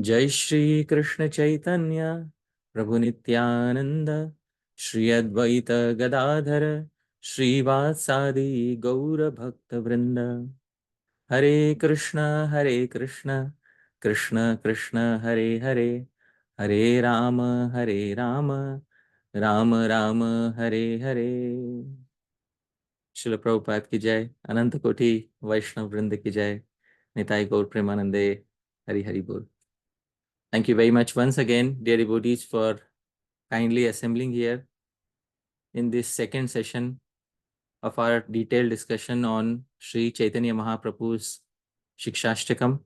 Jai Shri Krishna Chaitanya Prabhu Nityananda Shri Advaita Gadadhara Shri Vatsadi Gaura Bhakta Vrinda Hare Krishna Krishna Krishna Hare Hare Hare Rama Rama Rama Hare Hare. Srila Prabhupada ki jai, Ananta Koti Vaishnav Vrinda ki jai, Nitai Gaur Premanande, Hari Hari Bol. Thank you very much once again, dear devotees, for kindly assembling here in this second session of our detailed discussion on Sri Chaitanya Mahaprabhu's Śrī-Caitanya-Śikṣāṣṭakam.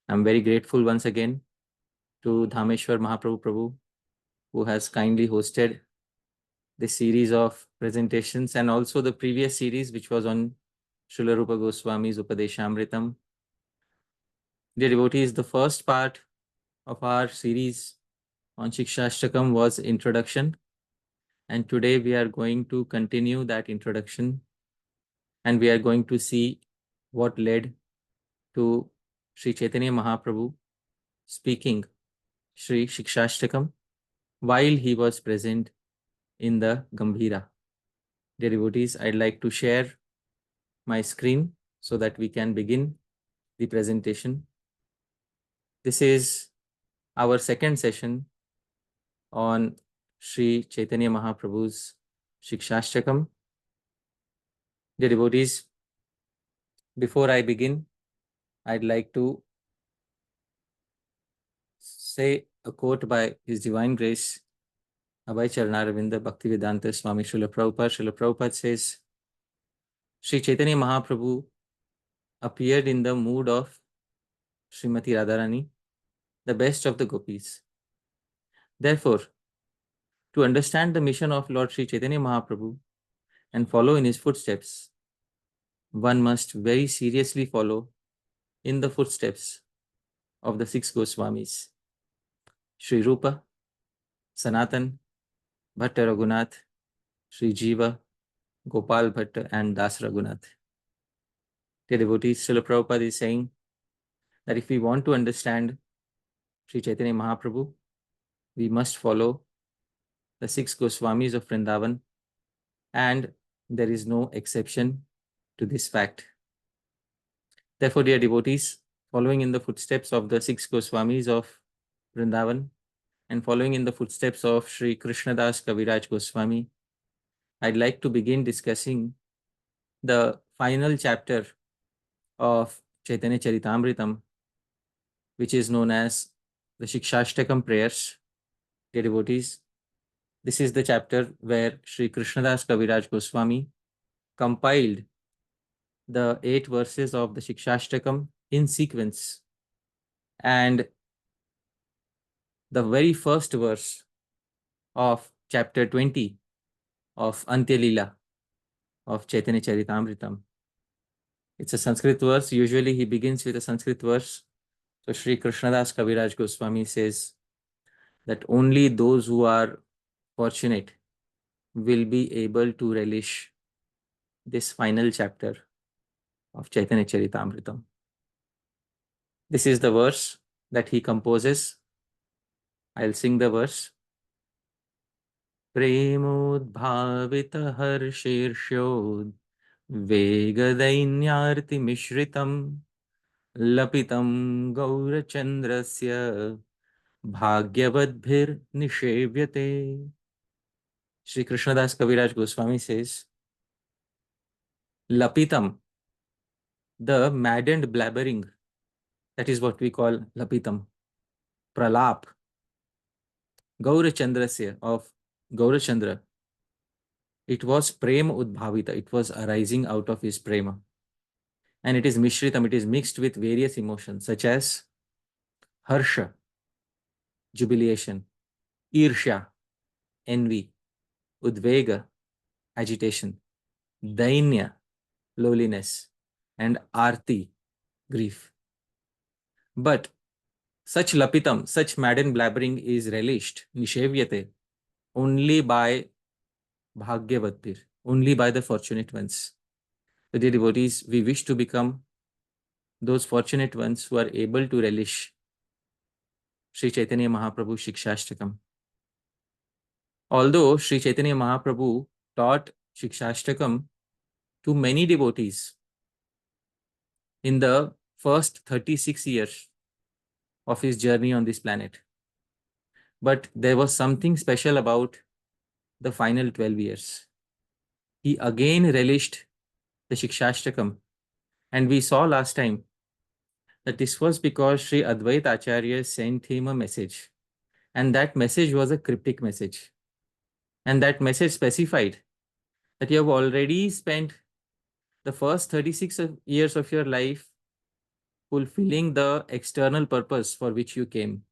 I'm very grateful once again to Dhāmeśvara Mahāprabhu Prabhu, who has kindly hosted this series of presentations and also the previous series, which was on Srila Rupa Goswami's Upadeshamritam. Dear devotees, the first part of our series on Śrī-Caitanya-Śikṣāṣṭakam was introduction. And today we are going to continue that introduction and we are going to see what led to Sri Chaitanya Mahaprabhu speaking Sri Śrī-Caitanya-Śikṣāṣṭakam while he was present in the Gambhira. Dear devotees, I'd like to share my screen so that we can begin the presentation. This is our second session on Sri Chaitanya Mahaprabhu's Śrī-Caitanya-Śikṣāṣṭakam. Dear devotees, before I begin, I'd like to say a quote by His Divine Grace, Abhay Charanaravindra Bhaktivedanta Swami Srila Prabhupada. Srila Prabhupada says, Sri Chaitanya Mahaprabhu appeared in the mood of Srimati Radharani, the best of the gopis. Therefore, to understand the mission of Lord Sri Chaitanya Mahaprabhu and follow in his footsteps, one must very seriously follow in the footsteps of the six Goswamis, Sri Rupa, Sanatan, Bhatta Raghunath, Sri Jiva, Gopal Bhatta and Dāsa Raghunath. Dear devotees, Srila Prabhupada is saying that if we want to understand Sri Chaitanya Mahaprabhu, we must follow the six Goswamis of Vrindavan, and there is no exception to this fact. Therefore, dear devotees, following in the footsteps of the six Goswamis of Vrindavan and following in the footsteps of Sri Krishnadas Kaviraj Goswami, I'd like to begin discussing the final chapter of Chaitanya Charitamritam, which is known as the Śrī-Caitanya-Śikṣāṣṭakam prayers. Dear devotees, this is the chapter where Sri Krishnadas Kaviraj Goswami compiled the 8 verses of the Śrī-Caitanya-Śikṣāṣṭakam in sequence. And the very first verse of chapter 20 of Antya Leela of Chaitanya Charitamritam. It's a Sanskrit verse. Usually he begins with a Sanskrit verse. So Sri Krishnadas Kaviraj Goswami says that only those who are fortunate will be able to relish this final chapter of Chaitanya Charitamritam. This is the verse that he composes. I'll sing the verse. Premodbhavita harshirshod vegadainyarti mishritam lapitam gaurachandrasya bhagyavadbhir nishevyate. Sri Krishnadas Kaviraj Goswami says, lapitam, the maddened blabbering, that is what we call lapitam, pralap, gaurachandrasya, of Gaurachandra, it was prema udbhavita, it was arising out of his prema. And it is mishritam, it is mixed with various emotions such as harsha, jubilation, irsha, envy, udvega, agitation, dainya, lowliness, and arti, grief. But such lapitam, such maddened blabbering is relished, nishevyate, only by bhagyavatir, only by the fortunate ones. So dear devotees, we wish to become those fortunate ones who are able to relish Sri Chaitanya Mahaprabhu Śikṣastakam. Although Sri Chaitanya Mahaprabhu taught Śikṣastakam to many devotees in the first 36 years of his journey on this planet, but there was something special about the final 12 years. He again relished the Śikṣastakam, and we saw last time that this was because Sri Advaita Acharya sent him a message, and that message was a cryptic message. And that message specified that you have already spent the first 36 years of your life fulfilling the external purpose for which you came.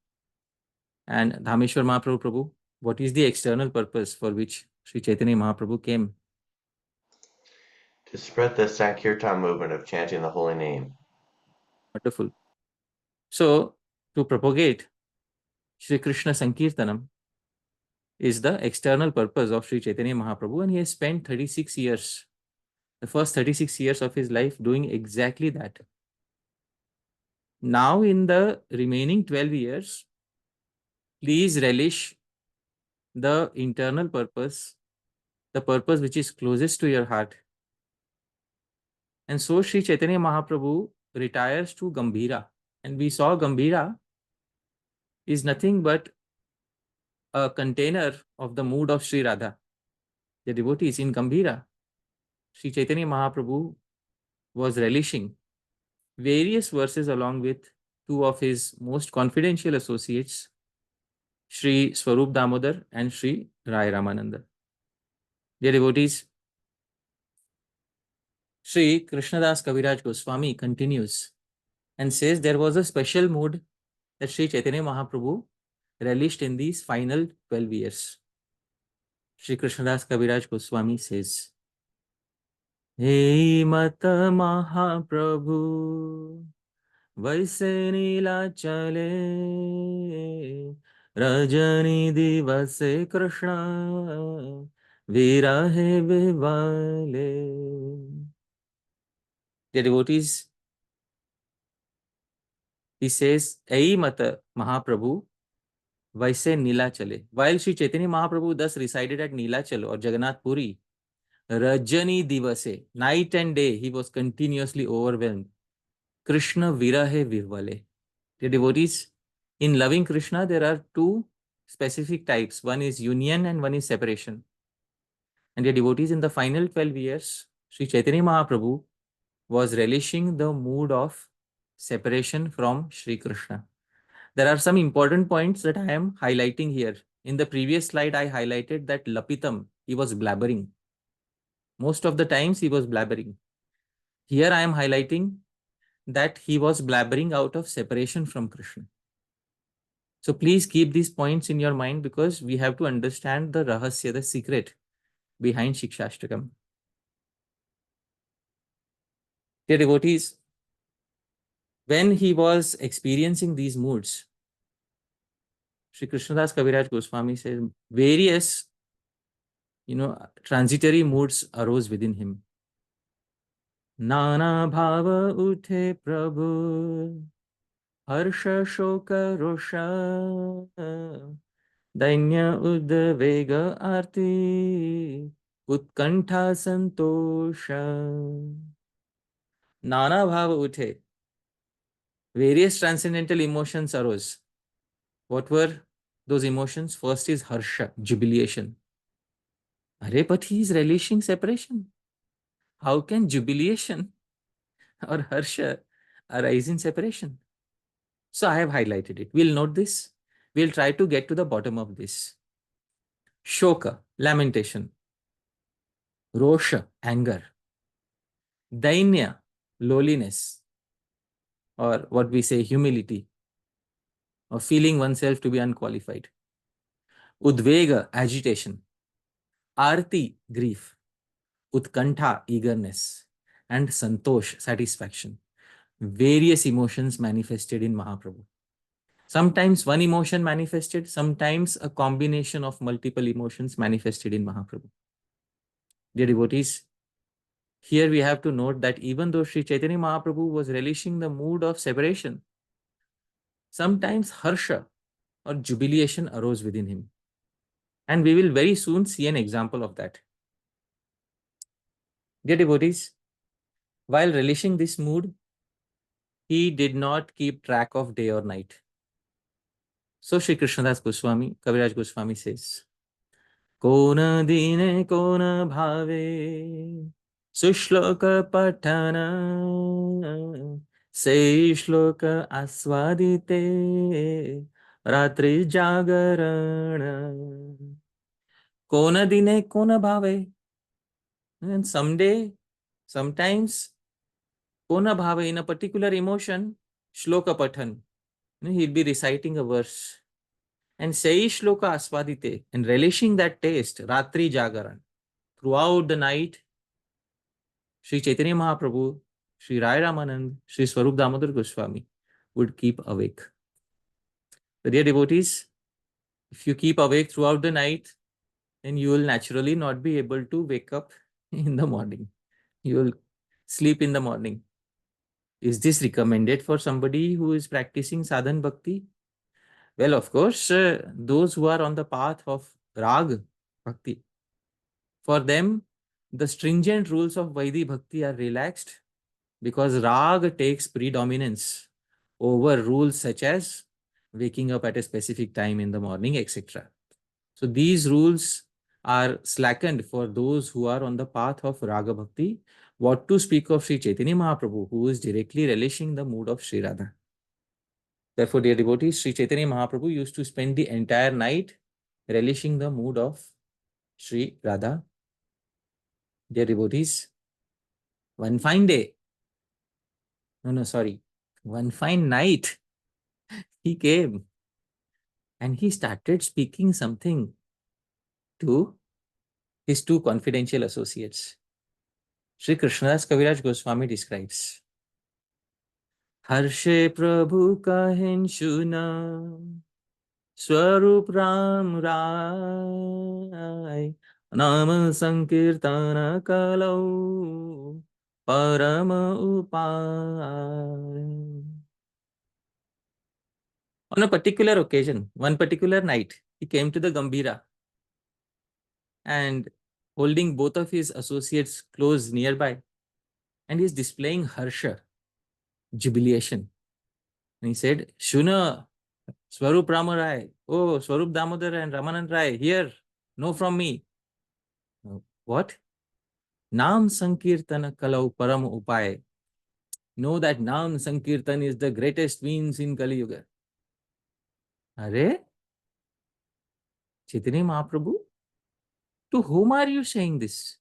And Dhāmeśvara Mahāprabhu, what is the external purpose for which Sri Chaitanya Mahaprabhu came? To spread the Sankirtan movement of chanting the holy name. Wonderful. So, to propagate Shri Krishna Sankirtanam is the external purpose of Sri Chaitanya Mahaprabhu, and he has spent 36 years, the first 36 years of his life doing exactly that. Now in the remaining 12 years, please relish the internal purpose, the purpose which is closest to your heart. And so Sri Chaitanya Mahaprabhu retires to Gambhira. And we saw Gambhira is nothing but a container of the mood of Sri Radha. The devotees in Gambhira, Sri Chaitanya Mahaprabhu was relishing various verses along with two of his most confidential associates, Shri Swarup Damodar and Shri Rai Ramananda. Dear devotees, Shri Krishnadas Kaviraj Goswami continues and says there was a special mood that Sri Chaitanya Mahaprabhu relished in these final 12 years. Shri Krishnadas Kaviraj Goswami says, Hey Mata Mahaprabhu, वैसे नीला चले रजनी दिवसे Krishna विरहे विवाले. The devotees, he says, Ei Mata Mahaprabhu, Vaise Nilachale. While Sri Chaitanya Mahaprabhu thus resided at Nilachal or Jagannath Puri, Rajani Divase, night and day, he was continuously overwhelmed. Krishna Virahe Vivale. The devotees, in loving Krishna, there are two specific types. One is union and one is separation. And the devotees, in the final 12 years, Sri Chaitanya Mahaprabhu was relishing the mood of separation from Sri Krishna. There are some important points that I am highlighting here. In the previous slide, I highlighted that Lapitam, he was blabbering. Most of the times he was blabbering. Here I am highlighting that he was blabbering out of separation from Krishna. So please keep these points in your mind because we have to understand the rahasya, the secret behind Siksastakam. Dear devotees, when he was experiencing these moods, Sri Krishnadas Kaviraj Goswami says various, transitory moods arose within him. Nana bhava uthe prabhu, harsha shoka rosha, dainya udvega arti, utkantha santosha. Nana bhava uthe. Various transcendental emotions arose. What were those emotions? First is harsha, jubilation. Arey, but he is relishing separation. How can jubilation or harsha arise in separation? So I have highlighted it. We'll note this. We'll try to get to the bottom of this. Shoka, lamentation. Rosha, anger. Dainya, lowliness, or what we say, humility, or feeling oneself to be unqualified. Udvega, agitation. Arti, grief. Utkantha, eagerness. And santosh, satisfaction. Various emotions manifested in Mahaprabhu. Sometimes one emotion manifested, sometimes a combination of multiple emotions manifested in Mahaprabhu. Dear devotees, Here we have to note that even though Sri Chaitanya Mahaprabhu was relishing the mood of separation, sometimes harsha or jubilation arose within him. And we will very soon see an example of that. Dear devotees, while relishing this mood, he did not keep track of day or night. So Sri Krishnadas Goswami, Kaviraj Goswami says, Kona dine kona bhave sushloka patana se shloka aswadite ratri jagarana. Kona dine kona bhave. And someday, sometimes, kona bhave, in a particular emotion, shloka pathan. He'll be reciting a verse. And sei shloka aswadite, and relishing that taste, ratri jagaran. Throughout the night, Sri Chaitanya Mahaprabhu, Sri Rai Ramanand, Sri Swarup Damodar Goswami would keep awake. So dear devotees, if you keep awake throughout the night, then you will naturally not be able to wake up in the morning. You will sleep in the morning. Is this recommended for somebody who is practicing sadhan bhakti? Well, of course, those who are on the path of rag bhakti, for them, the stringent rules of Vaidhi bhakti are relaxed because rag takes predominance over rules such as waking up at a specific time in the morning, etc. So these rules are slackened for those who are on the path of raga bhakti. What to speak of Sri Chaitanya Mahaprabhu, who is directly relishing the mood of Sri Radha. Therefore, dear devotees, Sri Chaitanya Mahaprabhu used to spend the entire night relishing the mood of Sri Radha. Dear devotees, one fine night, he came and he started speaking something to his two confidential associates. Sri Krishnadas Kaviraj Goswami describes, Harshe Prabhu kahin shuna, Swarup Ram Rai, Nama Sankirtana Kalau, Parama Upay. On a particular occasion, one particular night, he came to the Gambhira and holding both of his associates close nearby, and he's displaying harsha, jubilation. And he said, Shuna, Swarup Rama Rai, oh, Swarup Damodar and Ramanand Rai, here, know from me. What? Nam Sankirtana Kalau Param Upay. Know that Nam Sankirtan is the greatest means in Kali Yuga. Are? Chaitanya Mahaprabhu? To whom are you saying this?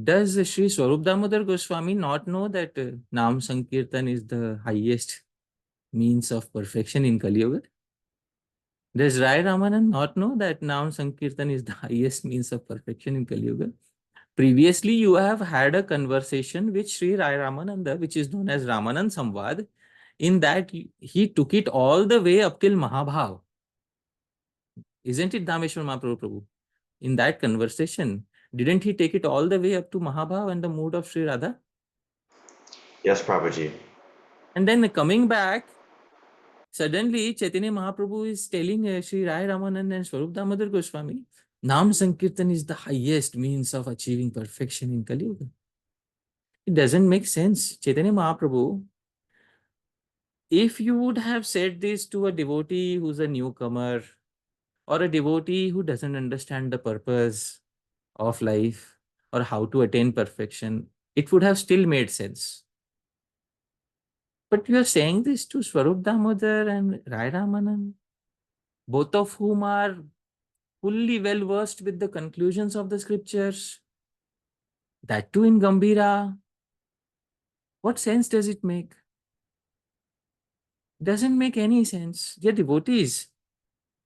Does Sri Swarup Damodar Goswami not know that Nam Sankirtan is the highest means of perfection in Kali Yuga? Does Rai Ramanand not know that Nam Sankirtan is the highest means of perfection in Kali Yuga? Previously, you have had a conversation with Sri Rai Ramananda, which is known as Ramanand Samvad. In that, he took it all the way up till Mahabhav. Isn't it Dhāmeśvara Mahaprabhu? In that conversation, didn't he take it all the way up to Mahabhav and the mood of Sri Radha? Yes, Prabhuji. And then coming back, suddenly Chaitanya Mahaprabhu is telling Sri Rai Ramanand and Swarup Damodar Goswami, Nam Sankirtan is the highest means of achieving perfection in Kali Yuga. It doesn't make sense. Chaitanya Mahaprabhu, if you would have said this to a devotee who's a newcomer or a devotee who doesn't understand the purpose of life or how to attain perfection, it would have still made sense. But you are saying this to Swarup Damodar and Rai Ramanand, both of whom are fully well versed with the conclusions of the scriptures, that too in Gambhira. What sense does it make? Doesn't make any sense. Dear devotees,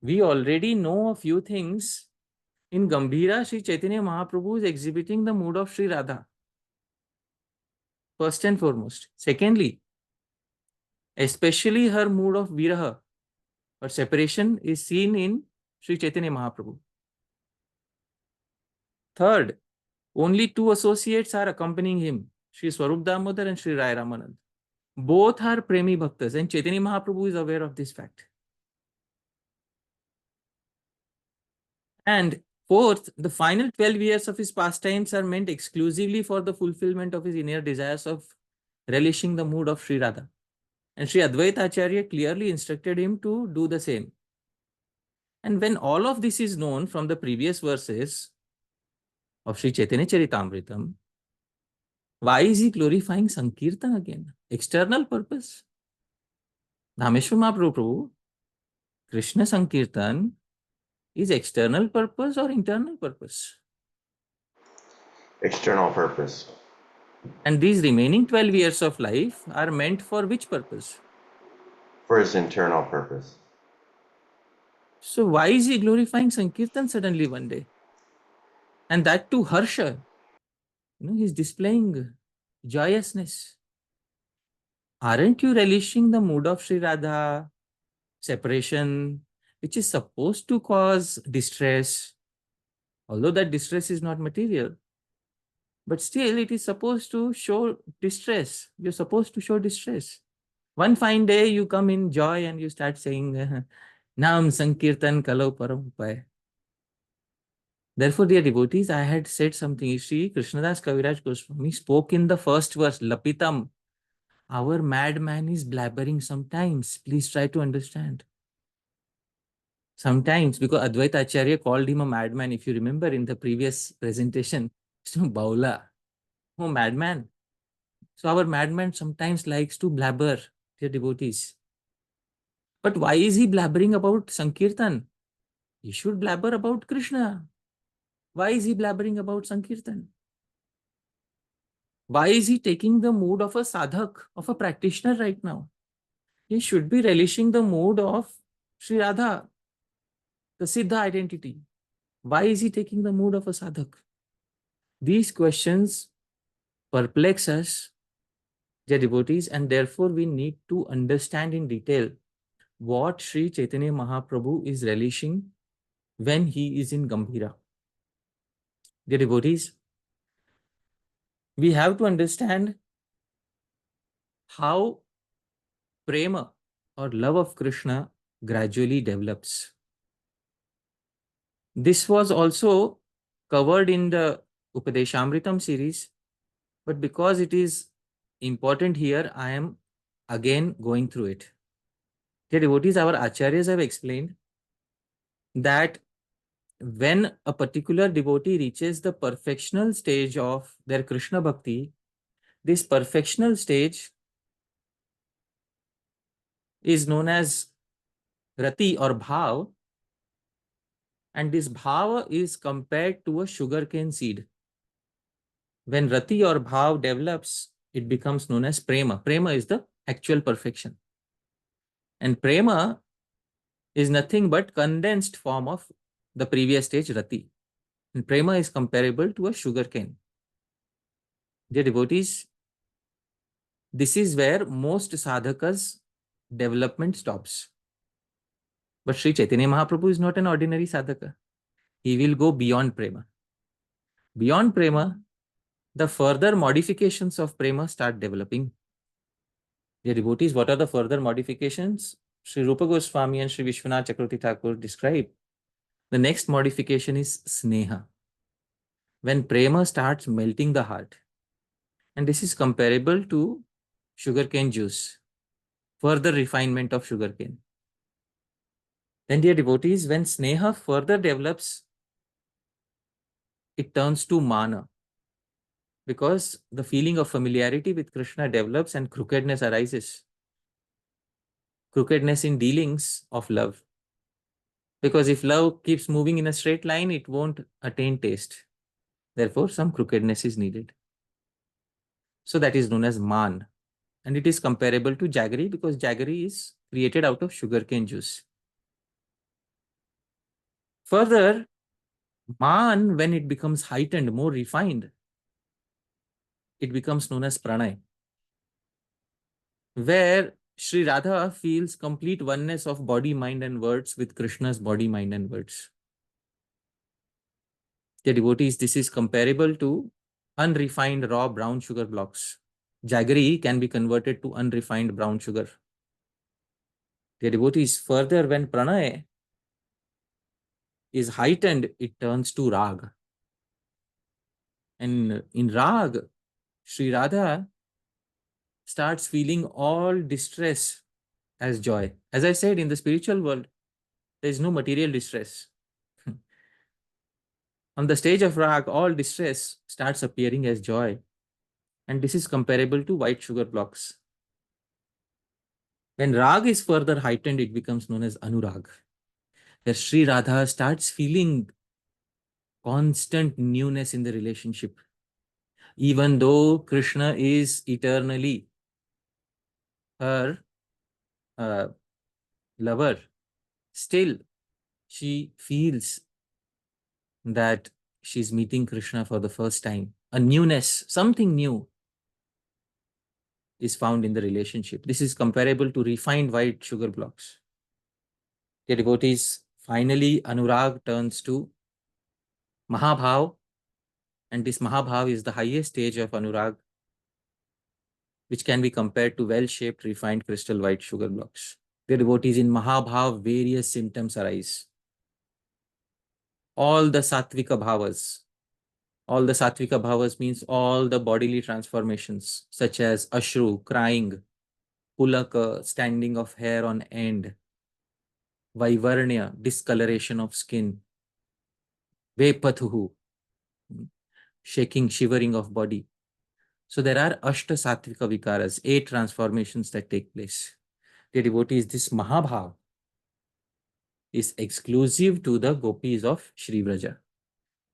we already know a few things. In Gambhira, Sri Chaitanya Mahaprabhu is exhibiting the mood of Sri Radha. First and foremost. Secondly, especially her mood of viraha or separation is seen in Sri Chaitanya Mahaprabhu. Third, Only two associates are accompanying him, Shri Swarup Damodar and Shri Rai Ramanand. Both are Premi Bhaktas, and Chaitanya Mahaprabhu is aware of this fact. And fourth, the final 12 years of his pastimes are meant exclusively for the fulfillment of his inner desires of relishing the mood of Sri Radha. And Sri Advaita Acharya clearly instructed him to do the same. And when all of this is known from the previous verses of Sri Chaitanya Charitamritam, why is he glorifying Sankirtan again? External purpose. Dhāmeśvara Mahaprabhu, Krishna Sankirtan is external purpose or internal purpose? External purpose. And these remaining 12 years of life are meant for which purpose? For his internal purpose. So why is he glorifying Sankirtan suddenly one day? And that too Harsha. He's displaying joyousness. Aren't you relishing the mood of Sri Radha, separation, which is supposed to cause distress, although that distress is not material, but still it is supposed to show distress. You're supposed to show distress. One fine day you come in joy and you start saying, Nam Sankirtan Kalau Param. Therefore, dear devotees, I had said something. Shri Krishnadas Kaviraj Goswami spoke in the first verse, Lapitam. Our madman is blabbering sometimes. Please try to understand. Sometimes, because Advaita Acharya called him a madman, if you remember in the previous presentation, Baula, oh madman. So our madman sometimes likes to blabber, dear devotees. But why is he blabbering about Sankirtan? He should blabber about Krishna. Why is he blabbering about Sankirtan? Why is he taking the mood of a sadhak, of a practitioner right now? He should be relishing the mood of Sri Radha, the Siddha identity. Why is he taking the mood of a sadhak? These questions perplex us, dear devotees, and therefore we need to understand in detail what Sri Chaitanya Mahaprabhu is relishing when he is in Gambhira. Dear devotees, we have to understand how prema or love of Krishna gradually develops. This was also covered in the Upadeshamritam series, but because it is important here, I am again going through it. Dear devotees, our acharyas have explained that when a particular devotee reaches the perfectional stage of their Krishna Bhakti, this perfectional stage is known as Rati or Bhav, and this Bhav is compared to a sugarcane seed. When Rati or Bhav develops, it becomes known as Prema. Prema is the actual perfection. And Prema is nothing but condensed form of the previous stage, Rati. And Prema is comparable to a sugarcane. Dear devotees, this is where most sadhakas' development stops. But Sri Chaitanya Mahaprabhu is not an ordinary sadhaka. He will go beyond Prema. Beyond Prema, the further modifications of Prema start developing. Dear devotees, what are the further modifications? Sri Rupa Goswami and Sri Vishwanath Chakravarti Thakur describe. The next modification is Sneha. When Prema starts melting the heart. And this is comparable to sugarcane juice. Further refinement of sugarcane. Then, dear devotees, when Sneha further develops, it turns to Mana. Because the feeling of familiarity with Krishna develops and crookedness arises. Crookedness in dealings of love. Because if love keeps moving in a straight line, it won't attain taste. Therefore, some crookedness is needed. So that is known as Man. And it is comparable to jaggery because jaggery is created out of sugarcane juice. Further, Man, when it becomes heightened, more refined, it becomes known as Pranay, where Sri Radha feels complete oneness of body, mind and words with Krishna's body, mind and words. Dear devotees, this is comparable to unrefined raw brown sugar blocks. Jaggery can be converted to unrefined brown sugar. Dear devotees, further when pranay is heightened, it turns to rag. And in rag, Sri Radha starts feeling all distress as joy. As I said, in the spiritual world, there is no material distress. On the stage of rag, all distress starts appearing as joy. And this is comparable to white sugar blocks. When rag is further heightened, it becomes known as anurag, where Sri Radha starts feeling constant newness in the relationship. Even though Krishna is eternally her lover, still she feels that she's meeting Krishna for the first time. A newness, something new is found in the relationship. This is comparable to refined white sugar blocks. The devotees, finally, Anurag turns to Mahabhav, and this Mahabhav is the highest stage of Anurag, which can be compared to well-shaped, refined crystal white sugar blocks. The devotees, in Mahabhav, various symptoms arise. All the Sattvika bhavas means all the bodily transformations, such as Ashru, crying, Pulaka, standing of hair on end, Vaivarnya, discoloration of skin, Vepathuhu, shaking, shivering of body. So there are Ashta Sattvika Vikaras, 8 transformations that take place. The devotees, this Mahabhav is exclusive to the gopis of Shri Vraja.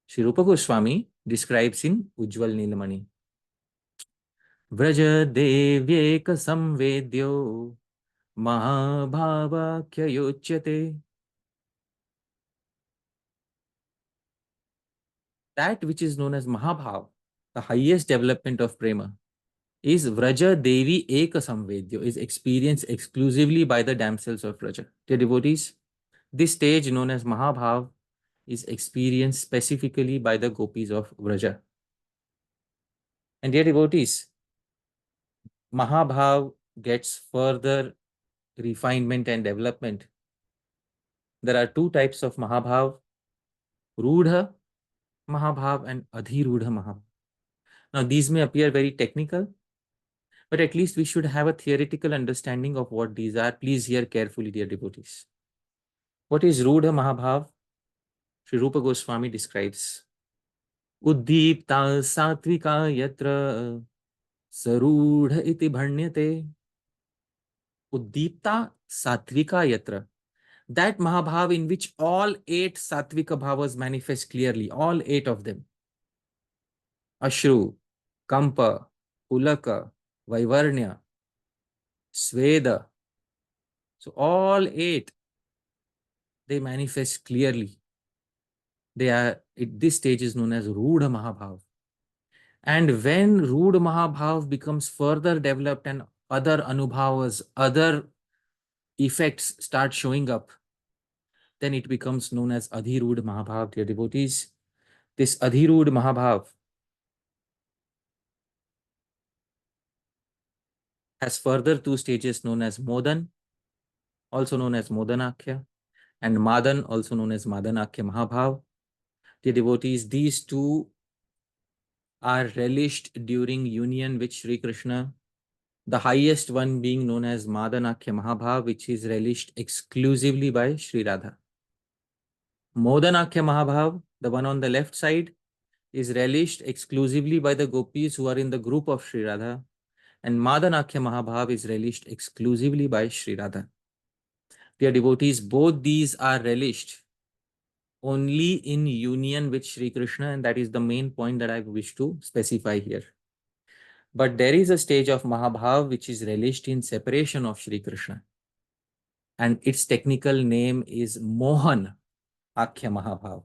Shri Rupa Goswami describes in Ujjwal Nilamani. Vraja devyeka samvedyo Mahabhava kyayocyate. That which is known as Mahabhav, the highest development of prema, is Vraja Devi Eka Samvedyo, is experienced exclusively by the damsels of Vraja. Dear devotees, this stage known as Mahabhav is experienced specifically by the gopis of Vraja. And dear devotees, Mahabhav gets further refinement and development. There are 2 types of Mahabhav, Rudha Mahabhav and Adhirudha Mahabhav. Now these may appear very technical, but at least we should have a theoretical understanding of what these are. Please hear carefully, dear devotees. What is Rudha Mahabhav? Shri Rupa Goswami describes, Uddipta Satvika Yatra Sarudha iti bhanyate. Uddipta Satvika Yatra. That Mahabhav in which all 8 Sattvika Bhavas manifest clearly, all 8 of them. Ashru, Kampa, Pulaka, Vaivarnya, Sweda. So all 8, they manifest clearly. They are, this stage is known as Rudha Mahabhav. And when Rudha Mahabhav becomes further developed and other Anubhavas, other effects start showing up, then it becomes known as Adhirudha Mahabhav, dear devotees. This Adhirudha Mahabhav has further 2 stages known as Modan, also known as Modanakhya, and Madan, also known as Madanakhya Mahabhav. The devotees, these 2 are relished during union with Shri Krishna, the highest one being known as Madanakhya Mahabhav, which is relished exclusively by Shri Radha. Modanakhya Mahabhav, the one on the left side, is relished exclusively by the gopis who are in the group of Shri Radha, and Madanakhya Mahabhav is relished exclusively by Shri Radha. Dear devotees, both these are relished only in union with Shri Krishna, and that is the main point that I wish to specify here. But there is a stage of Mahabhav which is relished in separation of Shri Krishna, and its technical name is Mohan Akhya Mahabhav.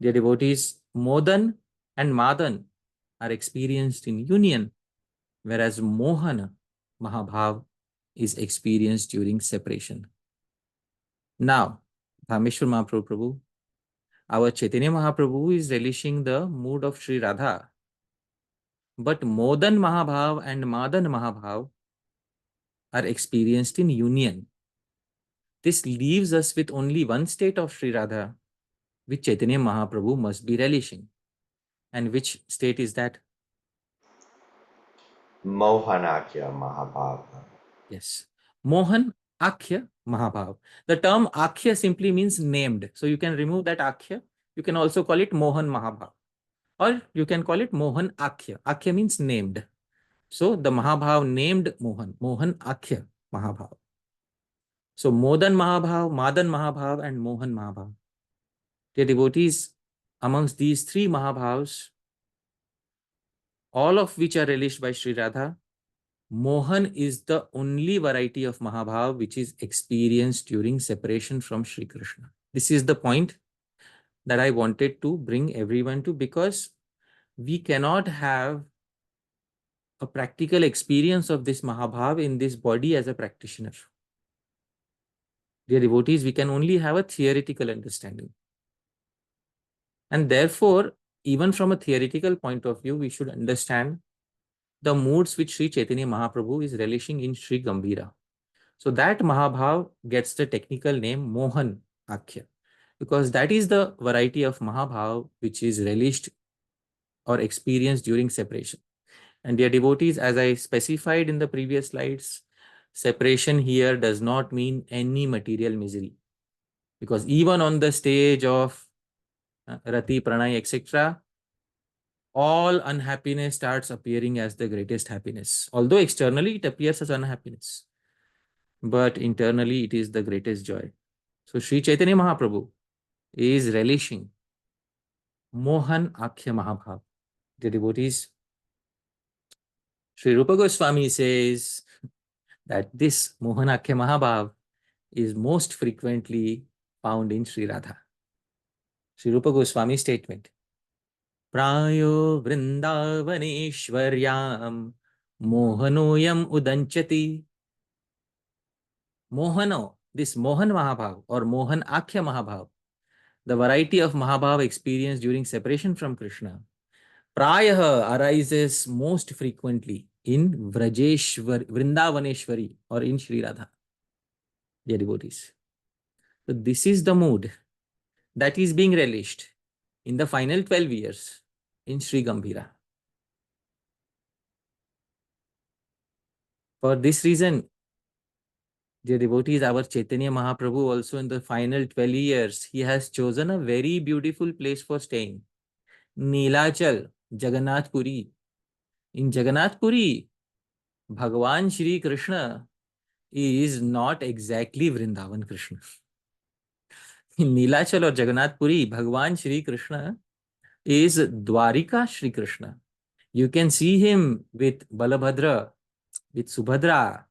Dear devotees, Modan and Madan are experienced in union, whereas Mohana Mahabhav is experienced during separation. Now, Dhāmeśvara Mahāprabhu, Our Chaitanya Mahaprabhu is relishing the mood of Sri Radha. But Modan Mahabhav and Madan Mahabhav are experienced in union. This leaves us with only one state of Sri Radha, which Chaitanya Mahaprabhu must be relishing. And which state is that? Mohanakya Mahabhava. Yes. Mohan Akhya Mahabhav. The term Akhya simply means named. So you can remove that Akhya. You can also call it Mohan Mahabhav. Or you can call it Mohan Akhya. Akhya means named. So the Mahabhav named Mohan. Mohan Akhya Mahabhav. So Modan Mahabhav, Madan Mahabhav, and Mohan Mahabhav. The devotees amongst these three Mahabhavs, all of which are relished by Sri Radha, Mohan is the only variety of Mahabhav which is experienced during separation from Sri Krishna. This is the point that I wanted to bring everyone to, because we cannot have a practical experience of this Mahabhav in this body as a practitioner. Dear devotees, we can only have a theoretical understanding. And therefore, even from a theoretical point of view, we should understand the moods which Sri Chaitanya Mahaprabhu is relishing in Sri Gambhira. So that Mahabhav gets the technical name Mohan Akhya, because that is the variety of Mahabhav which is relished or experienced during separation. And dear devotees, as I specified in the previous slides, separation here does not mean any material misery, because even on the stage of Rati, Pranay, etc., all unhappiness starts appearing as the greatest happiness. Although externally it appears as unhappiness, but internally it is the greatest joy. So Sri Chaitanya Mahaprabhu is relishing Mohan Akhya Mahabhav. The devotees, Sri Rupa Goswami says that this Mohan Akhya Mahabhav is most frequently found in Sri Radha. Sri Rupa Goswami statement: Prayo Vrindavaneshwaryam Mohanoyam Udanchati. Mohano, this Mohan Mahabhav or Mohan Akhya Mahabhav, the variety of Mahabhav experienced during separation from Krishna, Prayaha arises most frequently in Vrindavaneshwari or in Sri Radha. Dear devotees, so this is the mood that is being relished in the final 12 years in Sri Gambhira. For this reason, dear devotees, our Chaitanya Mahaprabhu also in the final 12 years, he has chosen a very beautiful place for staying. Nilachal, Jagannath Puri. In Jagannath Puri, Bhagavan Shri Krishna is not exactly Vrindavan Krishna. In Nilachal or Jagannath Puri, Bhagavan Shri Krishna is Dwarika Shri Krishna. You can see him with Balabhadra, with Subhadra.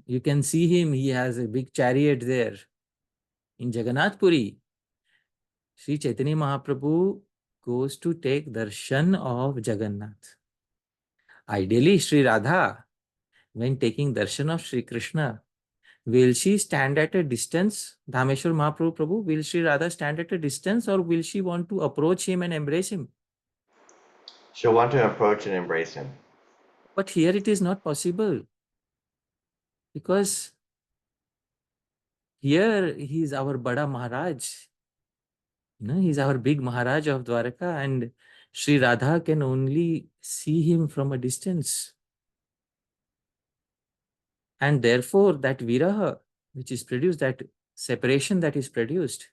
You can see him, he has a big chariot there. In Jagannath Puri, Sri Chaitanya Mahaprabhu goes to take darshan of Jagannath. Ideally, Sri Radha, when taking darshan of Sri Krishna, will she stand at a distance? Dhāmeśvara Mahaprabhu, will Sri Radha stand at a distance, or will she want to approach him and embrace him? She'll want to approach and embrace him. But here it is not possible, because here he is our Bada Maharaj. He is our big Maharaj of Dwaraka, and Sri Radha can only see him from a distance. And therefore, that viraha which is produced, that separation that is produced,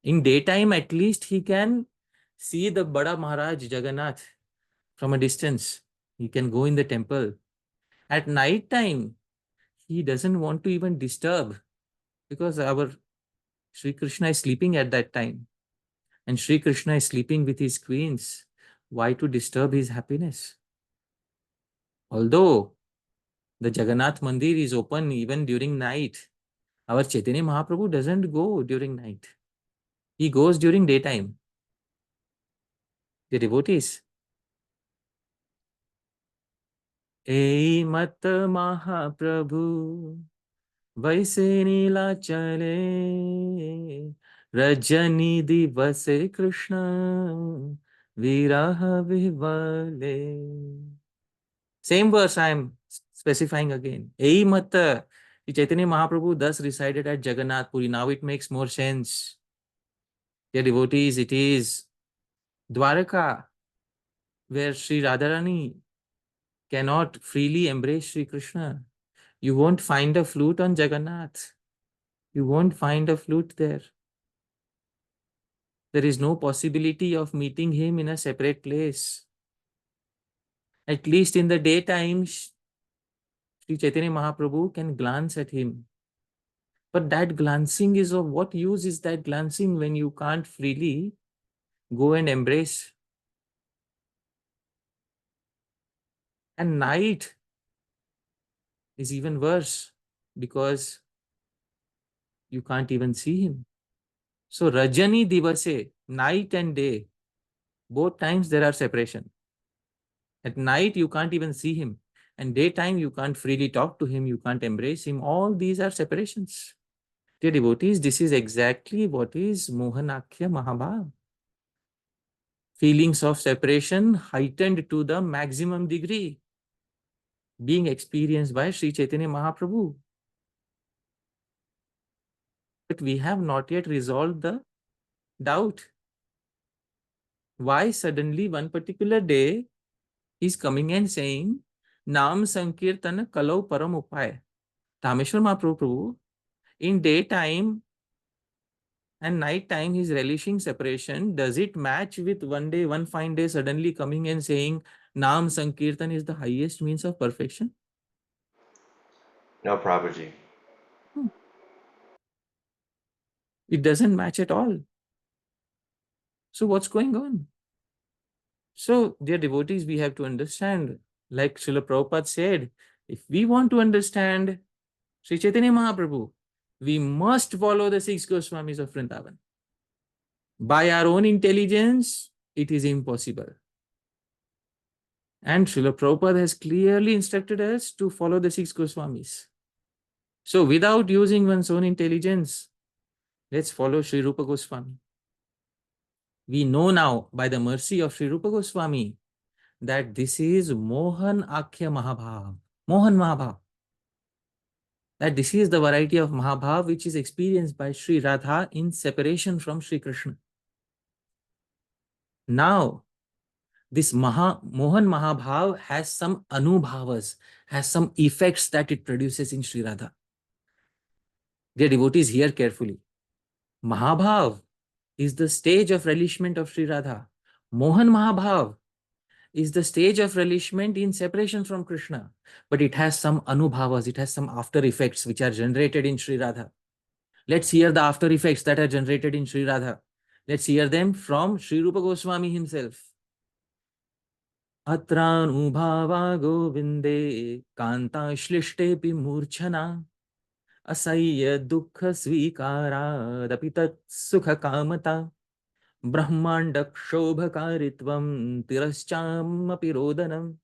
in daytime at least he can see the Bada Maharaj Jagannath from a distance. He can go in the temple. At night time, he doesn't want to even disturb, because our Sri Krishna is sleeping at that time. And Sri Krishna is sleeping with his queens. Why to disturb his happiness? Although the Jagannath Mandir is open even during night, our Chaitanya Mahaprabhu doesn't go during night. He goes during daytime. The devotees, Ei mat Mahaprabhu, vaise nila chale, Rajani divase Krishna viraha vihvale. Same verse I am specifying again. Ei matta. Chaitanya Mahaprabhu thus resided at Jagannath Puri. Now it makes more sense. Dear devotees, it is Dwaraka where Sri Radharani cannot freely embrace Sri Krishna. You won't find a flute on Jagannath. You won't find a flute there. There is no possibility of meeting him in a separate place. At least in the daytime, Sri Chaitanya Mahaprabhu can glance at him. But that glancing is of what use is that glancing when you can't freely go and embrace? And night is even worse because you can't even see him. So Rajani Divase, night and day, both times there are separation. At night you can't even see him, and daytime you can't freely talk to him, you can't embrace him. All these are separations. Dear devotees, this is exactly what is Mohanakya Mahabhav. Feelings of separation heightened to the maximum degree, being experienced by Sri Chaitanya Mahaprabhu. But we have not yet resolved the doubt. Why suddenly one particular day he's coming and saying, Nam Sankirtana Kalau Param Upaya. Dhāmeśvara Mahaprabhu, in daytime and night time he's relishing separation. Does it match with one day, one fine day suddenly coming and saying, Nam Sankirtan is the highest means of perfection? No, Prabhuji. It doesn't match at all. So what's going on? So, dear devotees, we have to understand, like Srila Prabhupada said, if we want to understand Sri Chaitanya Mahaprabhu, we must follow the 6 Goswamis of Vrindavan. By our own intelligence, it is impossible. And Srila Prabhupada has clearly instructed us to follow the 6 Goswamis. So, without using one's own intelligence, let's follow Sri Rupa Goswami. We know now, by the mercy of Sri Rupa Goswami, that this is Mohan Akhya Mahabhav, Mohan Mahabhav. That this is the variety of Mahabhav which is experienced by Sri Radha in separation from Sri Krishna. Now, this Mohan Mahabhav has some anubhavas, has some effects that it produces in Sri Radha. Dear devotees, hear carefully. Mahabhav is the stage of relishment of Sri Radha. Mohan Mahabhav is the stage of relishment in separation from Krishna. But it has some anubhavas, it has some after effects which are generated in Sri Radha. Let's hear the after effects that are generated in Sri Radha. Let's hear them from Sri Rupa Goswami himself. Atranubhava govinde kanta shlishte pi murchana asayya dukha svikara dapitat sukha kamata brahmandak shobhakaritvam tirascham apirodanam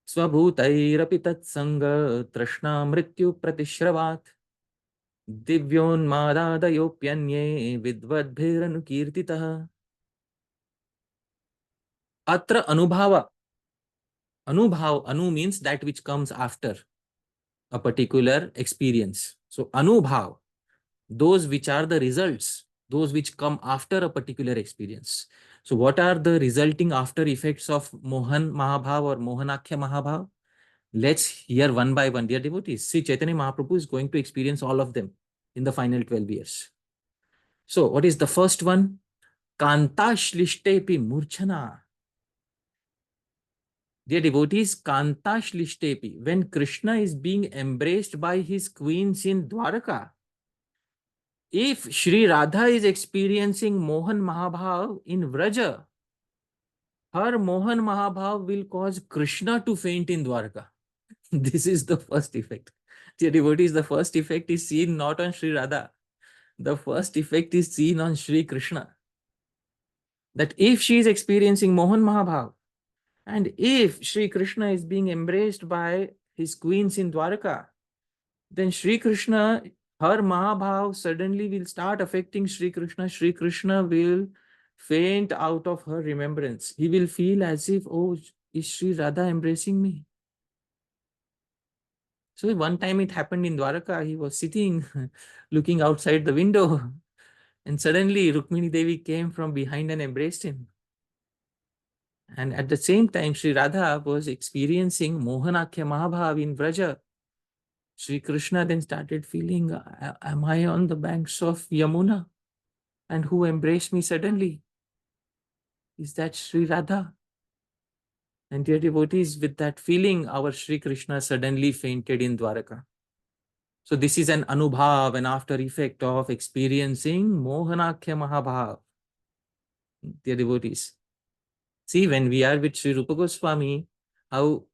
swabhutairapi tatsanga trashna mrityu pratishravat divyonmadadayopyanye vidvadbhiranukirtitah. Atra anubhava. Anubhav, anu means that which comes after a particular experience. So anubhav, those which are the results, those which come after a particular experience. So what are the resulting after effects of Mohan Mahabhav or Mohanakya Mahabhav? Let's hear one by one, dear devotees. See, Chaitanya Mahaprabhu is going to experience all of them in the final 12 years. So what is the first one? Kanta shlishtepi murchana. Dear devotees, Kanta shlishtepi, when Krishna is being embraced by his queens in Dwaraka, if Shri Radha is experiencing Mohan Mahabhav in Vraja, her Mohan Mahabhav will cause Krishna to faint in Dwaraka. This is the first effect. Dear devotees, the first effect is seen not on Shri Radha. The first effect is seen on Shri Krishna. That if she is experiencing Mohan Mahabhav, and if Shri Krishna is being embraced by his queens in Dwaraka, then Shri Krishna, her Mahabhav suddenly will start affecting Sri Krishna. Sri Krishna will faint out of her remembrance. He will feel as if, oh, is Sri Radha embracing me? So one time it happened in Dwaraka. He was sitting, looking outside the window, and suddenly Rukmini Devi came from behind and embraced him. And at the same time, Sri Radha was experiencing Mohanakhya Mahabhav in Vraja. Sri Krishna then started feeling, am I on the banks of Yamuna? And who embraced me suddenly? Is that Sri Radha? And dear devotees, with that feeling, our Sri Krishna suddenly fainted in Dwaraka. So this is an anubhav, an after effect of experiencing Mohanakhya Mahabhav. Dear devotees, see, when we are with Sri Rupa Goswami, how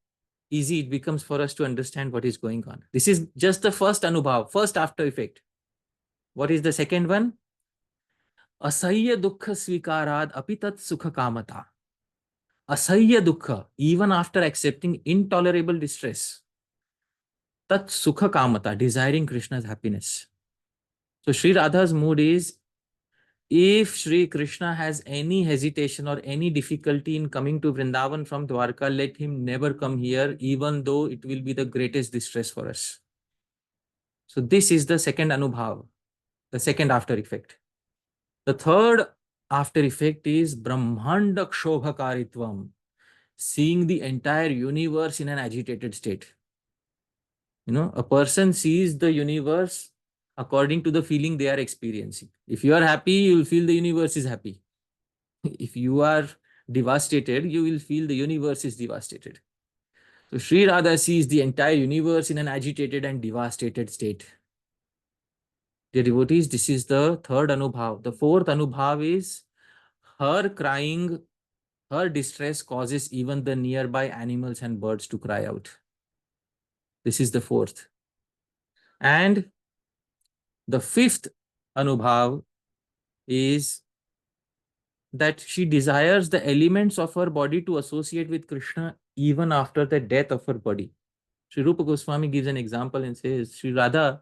easy it becomes for us to understand what is going on. This is just the first anubhav, first after effect. What is the second one? Asahya dukkha svikarad apitat sukha kamata. Asahya dukkha, even after accepting intolerable distress. Tat sukha kamata, desiring Krishna's happiness. So Sri Radha's mood is, if Sri Krishna has any hesitation or any difficulty in coming to Vrindavan from Dwarka, let him never come here, even though it will be the greatest distress for us. So this is the second anubhav, the second after effect. The third after effect is Brahmanda Kshobhakaritvam, seeing the entire universe in an agitated state. You know, a person sees the universe according to the feeling they are experiencing. If you are happy, you will feel the universe is happy. If you are devastated, you will feel the universe is devastated. So Sri Radha sees the entire universe in an agitated and devastated state. Dear devotees, this is the third anubhav. The fourth anubhav is her crying, her distress causes even the nearby animals and birds to cry out. This is the fourth. And the fifth anubhav is that she desires the elements of her body to associate with Krishna even after the death of her body. Sri Rupa Goswami gives an example and says, Sri Radha,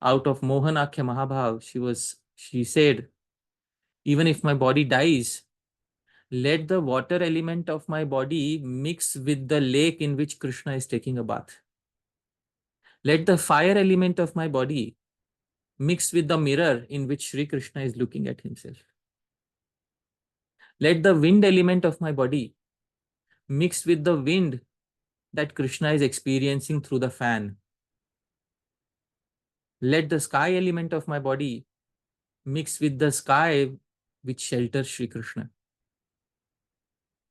out of Mohanakhya Mahabhav, she said, even if my body dies, let the water element of my body mix with the lake in which Krishna is taking a bath. Let the fire element of my body mix with the mirror in which Sri Krishna is looking at himself. Let the wind element of my body mix with the wind that Krishna is experiencing through the fan. Let the sky element of my body mix with the sky which shelters Sri Krishna.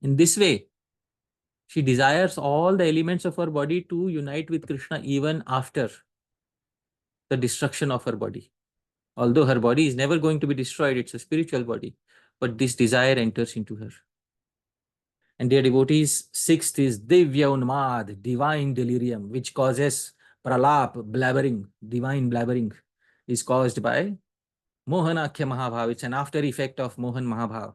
In this way, she desires all the elements of her body to unite with Krishna even after the destruction of her body. Although her body is never going to be destroyed, it's a spiritual body, but this desire enters into her. And dear devotees, sixth is Divya Unmad, divine delirium, which causes pralap, blabbering, divine blabbering, is caused by Mohanakhya Mahabhav. It's an after effect of Mohan Mahabhav.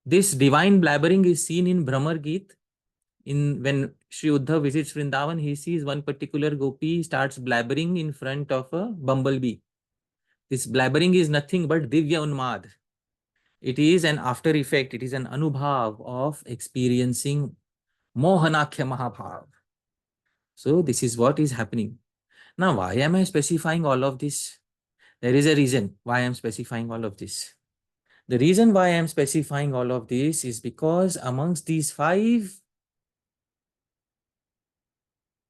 This divine blabbering is seen in Brahmar Geet. When Sri Uddhav visits Vrindavan, he sees one particular gopi starts blabbering in front of a bumblebee. This blabbering is nothing but Divya Unmad. It is an after effect, it is an anubhav of experiencing Mohanakhya Mahabhav. So this is what is happening. Now, why am I specifying all of this? There is a reason why I am specifying all of this. The reason why I am specifying all of this is because amongst these five,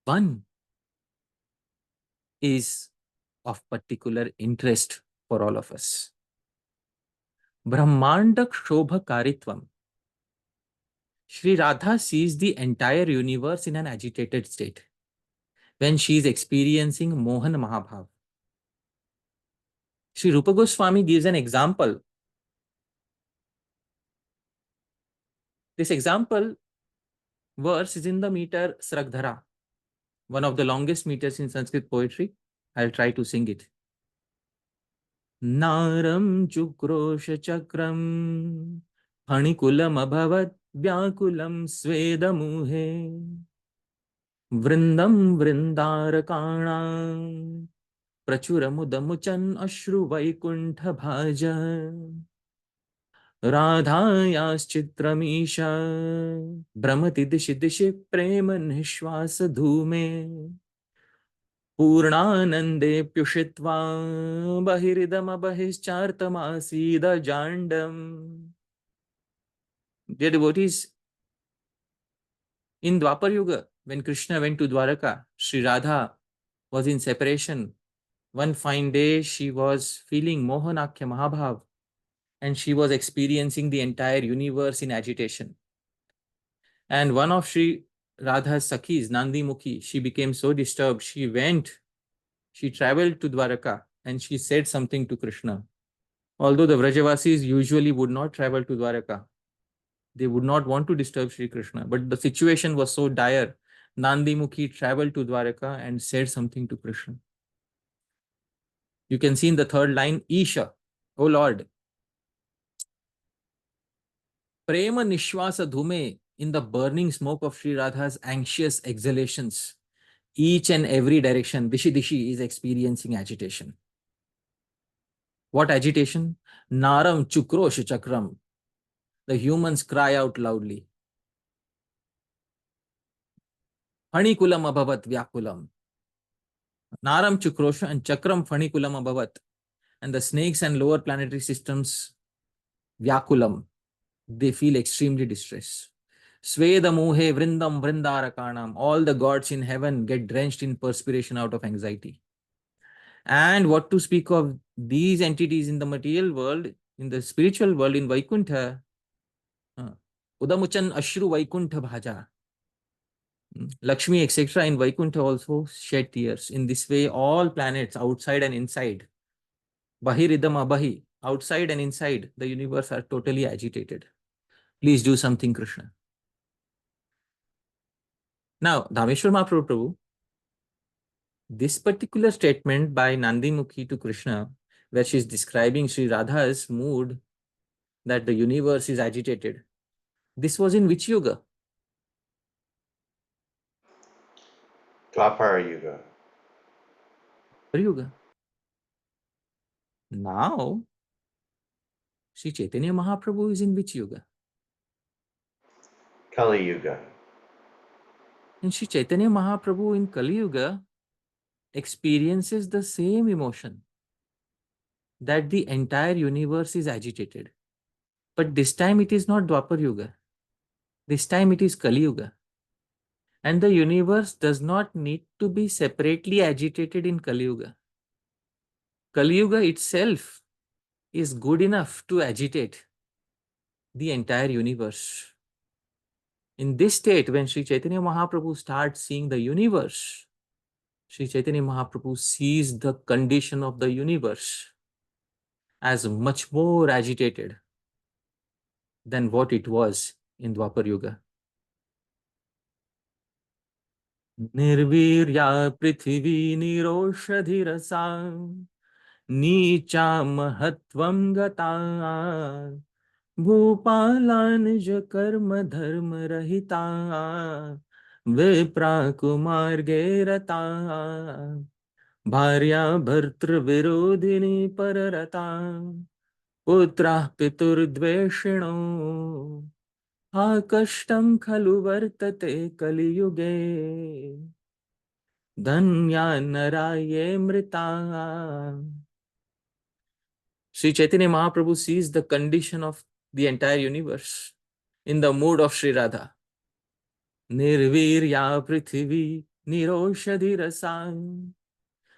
one is of particular interest for all of us. Brahmanda Kshobhakaritvam. Sri Radha sees the entire universe in an agitated state when she is experiencing Mohan Mahabhav. Sri Rupa Goswami gives an example. This example verse is in the meter Sragdhara, one of the longest meters in Sanskrit poetry. I'll try to sing it. Naram Chukrosha Chakram Phanikulam Abhavat Vyakulam Svedamuhe Vrindam Vrindarakana Prachuramudamuchan ashru vaikuntha bhaja Radhayas chitramisha Brahmati dishi dishi prema nishvasa dhume Purnanande pyushitva Bahiridam abhischartamasida jandam. Dear devotees, in Dwapar Yuga, when Krishna went to Dwaraka, Sri Radha was in separation. One fine day, she was feeling Mohanakya Mahabhav and she was experiencing the entire universe in agitation. And one of Sri Radha's Sakhis, Nandi Mukhi, she became so disturbed. She traveled to Dwaraka and she said something to Krishna. Although the Vrajavasis usually would not travel to Dwaraka, they would not want to disturb Sri Krishna, but the situation was so dire. Nandi Mukhi traveled to Dwaraka and said something to Krishna. You can see in the third line, Isha, O Lord. Prema Nishwasa Dhume, in the burning smoke of Sri Radha's anxious exhalations, each and every direction, Dishi Dishi is experiencing agitation. What agitation? Naram Chukrosh Chakram. The humans cry out loudly. Phanikulam Abhavat Vyakulam. Naram Chukrosha and Chakram Phanikulam Abhavat. And the snakes and lower planetary systems, Vyakulam, they feel extremely distressed. Sveda Mohe Vrindam Vrindarakanam. All the gods in heaven get drenched in perspiration out of anxiety. And what to speak of these entities in the material world, in the spiritual world, in Vaikuntha, Udamuchan Ashru Vaikuntha Bhaja. Lakshmi, etc. in Vaikuntha also shed tears. In this way, all planets outside and inside, Bahiridam Abahi, outside and inside the universe are totally agitated. Please do something, Krishna. Now, Dhāmeśvara Mahāprabhu, this particular statement by Nandi Mukhi to Krishna, where she is describing Sri Radha's mood that the universe is agitated, this was in which yuga? Dwapara Yuga. Yuga. Now, Sri Chaitanya Mahaprabhu is in which yuga? Kali Yuga. And Sri Chaitanya Mahaprabhu in Kali Yuga experiences the same emotion, that the entire universe is agitated. But this time it is not Dwapar Yuga. This time it is Kali Yuga. And the universe does not need to be separately agitated in Kali Yuga. Kali Yuga itself is good enough to agitate the entire universe. In this state, when Sri Chaitanya Mahaprabhu starts seeing the universe, Sri Chaitanya Mahaprabhu sees the condition of the universe as much more agitated than what it was in Dwapar Yuga. Nirvirya prithvi niroshadhirasa Nicha mahatvam gata Bhupalanij karma dharma rahita Vipra kumarge rata Bharya bhartr virodhini pararata Putra pitur dveshino Akashtam khalu vartate kali yuge Dhanya naraye mrita. Sri Chaitanya Mahaprabhu sees the condition of the entire universe in the mood of Sri Radha. Nirvirya prithvi niroshadhi rasam.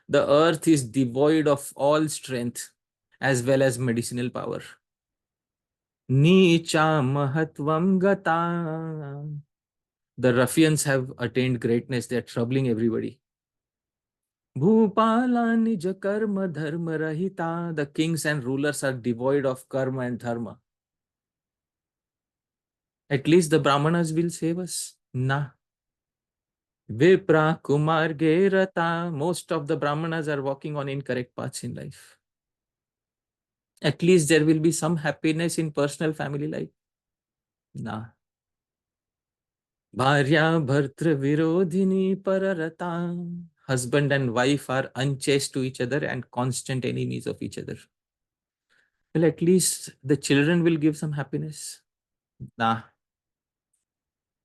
The earth is devoid of all strength as well as medicinal power. Nicha mahatvam gata. The ruffians have attained greatness. They are troubling everybody. Bhupala nija karma dharma rahita. The kings and rulers are devoid of karma and dharma. At least the Brahmanas will save us. Nah. Vipra kumar gerata. Most of the Brahmanas are walking on incorrect paths in life. At least there will be some happiness in personal family life. Nah. Bharya bhartra virodhini pararata. husband and wife are unchaste to each other and constant enemies of each other. Well, at least the children will give some happiness. Nah.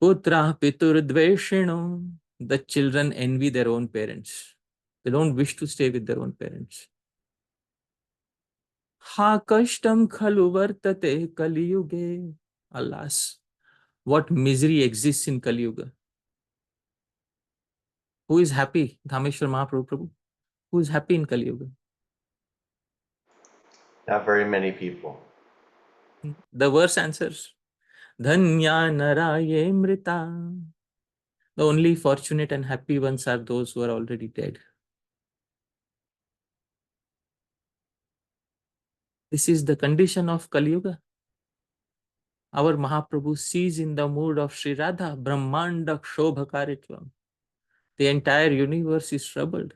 Putra pitur dveshino. The children envy their own parents. They don't wish to stay with their own parents. Ha kashtam khalu vartate Kali Yuge. Alas, what misery exists in Kali Yuga. Who is happy? Dhāmeśvara Mahāprabhu Prabhu. Who is happy in Kali Yuga? Not very many people. The verse answers, Dhanya naraye mrita. The only fortunate and happy ones are those who are already dead. This is the condition of Kali Yuga. Our Mahaprabhu sees in the mood of Shri Radha, Brahmanda Shobhakaritvam. The entire universe is troubled.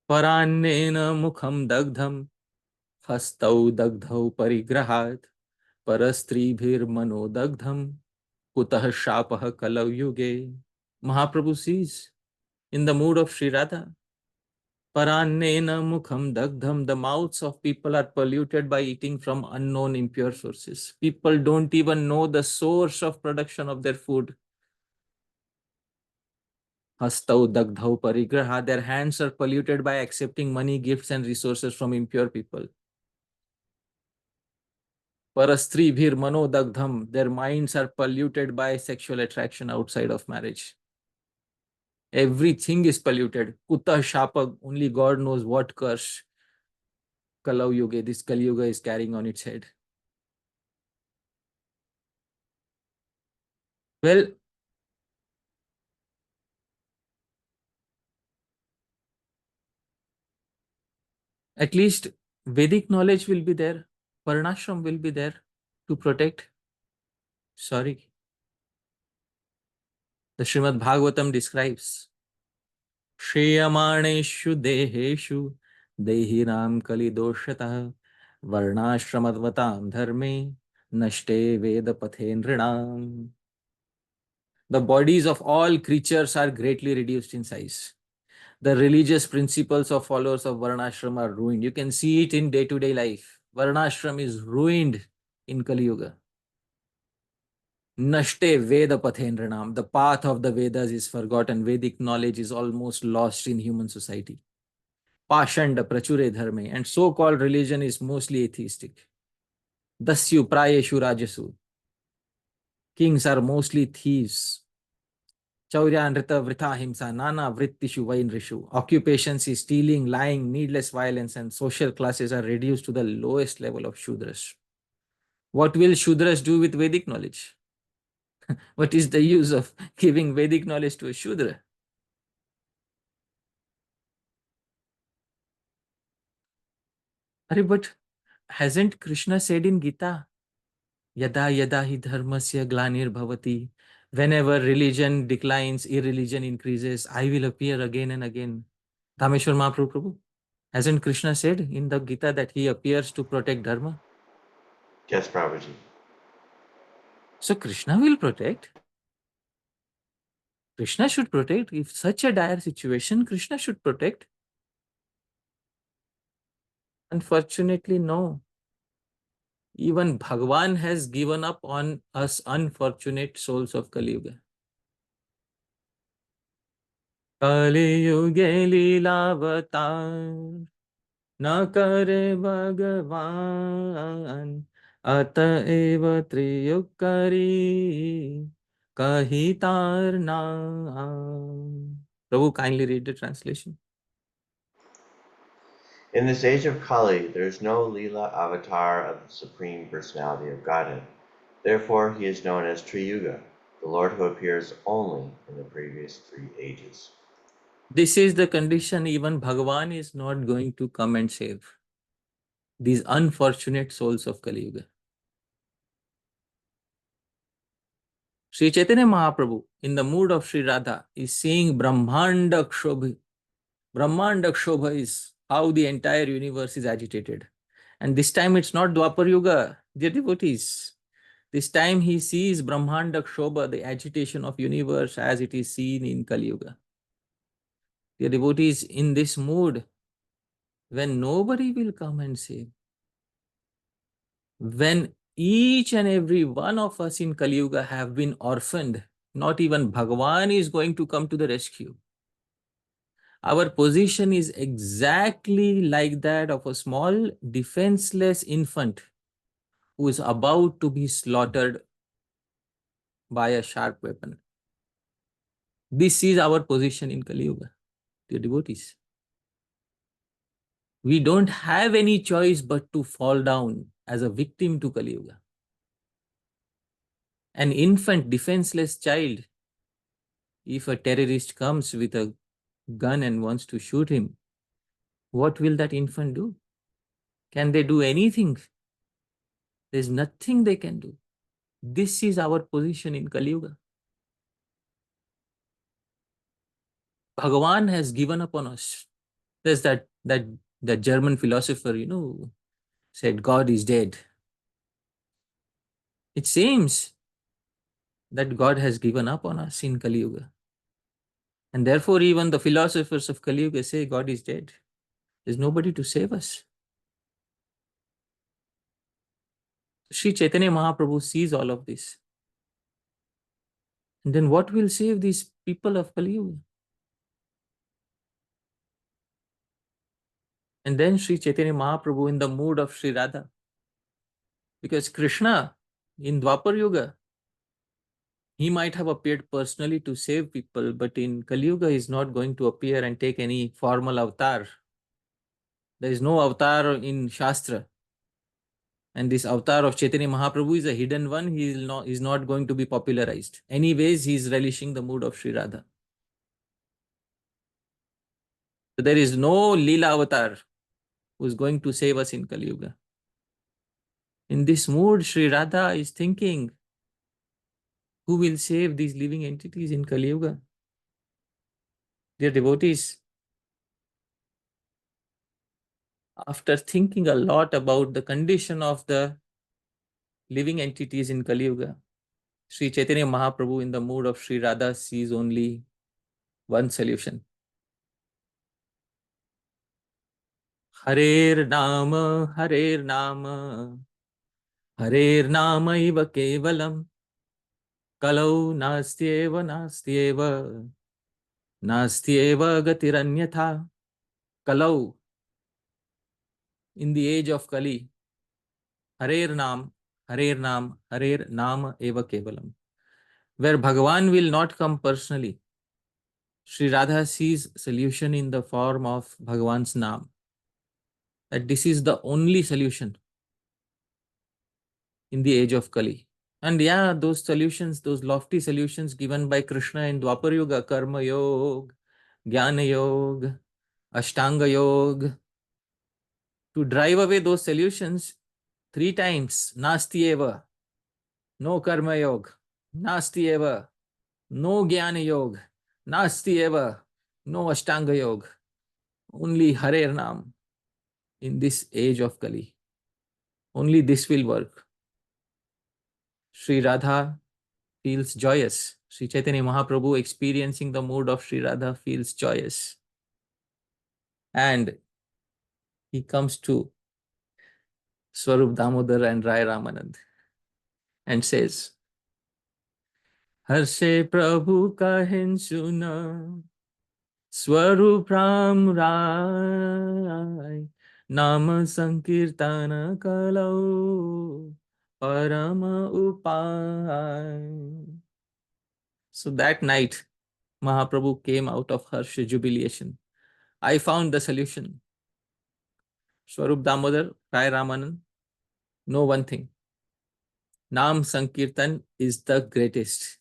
Parannena mukham dagdham, hastau dagdhau parigrahat, parastribhir mano dagdham, kutah shapah kalau yuge. Mahaprabhu sees in the mood of Shri Radha, Parannena mukham dagdham, the mouths of people are polluted by eating from unknown impure sources. People don't even know the source of production of their food. Hastau dagdhau parigraha, their hands are polluted by accepting money, gifts and resources from impure people. Parastribhir mano dagdham, their minds are polluted by sexual attraction outside of marriage. Everything is polluted. Kuta shapa, only God knows what curse Kalau Yuga, this Kali Yuga is carrying on its head. Well, at least Vedic knowledge will be there. Varnashram will be there to protect. Sorry. The Srimad Bhagavatam describes Shriyamaneshu deheshu dehinam kalidoshatah varnashramadvatam dharme nashte veda pathendrinam. The bodies of all creatures are greatly reduced in size. The religious principles of followers of Varnashram are ruined. You can see it in day-to-day life. Varnashram is ruined in Kali Yuga. Nashte Veda Pathendranam. The path of the Vedas is forgotten. Vedic knowledge is almost lost in human society. Pashanda Prachure Dharme. And so-called religion is mostly atheistic. Dasyu Prayeshu Rajasu. Kings are mostly thieves. Chaurya Nrita Vritha Himsa, Nana Vrittishu Vainrishu. Occupations is stealing, lying, needless violence, and social classes are reduced to the lowest level of Shudras. What will Shudras do with Vedic knowledge? What is the use of giving Vedic knowledge to a Shudra? But hasn't Krishna said in Gita, Yada yada hi dharmasya glanir bhavati, whenever religion declines, irreligion increases, I will appear again and again. Dhāmeśvara Mahāprabhu Prabhu, hasn't Krishna said in the Gita that he appears to protect dharma? Yes, Prabhuji. So Krishna will protect. Krishna should protect. If such a dire situation, Krishna should protect. Unfortunately, no. Even Bhagwan has given up on us unfortunate souls of Kali Yuga. Kali Yuga Leelavatar na kare Bhagavan Ataeva Triyukari Kahitar Naam. Prabhu, kindly read the translation. In this age of Kali, there is no Leela avatar of the Supreme Personality of Godhead. Therefore, he is known as Triyuga, the Lord who appears only in the previous 3 ages. This is the condition even Bhagavan is not going to come and save these unfortunate souls of Kali Yuga. Śrī-Caitanya Mahaprabhu, in the mood of Shri Radha, is saying Brahmanda Kshobha. Brahmanda Kshobha is how the entire universe is agitated. And this time it's not Dwapar Yuga, dear devotees. This time he sees Brahmanda Kshobha, the agitation of universe as it is seen in Kali Yuga. The devotees in this mood, when nobody will come and save, when each and every one of us in Kali Yuga have been orphaned, not even Bhagavan is going to come to the rescue. Our position is exactly like that of a small defenseless infant who is about to be slaughtered by a sharp weapon. This is our position in Kali Yuga, dear devotees. We don't have any choice but to fall down as a victim to Kali Yuga. An infant, defenseless child, if a terrorist comes with a gun and wants to shoot him, what will that infant do? Can they do anything? There's nothing they can do. This is our position in Kali Yuga. Bhagavan has given up on us. There's that German philosopher, said God is dead. It seems that God has given up on us in Kali Yuga. And therefore, even the philosophers of Kali Yuga say God is dead. There's nobody to save us. Sri Chaitanya Mahaprabhu sees all of this. And then what will save these people of Kali Yuga? And then Sri Chaitanya Mahaprabhu in the mood of Sri Radha. Because Krishna in Dwapar Yuga, he might have appeared personally to save people, but in Kali Yuga, he is not going to appear and take any formal avatar. There is no avatar in Shastra. And this avatar of Chaitanya Mahaprabhu is a hidden one. He is not going to be popularized. Anyways, he is relishing the mood of Sri Radha. So there is no Leela avatar who is going to save us in Kali Yuga. In this mood, Sri Radha is thinking, who will save these living entities in Kali Yuga? Dear devotees, after thinking a lot about the condition of the living entities in Kali Yuga, Sri Chaitanya Mahaprabhu in the mood of Sri Radha sees only one solution. Harer Nama, Harer Nama, Harer Nama iva kevalam, Kalau nastyeva nastyeva, nastyeva gatiranyatha. Kalau, in the age of Kali, Harer Nam, Harer Nam, Harer Nam eva kevalam. Where Bhagavan will not come personally, Sri Radha sees solution in the form of Bhagavan's Nam. That this is the only solution in the age of Kali. And yeah, those solutions, those lofty solutions given by Krishna in Dwapar Yuga, Karma Yoga, Jnana Yoga, Ashtanga Yoga, to drive away those solutions 3 times, Nasti Eva, no Karma Yoga, Nasti Eva, no Jnana Yoga, Nasti Eva, no Ashtanga Yoga, only Harer Nam in this age of Kali. Only this will work. Sri Radha feels joyous. Sri Chaitanya Mahaprabhu, experiencing the mood of Sri Radha, feels joyous. And he comes to Swarup Damodar and Rai Ramanand and says, Harshe Prabhu kahin suna, Swarup Ram Rai, Nama Sankirtana Kalau, Parama Upay. So that night, Mahaprabhu came out of Harsha jubilation. I found the solution. Swarup Damodar, Rai Ramanand, know one thing. Nam Sankirtan is the greatest.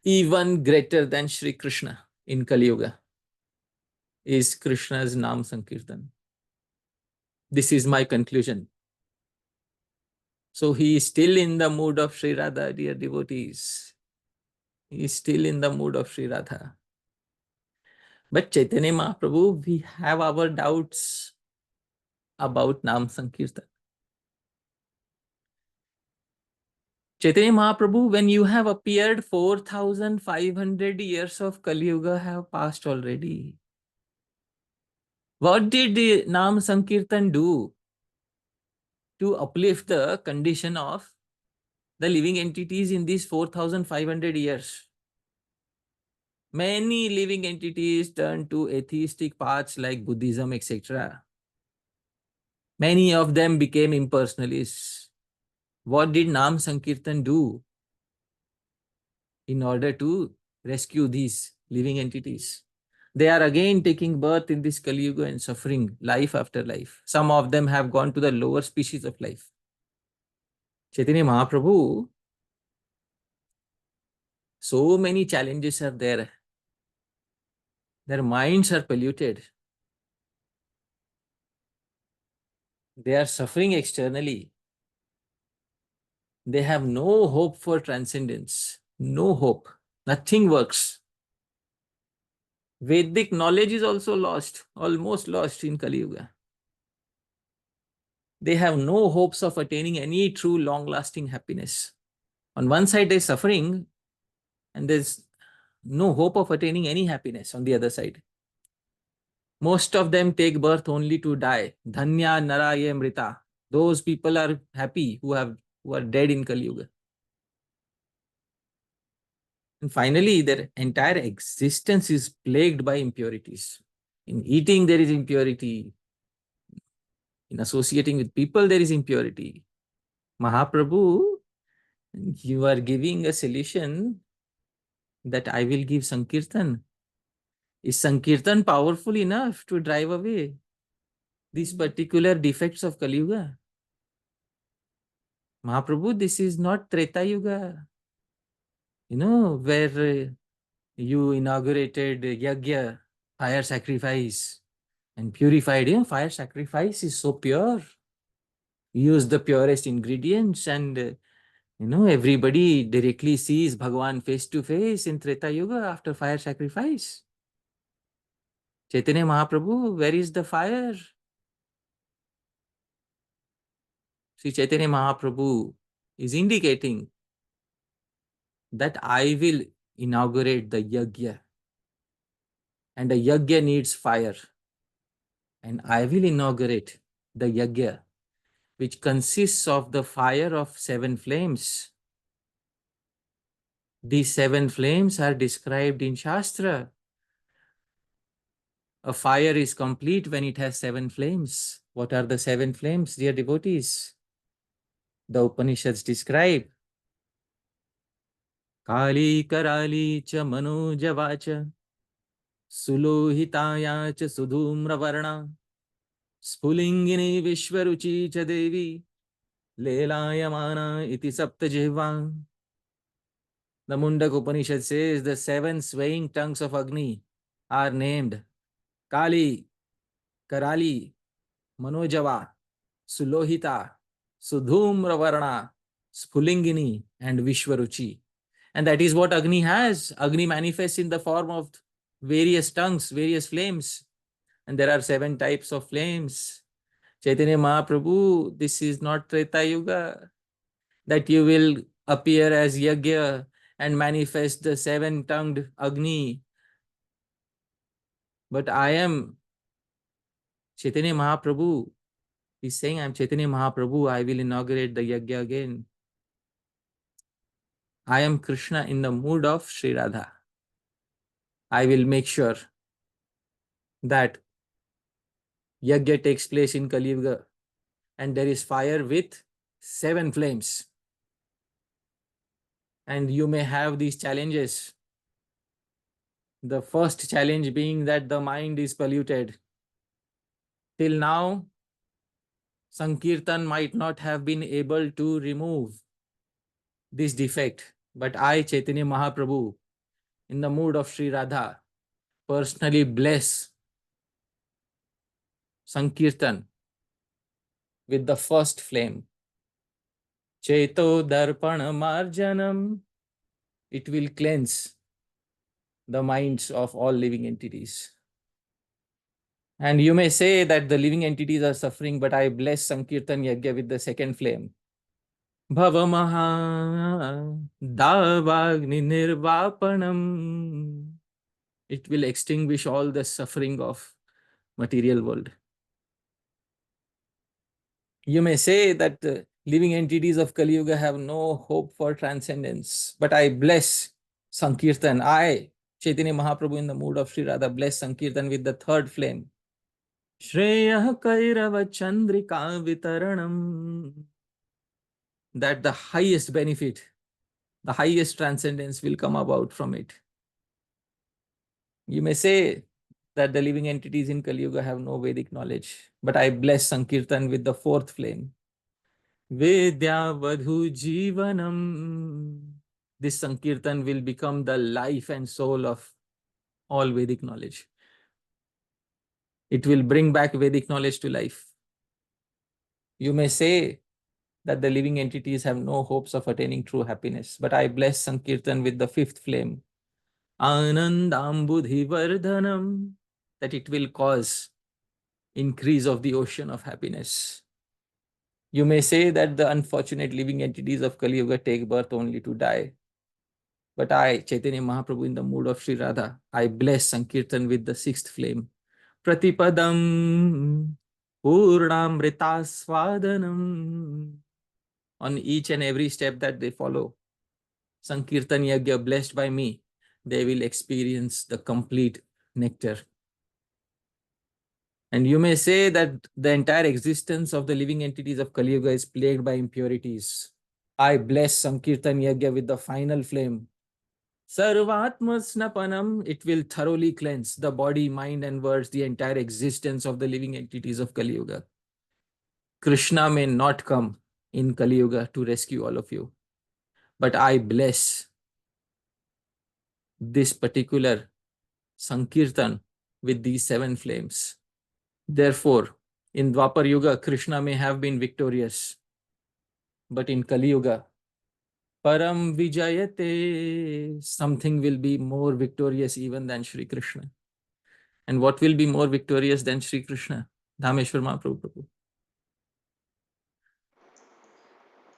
Even greater than Shri Krishna in Kali Yuga is Krishna's Nam Sankirtan. This is my conclusion. So he is still in the mood of Sri Radha, dear devotees. He is still in the mood of Sri Radha. But Chaitanya Mahaprabhu, we have our doubts about Nam Sankirtan. Chaitanya Mahaprabhu, when you have appeared, 4,500 years of Kali Yuga have passed already. What did the Nam Sankirtan do to uplift the condition of the living entities in these 4,500 years? Many living entities turned to atheistic paths like Buddhism, etc. Many of them became impersonalists. What did Nam Sankirtan do in order to rescue these living entities? They are again taking birth in this Kali Yuga and suffering life after life. Some of them have gone to the lower species of life. Chaitanya Mahaprabhu, so many challenges are there. Their minds are polluted. They are suffering externally. They have no hope for transcendence. No hope. Nothing works. Vedic knowledge is also lost, almost lost in Kali Yuga. They have no hopes of attaining any true long-lasting happiness. On one side, there's suffering, and there's no hope of attaining any happiness on the other side. Most of them take birth only to die. Dhanya Naraye Mrita. Those people are happy who are dead in Kali Yuga. And finally, their entire existence is plagued by impurities. In eating, there is impurity. In associating with people, there is impurity. Mahaprabhu, you are giving a solution that I will give Sankirtan. Is Sankirtan powerful enough to drive away these particular defects of Kali Yuga? Mahaprabhu, this is not Treta Yuga. Where you inaugurated Yagya, fire sacrifice, and purified. Fire sacrifice is so pure. Use the purest ingredients, and everybody directly sees Bhagavan face to face in Treta Yuga after fire sacrifice. Chaitanya Mahaprabhu, where is the fire? Sri Chaitanya Mahaprabhu is indicating that I will inaugurate the Yagya. And the Yagya needs fire. And I will inaugurate the Yagya, which consists of the fire of 7 flames. These 7 flames are described in Shastra. A fire is complete when it has 7 flames. What are the 7 flames, dear devotees? The Upanishads describe Kali Karali cha Manojavacha Sulohitaya cha Sudhumra Varna Spulingini Vishwaruchi cha Devi Lelayamana iti Saptajihva. The Mundak Upanishad says the 7 swaying tongues of Agni are named Kali, Karali, Manojava, Sulohita, Sudhumra Varna, Spulingini, and Vishwaruchi. And that is what Agni has. Agni manifests in the form of various tongues, various flames. And there are 7 types of flames. Chaitanya Mahaprabhu, this is not Treta Yuga, that you will appear as Yagya and manifest the 7-tongued Agni. But I am Chaitanya Mahaprabhu. He's saying, I am Chaitanya Mahaprabhu. I will inaugurate the Yagya again. I am Krishna in the mood of Shri Radha. I will make sure that Yagya takes place in Kali Yuga and there is fire with 7 flames. And you may have these challenges. The first challenge being that the mind is polluted. Till now, Sankirtan might not have been able to remove this defect. But I, Chaitanya Mahaprabhu, in the mood of Sri Radha, personally bless Sankirtan with the first flame. Cheto Darpana Marjanam. It will cleanse the minds of all living entities. And you may say that the living entities are suffering, but I bless Sankirtan Yagya with the second flame. Bhavamaha Davagni Nirvapanam. It will extinguish all the suffering of material world. You may say that the living entities of Kali Yuga have no hope for transcendence, but I bless Sankirtan. I, Chaitanya Mahaprabhu, in the mood of Sri Radha, bless Sankirtan with the third flame. Shreyah Kairava Chandrika Vitaranam. That the highest benefit, the highest transcendence will come about from it. You may say that the living entities in Kali Yuga have no Vedic knowledge, but I bless Sankirtan with the fourth flame. Vidya Vadhu Jivanam. This Sankirtan will become the life and soul of all Vedic knowledge. It will bring back Vedic knowledge to life. You may say that the living entities have no hopes of attaining true happiness, but I bless Sankirtan with the fifth flame. Anandambudhi Vardhanam. That it will cause increase of the ocean of happiness. You may say that the unfortunate living entities of Kali Yuga take birth only to die. But I, Chaitanya Mahaprabhu, in the mood of Sri Radha, I bless Sankirtan with the sixth flame. Pratipadam Purnamrita Swadanam. On each and every step that they follow, Sankirtan Yagya blessed by me, they will experience the complete nectar. And you may say that the entire existence of the living entities of Kali Yuga is plagued by impurities. I bless Sankirtan Yagya with the final flame. Sarvatma Snapanam, it will thoroughly cleanse the body, mind and words, the entire existence of the living entities of Kali Yuga. Krishna may not come in Kali Yuga to rescue all of you, but I bless this particular Sankirtan with these seven flames. Therefore, in Dwapar Yuga, Krishna may have been victorious, but in Kali Yuga, Param Vijayate, something will be more victorious even than Shri Krishna. And what will be more victorious than Shri Krishna? Dhāmeśvara Mahāprabhu.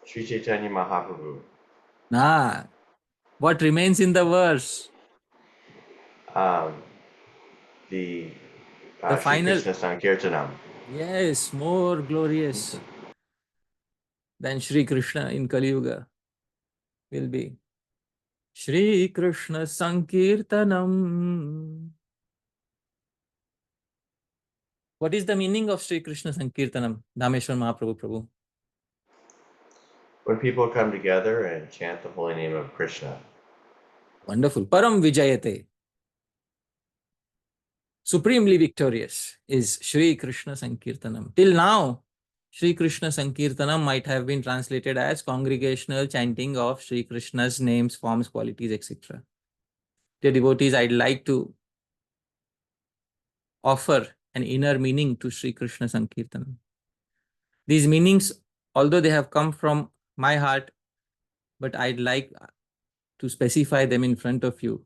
Śrī-Caitanya-Mahaprabhu. Nah, what remains in the verse? The The Shri final, Krishna Sankirtanam. yes, more glorious than Shri Krishna in Kali Yuga will be Shri Krishna Sankirtanam. What is the meaning of Shri Krishna Sankirtanam? Dhāmeśvara Mahāprabhu Prabhu. When people come together and chant the holy name of Krishna. Wonderful. Param Vijayate. Supremely victorious is Shri Krishna Sankirtanam. Till now, Shri Krishna Sankirtanam might have been translated as congregational chanting of Shri Krishna's names, forms, qualities, etc. Dear devotees, I'd like to offer an inner meaning to Shri Krishna Sankirtanam. These meanings, although they have come from my heart, but I'd like to specify them in front of you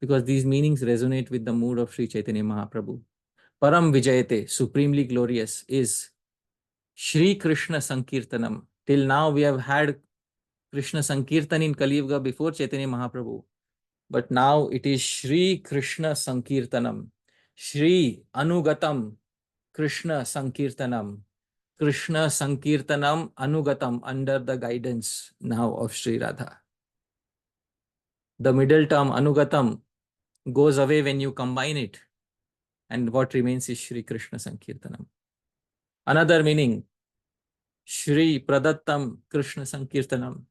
because these meanings resonate with the mood of Sri Chaitanya Mahaprabhu. Param Vijayate, supremely glorious, is Shri Krishna Sankirtanam. Till now we have had Krishna Sankirtan in Kali Yuga before Chaitanya Mahaprabhu. But now it is Shri Krishna Sankirtanam. Shri Anugatam Krishna Sankirtanam. Krishna Sankirtanam Anugatam, under the guidance now of Sri Radha. The middle term Anugatam goes away when you combine it, and what remains is Shri Krishna Sankirtanam. Another meaning, Shri Pradattam Krishna Sankirtanam.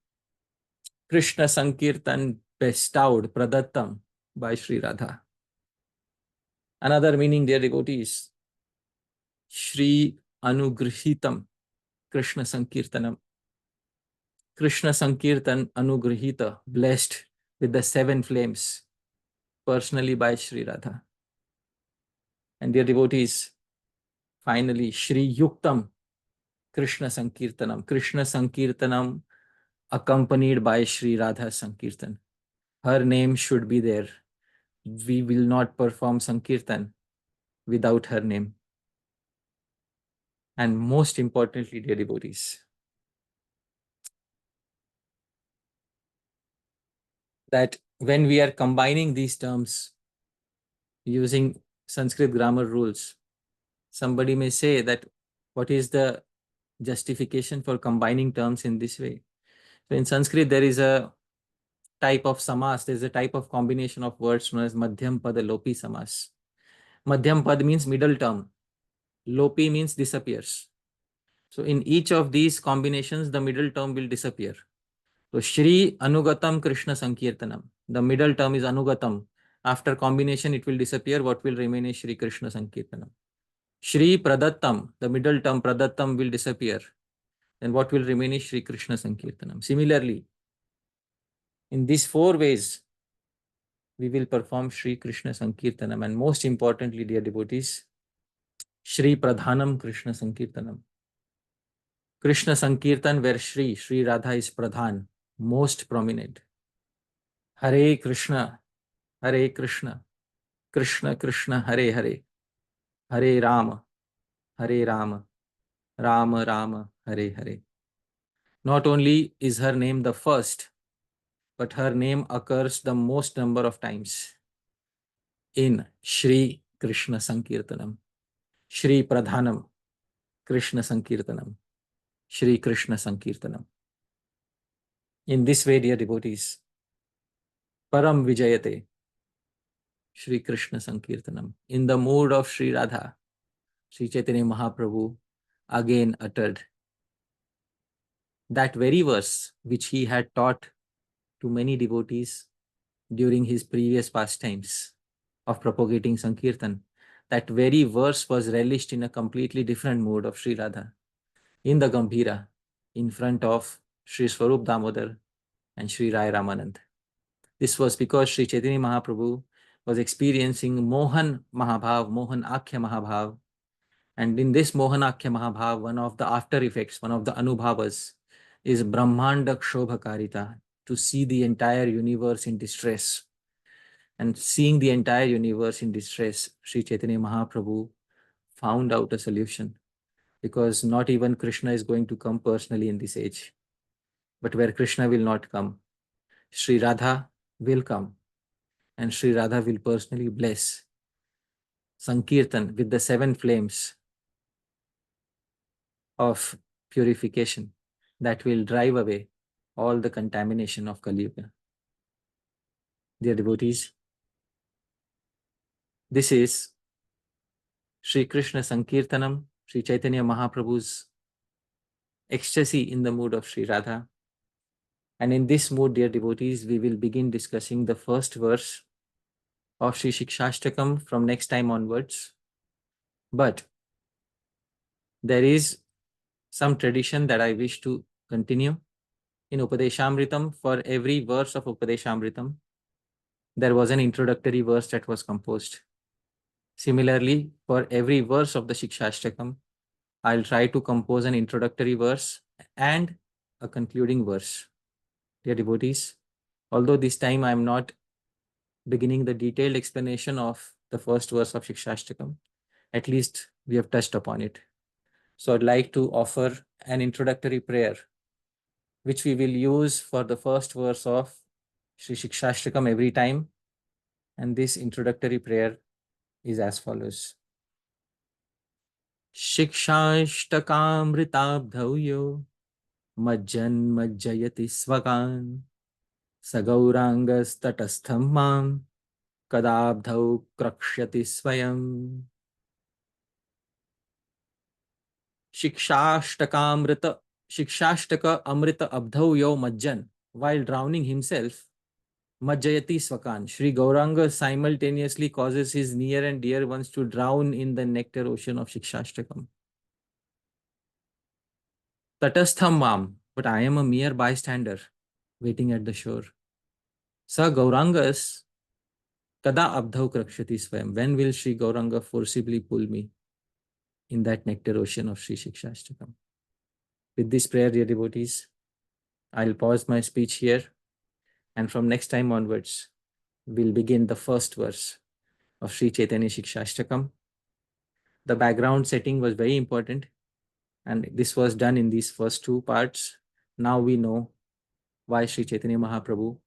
Krishna Sankirtan bestowed, Pradattam, by Sri Radha. Another meaning, dear devotees, Shri Anugrahitam Krishna Sankirtanam. Krishna Sankirtan Anugrahita, blessed with the seven flames, personally by Sri Radha. And dear devotees, finally, Shri Yuktam Krishna Sankirtanam. Krishna Sankirtanam accompanied by Sri Radha Sankirtan. Her name should be there. We will not perform Sankirtan without her name. And most importantly, dear devotees, that when we are combining these terms using Sanskrit grammar rules, somebody may say that what is the justification for combining terms in this way? So in Sanskrit, there is a type of samas, there is a type of combination of words known as Madhyam Pada Lopi Samas. Madhyam Pad means middle term. Lopi means disappears. So in each of these combinations, the middle term will disappear. So Shri Anugatam Krishna Sankirtanam. The middle term is Anugatam. After combination, it will disappear. What will remain is Shri Krishna Sankirtanam. Shri Pradattam. The middle term Pradattam will disappear. Then what will remain is Shri Krishna Sankirtanam. Similarly, in these four ways, we will perform Shri Krishna Sankirtanam. And most importantly, dear devotees, Shri Pradhanam Krishna Sankirtanam. Krishna Sankirtan where Shri Radha is Pradhan, most prominent. Hare Krishna, Krishna Krishna, Hare Hare, Hare Rama, Rama Rama, Hare Hare. Not only is her name the first, but her name occurs the most number of times in Shri Krishna Sankirtanam, Shri Pradhanam Krishna Sankirtanam, Shri Krishna Sankirtanam. In this way, dear devotees, Param Vijayate, Shri Krishna Sankirtanam. In the mood of Shri Radha, Sri Chaitanya Mahaprabhu again uttered that very verse which he had taught to many devotees during his previous pastimes of propagating Sankirtan. That very verse was relished in a completely different mood of Sri Radha, in the Gambhira, in front of Sri Swarup Damodar and Sri Rai Ramanand. This was because Sri Chaitanya Mahaprabhu was experiencing Mohan Mahabhav, Mohan Akhya Mahabhav. And in this Mohan Akhya Mahabhav, one of the after effects, one of the Anubhavas is Brahmanda Kshobhakarita, to see the entire universe in distress. And seeing the entire universe in distress, Sri Chaitanya Mahaprabhu found out a solution, because not even Krishna is going to come personally in this age. But where Krishna will not come, Sri Radha will come, and Sri Radha will personally bless Sankirtan with the 7 flames of purification that will drive away all the contamination of Kali Yuga. Dear devotees, this is Sri Krishna Sankirtanam, Sri Chaitanya Mahaprabhu's ecstasy in the mood of Sri Radha. And in this mood, dear devotees, we will begin discussing the first verse of Śrī-Caitanya-Śikṣāṣṭakam from next time onwards. But there is some tradition that I wish to continue. In Upadeshamritam, for every verse of Upadeshamritam, there was an introductory verse that was composed. Similarly, for every verse of the Śikṣāṣṭakam, I'll try to compose an introductory verse and a concluding verse. Dear devotees, although this time I am not beginning the detailed explanation of the first verse of Śikṣāṣṭakam, at least we have touched upon it. So I'd like to offer an introductory prayer, which we will use for the first verse of Shri Śikṣāṣṭakam every time. And this introductory prayer is as follows. Śikṣāṣṭakamritabdhauyo majjan majjayati svakan sagaurangas tatastham mam kadabdhau krakshyati swayam. Shikshaštaka amrita abdhauyo majjan, while drowning himself, majjayati svakan. Shri Gauranga simultaneously causes his near and dear ones to drown in the nectar ocean of Śikṣāṣṭakam. Tatastham mam, but I am a mere bystander waiting at the shore. Sa Gaurangas kada abdhau krakshati swayam. When will Shri Gauranga forcibly pull me in that nectar ocean of Shri Śikṣāṣṭakam? With this prayer, dear devotees, I'll pause my speech here, and from next time onwards, we'll begin the first verse of Śrī-Caitanya-Śikṣāṣṭakam. The background setting was very important, and this was done in these first 2 parts. Now we know why Sri Chaitanya Mahaprabhu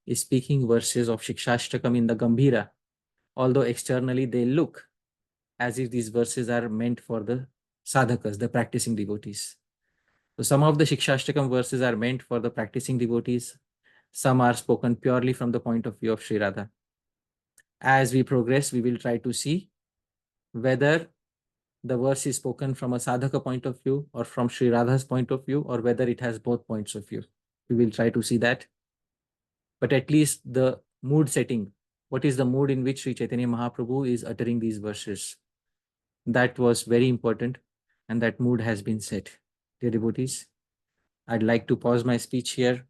is speaking verses of Siksastakam in the Gambhira, although externally they look as if these verses are meant for the sadhakas, the practicing devotees. So some of the Siksastakam verses are meant for the practicing devotees. Some are spoken purely from the point of view of Sri Radha. As we progress, we will try to see whether the verse is spoken from a sadhaka point of view or from Sri Radha's point of view, or whether it has both points of view. We will try to see that. But at least the mood setting, what is the mood in which Sri Chaitanya Mahaprabhu is uttering these verses, that was very important, and that mood has been set. Dear devotees, I'd like to pause my speech here.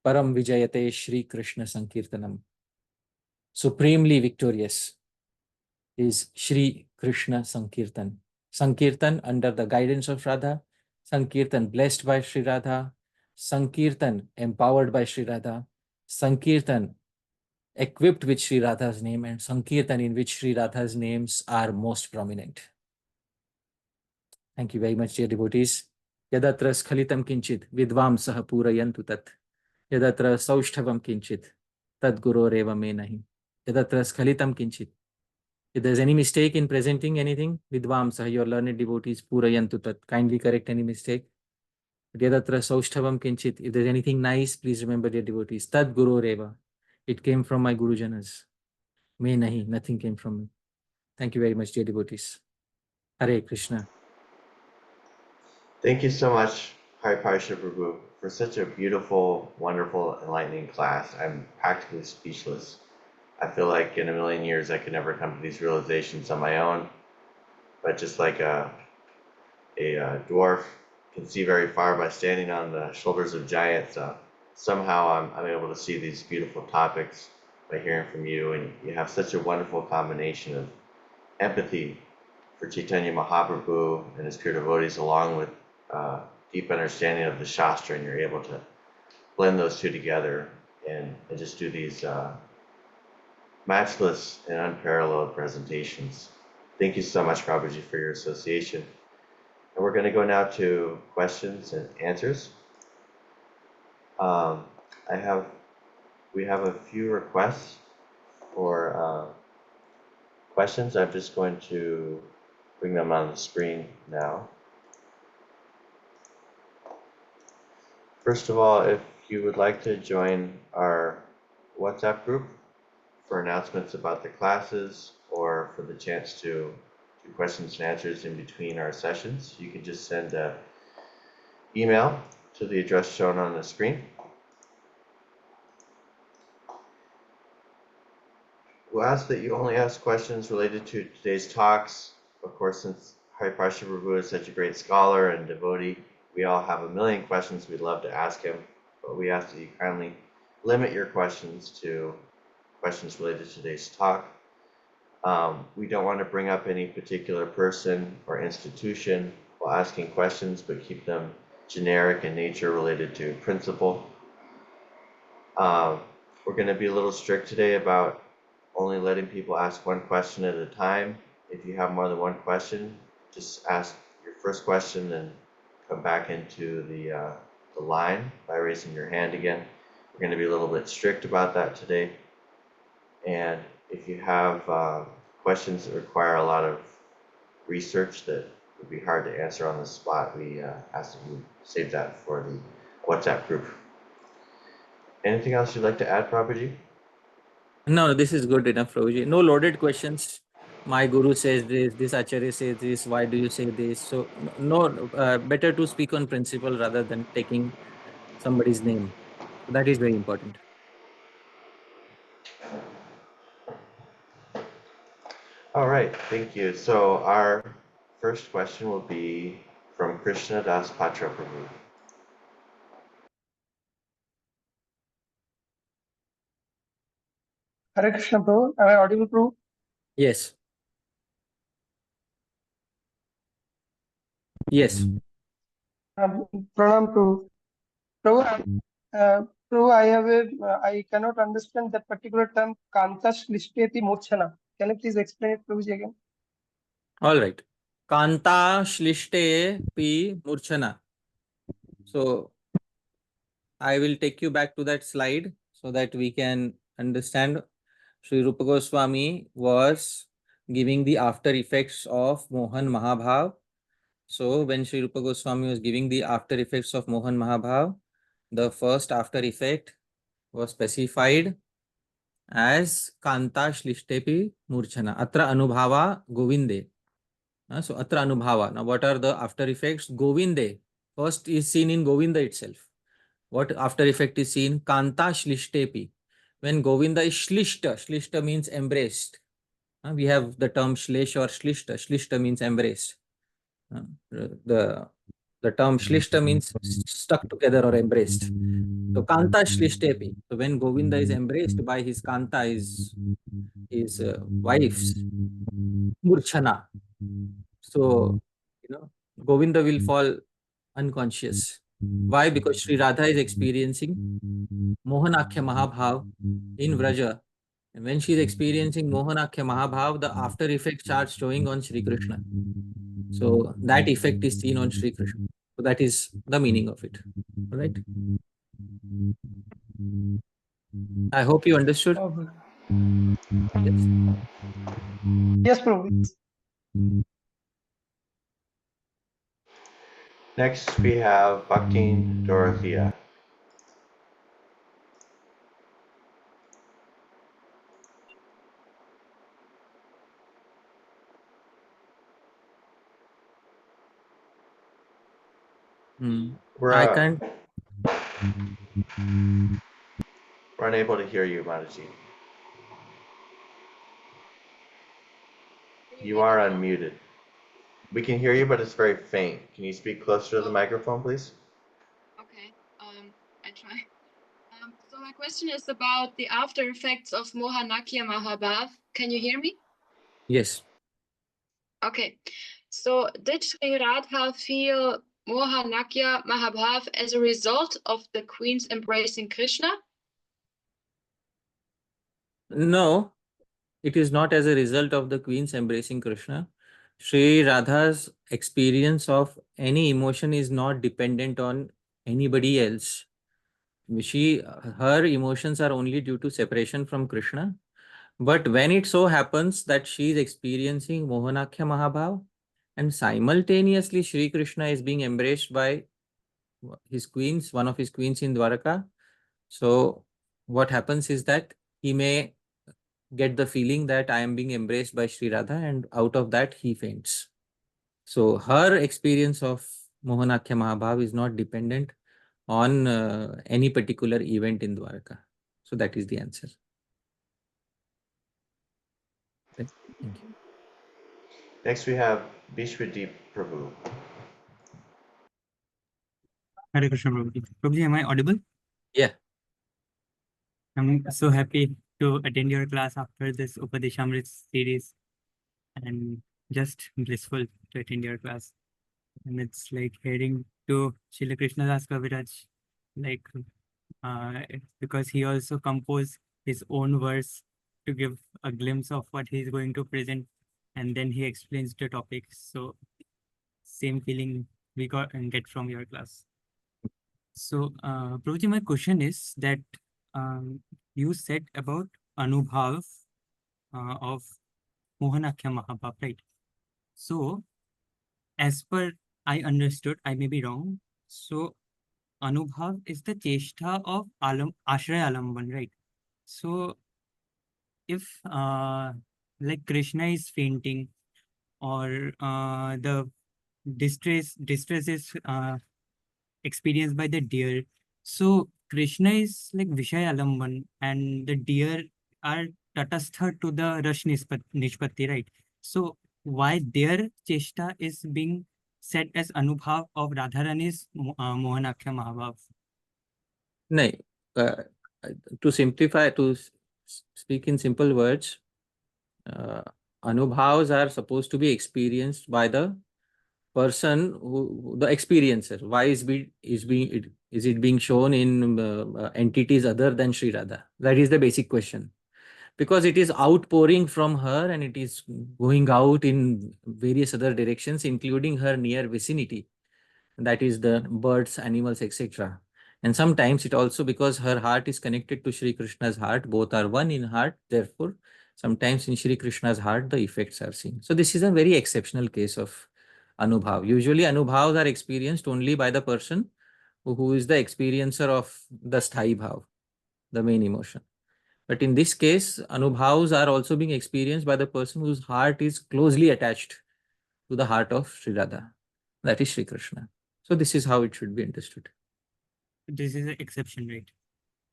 Param Vijayate Shri Krishna Sankirtanam. Supremely victorious is Shri Krishna Sankirtan. Sankirtan under the guidance of Radha, Sankirtan blessed by Sri Radha, Sankirtan empowered by Sri Radha, Sankirtan equipped with Sri Radha's name, and Sankirtan in which Sri Radha's names are most prominent. Thank you very much, dear devotees. Yadatra Skhalitam Kinchit Vidvam Saha Purayantu Tat. Yadatra Saushthavam Kinchit Tad Guru Reva Me Nahi. Yadatra Skhalitam Kinchit. If there's any mistake in presenting anything, Vidvam Saha, your learned devotees, Purayantu Tat. Kindly correct any mistake. Yadatra Saushthavam Kinchit. If there's anything nice, please remember, dear devotees, Tad Guru Reva. It came from my Gurujanas. Me Nahi, nothing came from me. Thank you very much, dear devotees. Hare Krishna. Thank you so much, Hari Parshad Prabhu, for such a beautiful, wonderful, enlightening class. I'm practically speechless. I feel like in a million years I could never come to these realizations on my own, but just like a dwarf can see very far by standing on the shoulders of giants, somehow I'm able to see these beautiful topics by hearing from you, and you have such a wonderful combination of empathy for Chaitanya Mahaprabhu and his pure devotees, along with deep understanding of the Shastra, and you're able to blend those two together and just do these matchless and unparalleled presentations. Thank you so much, Prabhuji, for your association. And we're going to go now to questions and answers. We have a few requests for questions. I'm just going to bring them on the screen now. First of all, if you would like to join our WhatsApp group for announcements about the classes or for the chance to do questions and answers in between our sessions, you can just send an email to the address shown on the screen. We'll ask that you only ask questions related to today's talks. Of course, since Hari Parshad Prabhu is such a great scholar and devotee, we all have a million questions we'd love to ask him, but we ask that you kindly limit your questions to questions related to today's talk. We don't want to bring up any particular person or institution while asking questions, but keep them generic in nature related to principle. We're going to be a little strict today about only letting people ask one question at a time. If you have more than one question, just ask your first question and come back into the line by raising your hand again. We're going to be a little bit strict about that today. And if you have questions that require a lot of research that would be hard to answer on the spot, we ask that you save that for the WhatsApp group. Anything else you'd like to add, Prabhuji? No, this is good enough, Prabhuji. No loaded questions. My guru says this Acharya says this, why do you say this? So, no, better to speak on principle rather than taking somebody's name. That is very important. All right, thank you. So our first question will be from Krishna Das Patra Prabhu. Hare Krishna, Prabhu. Am I audible, Prabhu? Yes. Yes. Pranam, Prabhu. Prabhu, I cannot understand that particular term, Kanta Shlishpeti Mochana. Can you please explain it, Prabhuji, again? All right. Kanta Shlishte Pi Murchana. So I will take you back to that slide. So so that we can understand. Sri Rupa Goswami was giving the after effects of Mohan Mahabhav. So when Sri Rupa Goswami was giving the after effects of Mohan Mahabhav, the first after effect was specified as Kanta Shlishtepi Murchana. Atra Anubhava Govinde. So Atra Anubhava. Now what are the after effects? Govinde. First is seen in Govinda itself. What after effect is seen? Kanta Shlishtepi. When Govinda is Shlishta, Shlishta means embraced. We have the term Shlesh or Shlishta. Shlishta means embraced. The term Shlishta means stuck together or embraced. So Kanta Shlishtepi. So when Govinda is embraced by his Kanta, his wife's Murchana. So, Govinda will fall unconscious. Why? Because Sri Radha is experiencing Mohanakhya Mahabhav in Vraja. And when she is experiencing Mohanakhya Mahabhav, the after effects are showing on Sri Krishna. So that effect is seen on Sri Krishna. So that is the meaning of it. All right. I hope you understood. Okay. Yes. Yes, Prabhu. Next, we have Bhaktin Dorothea. I can't. We're unable to hear you, Mataji. You are unmuted. We can hear you, but it's very faint. Can you speak closer to the microphone, please? Okay, I try. So my question is about the after effects of Mohanakya Mahabhav. Can you hear me? Yes. Okay, so did Sri Radha feel Mohanakya Mahabhav as a result of the queen's embracing Krishna? No, it is not as a result of the queen's embracing Krishna. Sri Radha's experience of any emotion is not dependent on anybody else. Her emotions are only due to separation from Krishna. But when it so happens that she is experiencing Mohanakhya Mahabhav and simultaneously Sri Krishna is being embraced by his queens, one of his queens in Dwaraka. So what happens is that he may get the feeling that I am being embraced by Sri Radha, and out of that he faints. So her experience of Mohanakhya Mahabhav is not dependent on any particular event in Dwaraka. So that is the answer. Okay. Thank you. Next, we have Vishwadeep Prabhu. Hare Krishna, Prabhuji. Prabhuji, am I audible? Yeah. I'm so happy to attend your class after this Upadeshamrit series and just blissful to attend your class. And it's like hearing to Srila Krishnadas Kaviraj, like, because he also composed his own verse to give a glimpse of what he's going to present, and then he explains the topic. So same feeling we got and get from your class. So, Prabhuji, my question is that you said about Anubhav of Mohanakhya Mahabhav, right? So, as per I understood, I may be wrong. So, Anubhav is the cheshtha of Ashraya Alamban, right? So, if like Krishna is fainting or the distress is experienced by the deer. So Krishna is like Vishaya Alamban and the deer are tatastha to the Rash Nishpatti, right? So why their cheshta is being said as Anubhav of Radharani's Mohanakhya Mahabhav? No, to simplify, to speak in simple words, Anubhavs are supposed to be experienced by the person the experiencer. Why is it being shown in entities other than Sri Radha? That is the basic question. Because it is outpouring from her and it is going out in various other directions, including her near vicinity. That is the birds, animals, etc. And sometimes it also, because her heart is connected to Shri Krishna's heart, both are one in heart, therefore sometimes in Shri Krishna's heart the effects are seen. So this is a very exceptional case of Anubhav. Usually Anubhavs are experienced only by the person who is the experiencer of the Sthai Bhav, the main emotion. But in this case, Anubhavs are also being experienced by the person whose heart is closely attached to the heart of Sri Radha, that is Shri Krishna. So this is how it should be understood. This is an exception, right?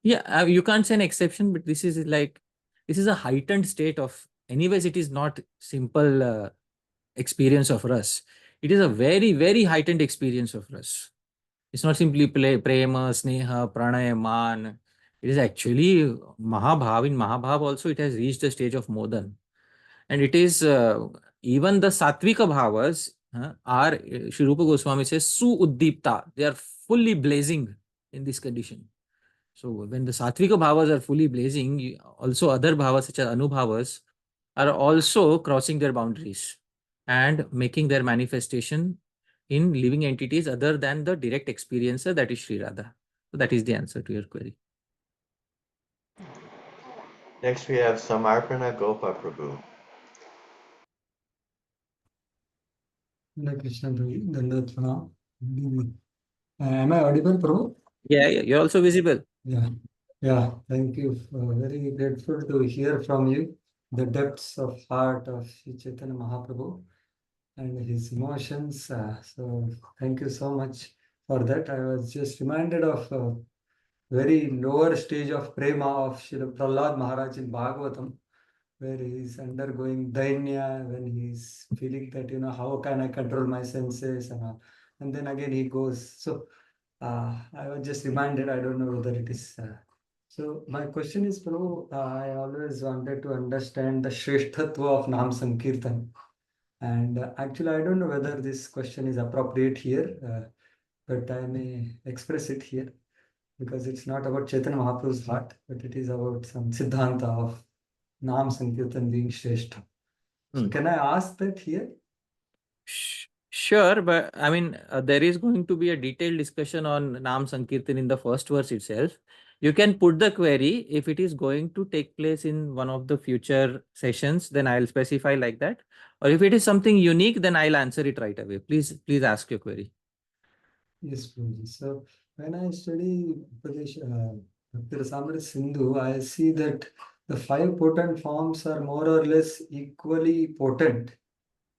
Yeah, you can't say an exception, but this is a heightened state of, anyways, it is not simple experience of ras. It is a very, very heightened experience of ras. It's not simply prema, sneha, pranaya, man. It is actually Mahabhav. In Mahabhav also, it has reached the stage of Modan. And it is, even the Satvika Bhavas are, Shri Rupa Goswami says, Su-Uddipta. They are fully blazing in this condition. So when the Satvika Bhavas are fully blazing, also other Bhavas such as Anubhavas are also crossing their boundaries and making their manifestation in living entities other than the direct experiencer, that is Sri Radha. So that is the answer to your query. Next we have Samarpana Gopa Prabhu. Hare Krishna Prabhu, Dandavat Pranam. Am I audible, Prabhu? Yeah, you're also visible. Yeah, thank you. Very grateful to hear from you the depths of heart of Sri Chaitanya Mahaprabhu and his emotions. So thank you so much for that. I was just reminded of a very lower stage of prema of Srila Prahlad Maharaj in Bhagavatam, where he is undergoing dainya, when he is feeling that, how can I control my senses, and then again he goes. So I was just reminded, I don't know whether it is. So my question is, Prabhu, I always wanted to understand the Shreshthatva of Nam Sankirtan. And actually, I don't know whether this question is appropriate here, but I may express it here, because it's not about Chaitanya Mahaprabhu's heart, but it is about some Siddhanta of Nam Sankirtan being Shrestha. So can I ask that here? Sure, but I mean, there is going to be a detailed discussion on Nam Sankirtan in the first verse itself. You can put the query. If it is going to take place in one of the future sessions, then I'll specify like that. Or if it is something unique, then I'll answer it right away. Please ask your query. Yes, Prabhuji. So when I study Bhakti Rasamrita Sindhu, I see that the 5 potent forms are more or less equally potent,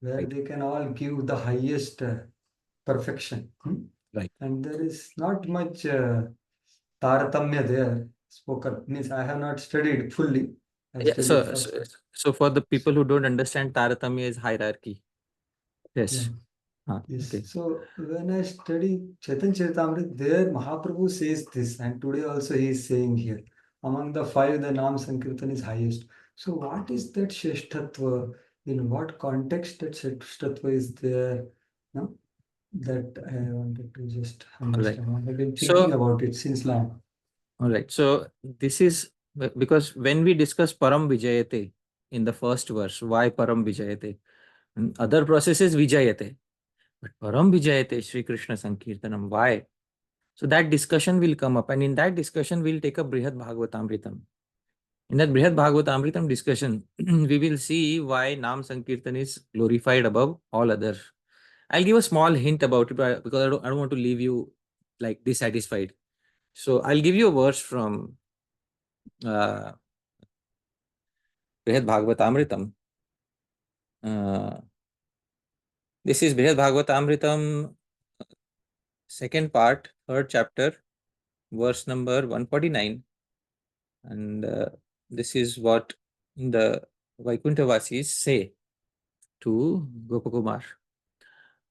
where Right. they can all give the highest perfection. Right. And there is not much Taratamya there spoken. Means I have not studied fully. I Yeah, studied first. so for the people who don't understand, Taratamya is hierarchy. Yes. Yeah. Yes. Okay. So when I study Chaitanya Charitamrita, there Mahaprabhu says this, and today also he is saying here, among the 5, the Nam Sankirtan is highest. So what is that Shreshthatva? In what context that Shreshthatva is there? No? That I wanted to just understand. I've been thinking about it since long. All right. So this is because when we discuss Param Vijayate in the first verse, why Param Vijayate? And other processes Vijayate. But Param Vijayate, Sri Krishna Sankirtanam, why? So that discussion will come up, and in that discussion we'll take up Brihad Bhagavatamritam. In that Brihad Bhagavatamritam discussion, we will see why Nam Sankirtan is glorified above all other. I'll give a small hint about it because I don't want to leave you like dissatisfied. So I'll give you a verse from Brihad Bhagavatamritam. This is Brihad Bhagavatamritam, second part, third chapter, verse number 149. And this is what the Vaikuntavasis say to Gopakumar.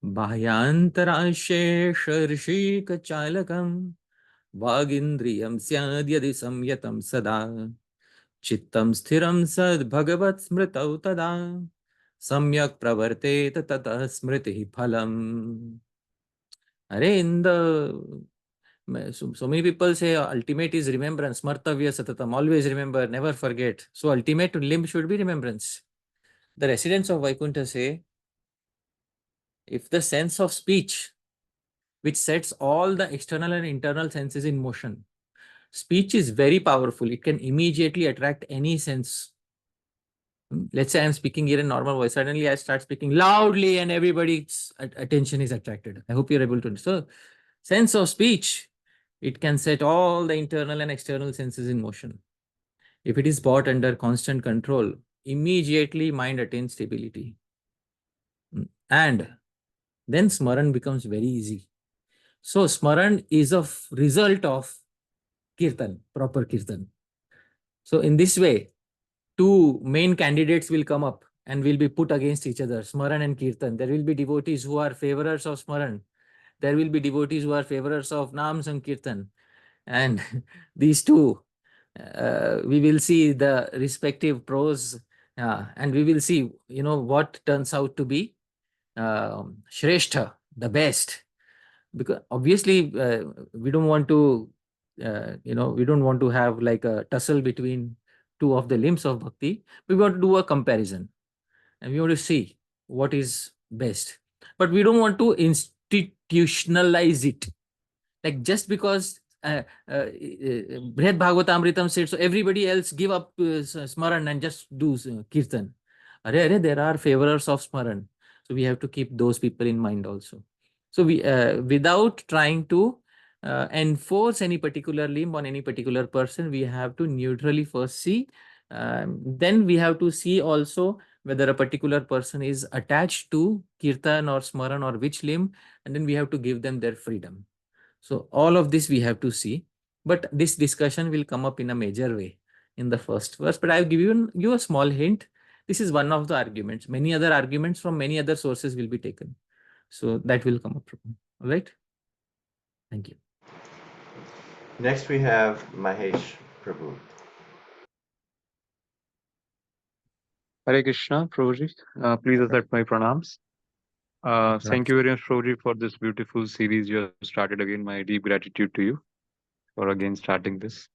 Bhayantaranshe Śrī-Caitanya-Śikṣāṣṭakam Vāgindriyam Syādyadi Samyatam Sada Chittam Sthiram Sad Bhagavat Smritau Tada Samyak Pravarteta Tata Smriti Phalam. So many people say ultimate is remembrance, Smartavya Satatam, always remember, never forget. So ultimate limb should be remembrance. The residents of Vaikuntha say, if the sense of speech which sets all the external and internal senses in motion. Speech is very powerful. It can immediately attract any sense. Let's say I'm speaking here in normal voice. Suddenly I start speaking loudly and everybody's attention is attracted. I hope you're able to. So sense of speech, it can set all the internal and external senses in motion. If it is brought under constant control, immediately mind attains stability. And then Smaran becomes very easy. So Smaran is a result of Kirtan, proper Kirtan. So in this way, two main candidates will come up and will be put against each other, Smaran and Kirtan. There will be devotees who are favorers of Smaran. There will be devotees who are favorers of Nam Sankirtan. And these two, we will see the respective pros, and we will see, what turns out to be Shrestha, the best. Because obviously, we don't want to, we don't want to have like a tussle between two of the limbs of bhakti. We want to do a comparison and we want to see what is best. But we don't want to institutionalize it. Like just because Brihad Bhagavatamritam said, so everybody else give up Smaran and just do Kirtan. There are favorers of Smaran. So we have to keep those people in mind also. So we, without trying to enforce any particular limb on any particular person, we have to neutrally first see. Then we have to see also whether a particular person is attached to Kirtan or Smaran or which limb, and then we have to give them their freedom. So all of this we have to see, but this discussion will come up in a major way in the first verse. But I've given you a small hint. This is one of the arguments. Many other arguments from many other sources will be taken. So that will come up. All right. Thank you. Next we have Mahesh Prabhu. Hare Krishna, Prabhuji. Please accept my pranams. Thank you very much, Prabhuji, for this beautiful series you have started. Again, my deep gratitude to you for again starting this.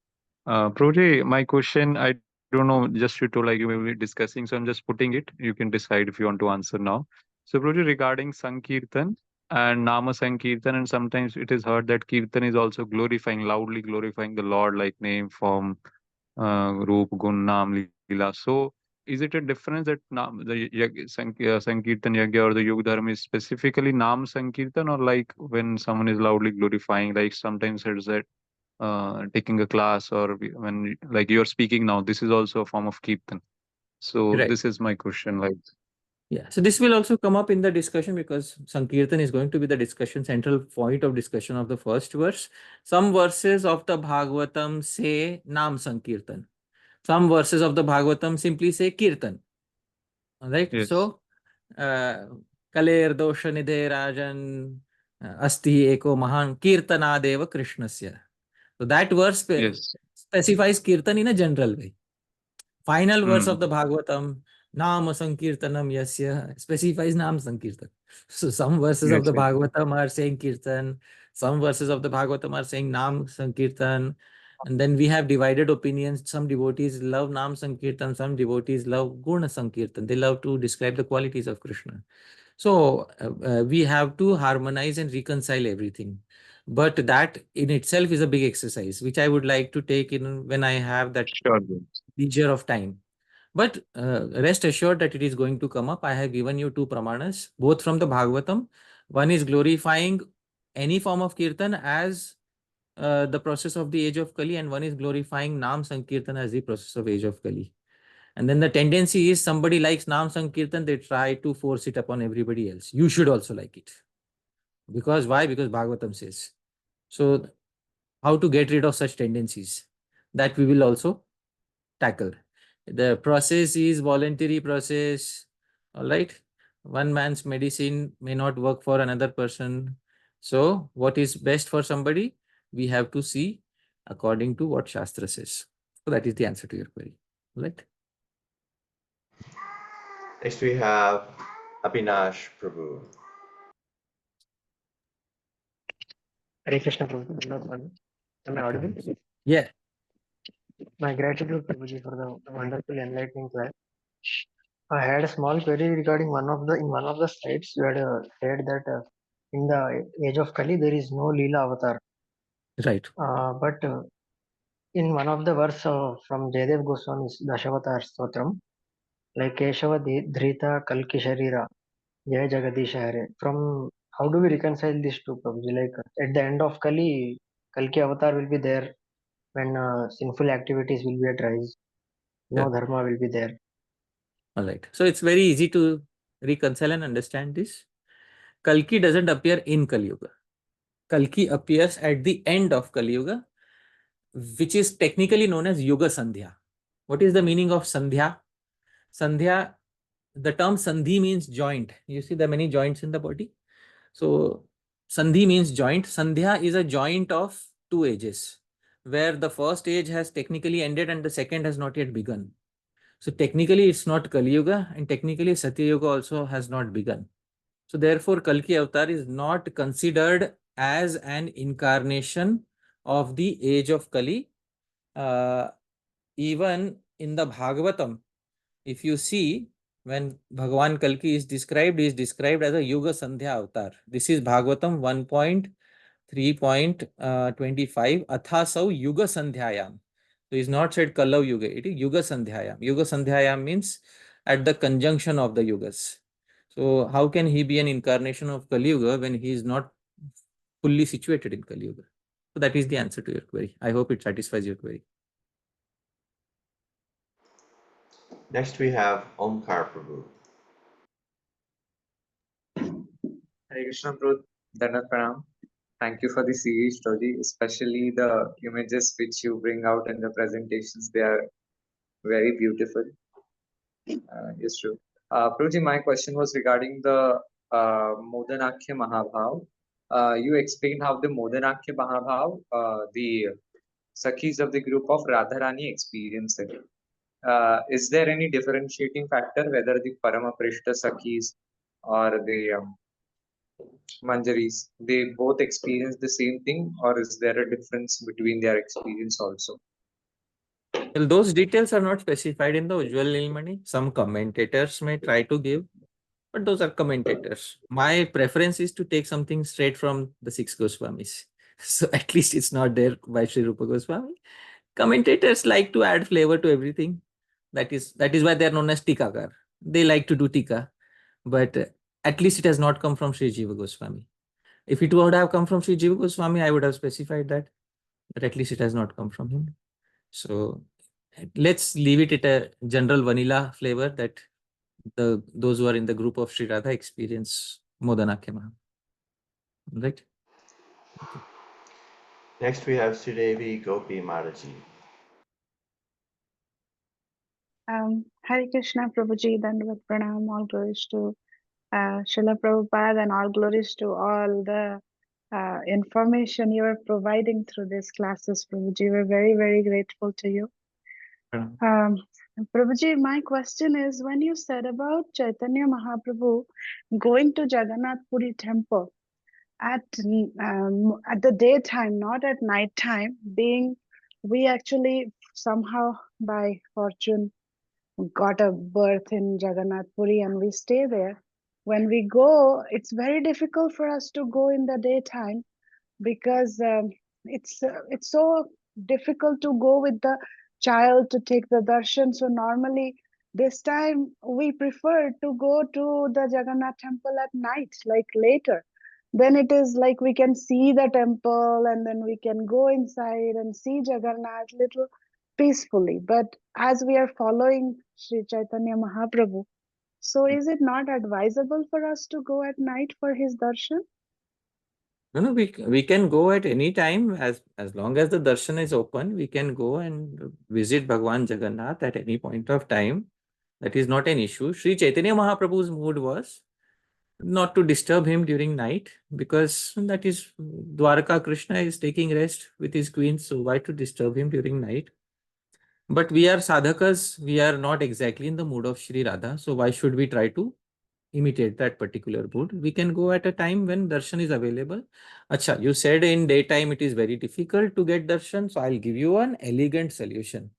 Prabhuji, my question, I don't know, just you told like you will be discussing, so I'm just putting it. You can decide if you want to answer now. So, Prabhuji, regarding Sankirtan and Nama Sankirtan, and sometimes it is heard that Kirtan is also glorifying, loudly glorifying the Lord, like name, form, Roop, Gun, Naam, Leela. So, is it a difference that Sankirtan Yagya or the Yog Dharma is specifically Nam Sankirtan, or like when someone is loudly glorifying, like sometimes it's that taking a class, or when like you're speaking now, this is also a form of Kirtan. So Right. this is my question. Like, yeah, so this will also come up in the discussion because Sankirtan is going to be the discussion, central point of discussion of the first verse. Some verses of the Bhagavatam say Nam Sankirtan. Some verses of the Bhagavatam simply say Kirtan. All right. yes. So, Kaler Dosha Nidhe Rajan Asti Eko Mahan Kirtanadeva Krishnasya. So that verse Yes. specifies Kirtan in a general way. Final verse Hmm. of the Bhagavatam, Nama Sankirtanam Yasya, specifies Nam Sankirtan. So some verses of Yes, the yes. Bhagavatam are saying Kirtan, some verses of the Bhagavatam are saying Nam Sankirtan. And then we have divided opinions. Some devotees love Nam Sankirtan, some devotees love Guna Sankirtan. They love to describe the qualities of Krishna. So we have to harmonize and reconcile everything. But that in itself is a big exercise, which I would like to take in when I have that Sure. leisure of time. But rest assured that it is going to come up. I have given you two pramanas, both from the Bhagavatam. One is glorifying any form of Kirtan as the process of the age of Kali, and one is glorifying Nam Sankirtan as the process of age of Kali. And then the tendency is somebody likes Nam Sankirtan, they try to force it upon everybody else. You should also like it. Because why? Because Bhagavatam says. So how to get rid of such tendencies? That we will also tackle. The process is voluntary process. All right. One man's medicine may not work for another person. So what is best for somebody? We have to see according to what Shastra says. So that is the answer to your query. All right. Next we have Abhinash Prabhu. Hare Krishna Prabhuji. Am I audible? Yeah. My gratitude Prabhuji for the wonderful enlightening class. I had a small query regarding in one of the slides you had said that in the age of Kali, there is no Leela avatar. Right. But in one of the verse from Jayadev Goswami's Dashavatar Stotram, like Keshava Dhrita Kalki Sharira, Jaya Jagadish Hare. From how do we reconcile these two, Prabhuji? Like at the end of Kali, Kalki avatar will be there when sinful activities will be at rise. No Yeah. dharma will be there. All right. So it's very easy to reconcile and understand this. Kalki doesn't appear in Kali Yuga. Kalki appears at the end of Kali Yuga, which is technically known as Yuga Sandhya. What is the meaning of Sandhya? Sandhya, the term Sandhi means joint. You see there are many joints in the body. So Sandhi means joint. Sandhya is a joint of two ages, where the first age has technically ended and the second has not yet begun. So technically it's not Kali Yuga, and technically Satya Yuga also has not begun. So therefore Kalki Avatar is not considered as an incarnation of the age of Kali. Even in the Bhagavatam, if you see, when Bhagavan Kalki is described, he is described as a Yuga Sandhya Avatar. This is Bhagavatam 1.3.25, Athasau Yuga Sandhyayam. So he is not said Kalav Yuga, it is Yuga Sandhyayam. Yuga Sandhyayam means at the conjunction of the Yugas. So how can he be an incarnation of Kali Yuga when he is not fully situated in Kali Yuga? So that is the answer to your query. I hope it satisfies your query. Next we have Omkar Prabhu. Hare Krishna Prabhu, Dandavat Pranam. Thank you for the series, Prabhuji, especially the images which you bring out in the presentations. They are very beautiful. Yes, true. Prabhuji, my question was regarding the Modanakya Mahabhav. You explained how the Modanakya Mahabhav, the Sakhis of the group of Radharani experience it. Is there any differentiating factor whether the Parama Prishta Sakhis or the Manjaris, they both experience the same thing, or is there a difference between their experience also? Well, those details are not specified in the Ujjwal Nilmani. Some commentators may try to give, but those are commentators. My preference is to take something straight from the six Goswamis. So at least it's not there by Sri Rupa Goswami. Commentators like to add flavor to everything. That is why they are known as Tikakar. They like to do Tika, but at least it has not come from Sri Jiva Goswami. If it would have come from Sri Jiva Goswami, I would have specified that, but at least it has not come from him. So let's leave it at a general vanilla flavor that those who are in the group of Sri Radha experience Modanakya Maha. Right? Okay. Next we have Sridevi Gopi Mataji. Hare Krishna Prabhuji, Dandavat Pranam, all glories to Srila Prabhupada and all glories to all the information you are providing through these classes, Prabhuji. We're very, very grateful to you. Prabhuji, my question is, when you said about Chaitanya Mahaprabhu going to Jagannath Puri temple at the daytime, not at night time, being we actually somehow by fortune got a berth in Jagannath Puri and we stay there. When we go, it's very difficult for us to go in the daytime because it's so difficult to go with the child to take the darshan. So normally this time we prefer to go to the Jagannath temple at night, like later. Then it is like we can see the temple and then we can go inside and see Jagannath little peacefully. But as we are following Sri Chaitanya Mahaprabhu, so is it not advisable for us to go at night for his darshan? No, we can go at any time as long as the darshan is open. We can go and visit Bhagwan Jagannath at any point of time. That is not an issue. Sri Chaitanya Mahaprabhu's mood was not to disturb him during night, because that is Dwarka Krishna is taking rest with his queen, so why to disturb him during night? But we are sadhakas, we are not exactly in the mood of Shri Radha, so why should we try to imitate that particular mood? We can go at a time when darshan is available. Acha, you said in daytime it is very difficult to get darshan, so I'll give you an elegant solution.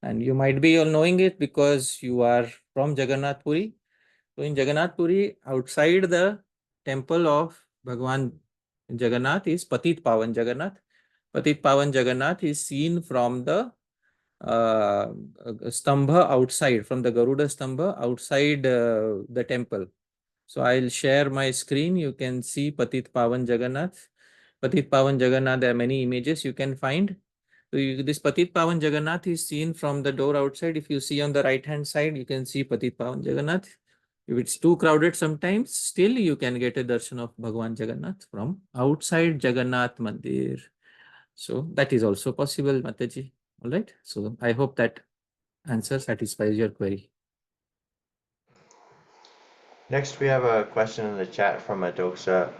And you might be all knowing it because you are from Jagannath Puri. So in Jagannath Puri, outside the temple of Bhagavan Jagannath is Patit Pavan Jagannath. Patit Pavan Jagannath is seen from the stambha outside, from the Garuda stambha outside the temple. So I'll share my screen. You can see Patit Pavan Jagannath. Patit Pavan Jagannath, there are many images you can find. So this Patit Pavan Jagannath is seen from the door outside. If you see on the right hand side, you can see Patit Pavan Jagannath. If it's too crowded sometimes, still you can get a darshan of Bhagavan Jagannath from outside Jagannath Mandir. So that is also possible, Mataji. All right. So I hope that answer satisfies your query. Next, we have a question in the chat from Adoksa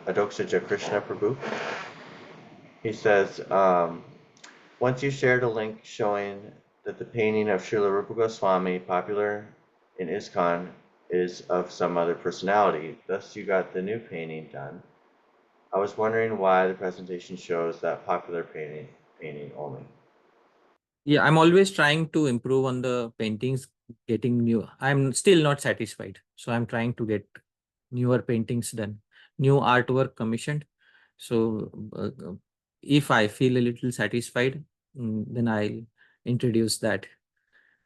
Krishna Prabhu. He says, once you shared a link showing that the painting of Srila Rupa Goswami, popular in ISKCON, is of some other personality. Thus, you got the new painting done. I was wondering why the presentation shows that popular painting only. Yeah, I'm always trying to improve on the paintings, getting new. I'm still not satisfied. So I'm trying to get newer paintings done, new artwork commissioned. So if I feel a little satisfied, then I'll introduce that.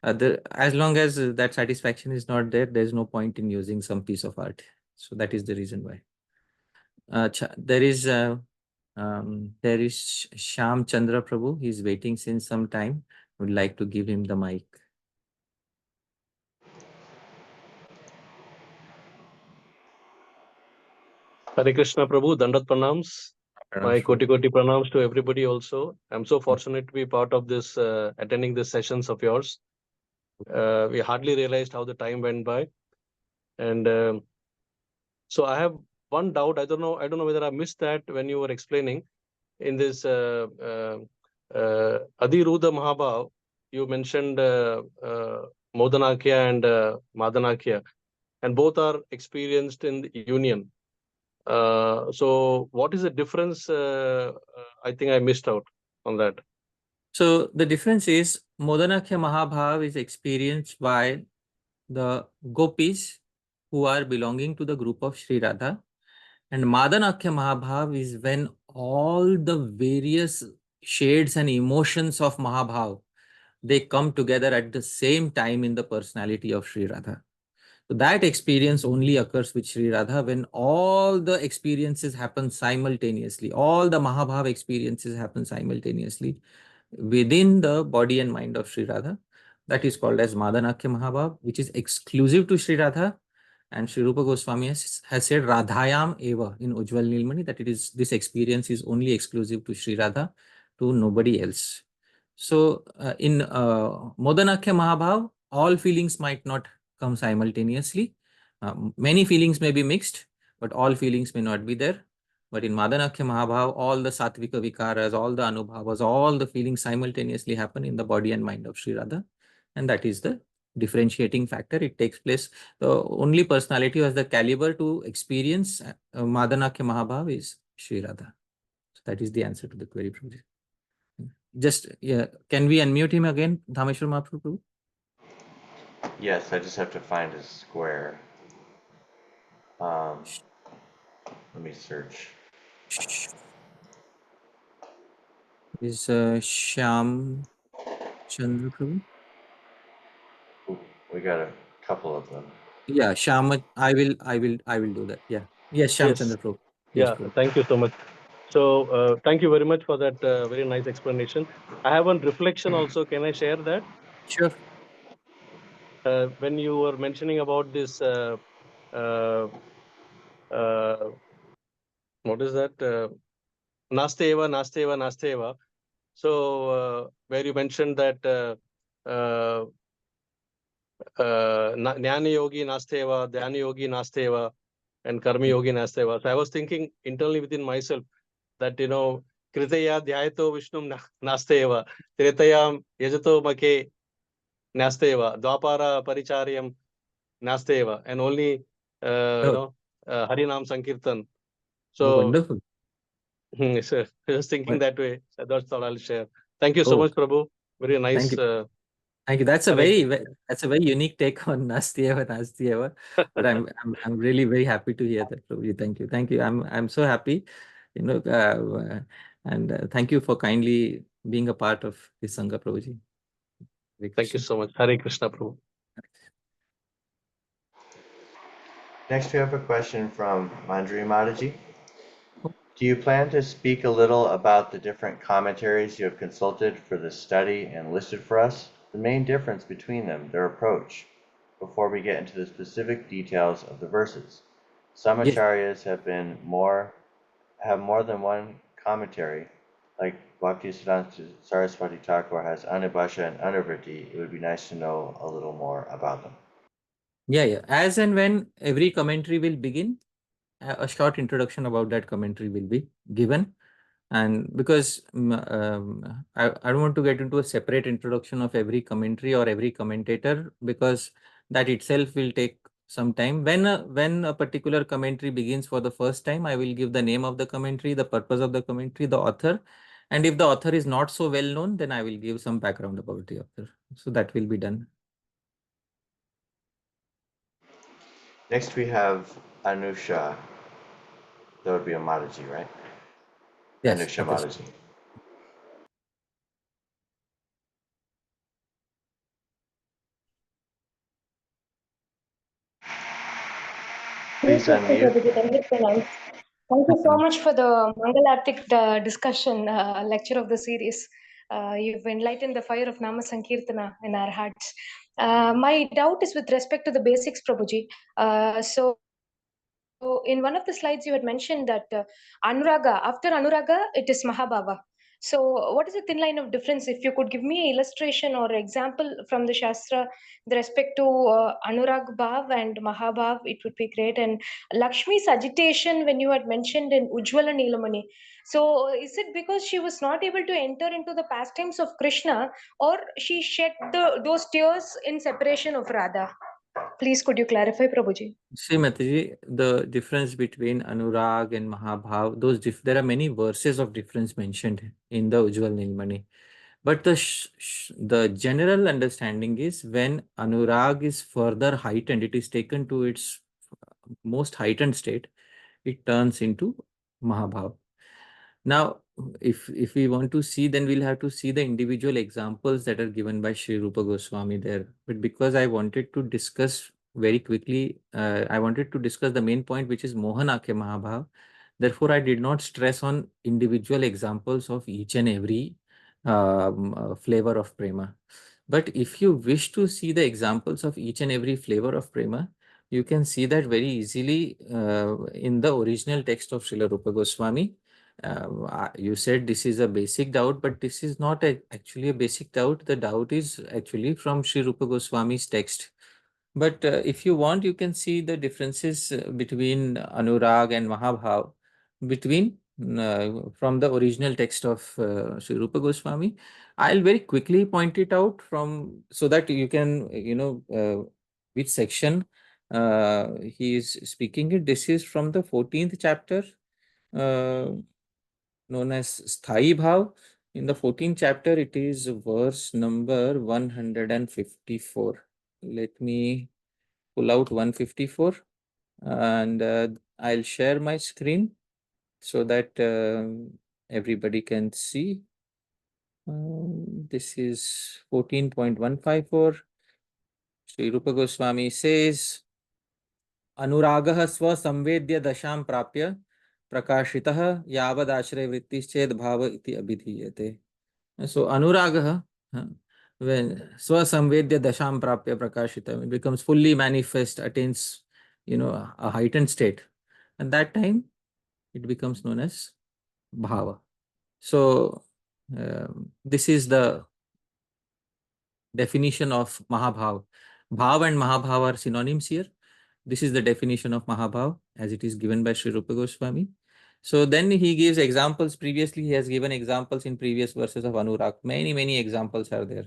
As long as that satisfaction is not there, there's no point in using some piece of art. So that is the reason why. There is Shyam Chandra Prabhu. He's waiting since some time. I would like to give him the mic. Hare Krishna Prabhu, Dandat Pranams. My Koti Pranams to everybody also. I'm so fortunate to be part of this, attending the sessions of yours. We hardly realized how the time went by. And so I have one doubt. I don't know whether I missed that when you were explaining in this Adhiruddha Mahabhav. You mentioned Modanakya and Madanakya, and both are experienced in the union. So what is the difference? I think I missed out on that. So the difference is Modanakya Mahabhav is experienced by the gopis who are belonging to the group of Sri Radha, and Madanakya Mahabhav is when all the various shades and emotions of Mahabhav, they come together at the same time in the personality of Sri Radha. So that experience only occurs with Sri Radha when all the experiences happen simultaneously. All the Mahabhav experiences happen simultaneously within the body and mind of Sri Radha. That is called as Madanakya Mahabhav, which is exclusive to Sri Radha. And Sri Rupa Goswami has said Radhayam Eva in Ujjwal Nilmani, that this experience is only exclusive to Sri Radha, to nobody else. So in Modanakya Mahabhav, all feelings might not come simultaneously. Many feelings may be mixed, but all feelings may not be there. But in Madanakya Mahabhav, all the Sattvika Vikaras, all the Anubhavas, all the feelings simultaneously happen in the body and mind of Sri Radha. And that is the differentiating factor. It takes place. The only personality who has the caliber to experience Madanakya Mahabhav is Sri Radha. So that is the answer to the query. Just, can we unmute him again, Dhāmeśvara Mahaprabhu? Yes, I just have to find his square. Let me search. Is Shyam Chandra Prabhu? We got a couple of them. Yeah, Shyam. I will do that. Yeah. Yes, Shyam Chandra Prabhu. Yeah, thank you so much. So thank you very much for that very nice explanation. I have one reflection also. Can I share that? Sure. When you were mentioning about this, what is that? Nasteva, Nasteva, Nasteva. So where you mentioned that Jnana Yogi Nasteva, Dhyana Yogi Nasteva, and Karma Yogi Nasteva. So I was thinking internally within myself that, Kritaya Dhyayato Vishnum Nasteva, Tretayam Yajato Make Nasteva, Dvapara Paricharyam Nasteva, and only Harinam Sankirtan. So wonderful. So I was thinking that way. So that's all I'll share. Thank you so much, Prabhu. Very nice Thank you. That's a Hare very unique take on Nastyeva. But I'm really very happy to hear that, Prabhuji. Thank you. I'm so happy, and thank you for kindly being a part of this Sangha, Prabhuji. Hare Thank you Krishna. so much. Hare Krishna, Prabhu. Next, we have a question from Manjari Mataji. Do you plan to speak a little about the different commentaries you have consulted for this study and listed for us? The main difference between them, their approach, before we get into the specific details of the verses. Some Yes. acharyas have more than one commentary, like Bhaktisiddhanta Saraswati Thakur has Anubhasha and Anuvritti. It would be nice to know a little more about them. Yeah. As and when every commentary will begin, a short introduction about that commentary will be given. And because I don't want to get into a separate introduction of every commentary or every commentator, because that itself will take some time. When a particular commentary begins for the first time, I will give the name of the commentary, the purpose of the commentary, the author. And if the author is not so well known, then I will give some background about the author. So that will be done. Next, we have Anusha. That would be a Mataji, right? Yes. Anusha Mataji. Please unmute. Thank you so much for the Mangalartik discussion lecture of the series. You've enlightened the fire of Nama Sankirtana in our hearts. My doubt is with respect to the basics, Prabhuji. So in one of the slides, you had mentioned that Anuraga, after Anuraga, it is Mahabhava. So what is the thin line of difference? If you could give me an illustration or example from the Shastra with respect to Anurag Bhav and Mahabhav, it would be great. And Lakshmi's agitation when you had mentioned in Ujjvala Neelamani. So is it because she was not able to enter into the pastimes of Krishna, or she shed those tears in separation of Radha? Please could you clarify, Prabhuji? Shri Mataji, the difference between Anurag and Mahabhav, there are many verses of difference mentioned in the Ujjwal Nilmani. But the general understanding is when Anurag is further heightened, it is taken to its most heightened state, it turns into Mahabhav. Now, if we want to see, then we'll have to see the individual examples that are given by Sri Rupa Goswami there. But because I wanted to discuss very quickly, I wanted to discuss the main point, which is Mohanakya Mahabhav. Therefore, I did not stress on individual examples of each and every flavor of prema. But if you wish to see the examples of each and every flavor of prema, you can see that very easily in the original text of Srila Rupa Goswami. You said this is a basic doubt, but this is not actually a basic doubt. The doubt is actually from Sri Rupa Goswami's text. But if you want, you can see the differences between Anurag and Mahabhav from the original text of Sri Rupa Goswami. I'll very quickly point it out so that you can, which section he is speaking it. This is from the 14th chapter, known as Sthai Bhav. In the 14th chapter, it is verse number 154. Let me pull out 154 and I'll share my screen so that everybody can see. This is 14.154. Sri Rupa Goswami says, Anuragah swa samvedya dasham prapya prakashitah yavadashraya vrittisched bhava iti abhidhiyate. So Anuragah, when swasamvedya dasham prapya prakashita, it becomes fully manifest, attains a heightened state, and that time it becomes known as bhava. So this is the definition of Mahabhav. Bhav and Mahabhav are synonyms here. This is the definition of Mahabhav as it is given by Sri Rupa Goswami. So then he gives examples. Previously, he has given examples in previous verses of Anurag. Many examples are there.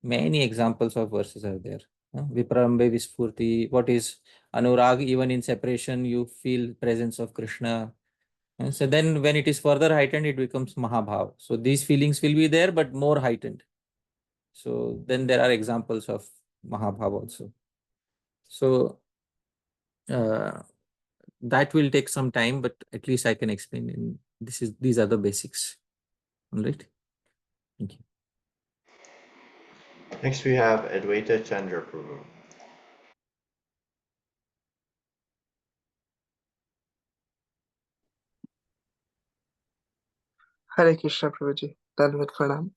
Many examples of verses are there. Viparambe Vispurti. What is Anurag? Even in separation, you feel presence of Krishna. And so then when it is further heightened, it becomes Mahabhav. So these feelings will be there, but more heightened. So then there are examples of Mahabhava also. So that will take some time, but at least I can explain. These are the basics. All right. Thank you. Next we have Advaita Chandra Prabhu. Hare Krishna Prabhuji, Dandavat Pranam.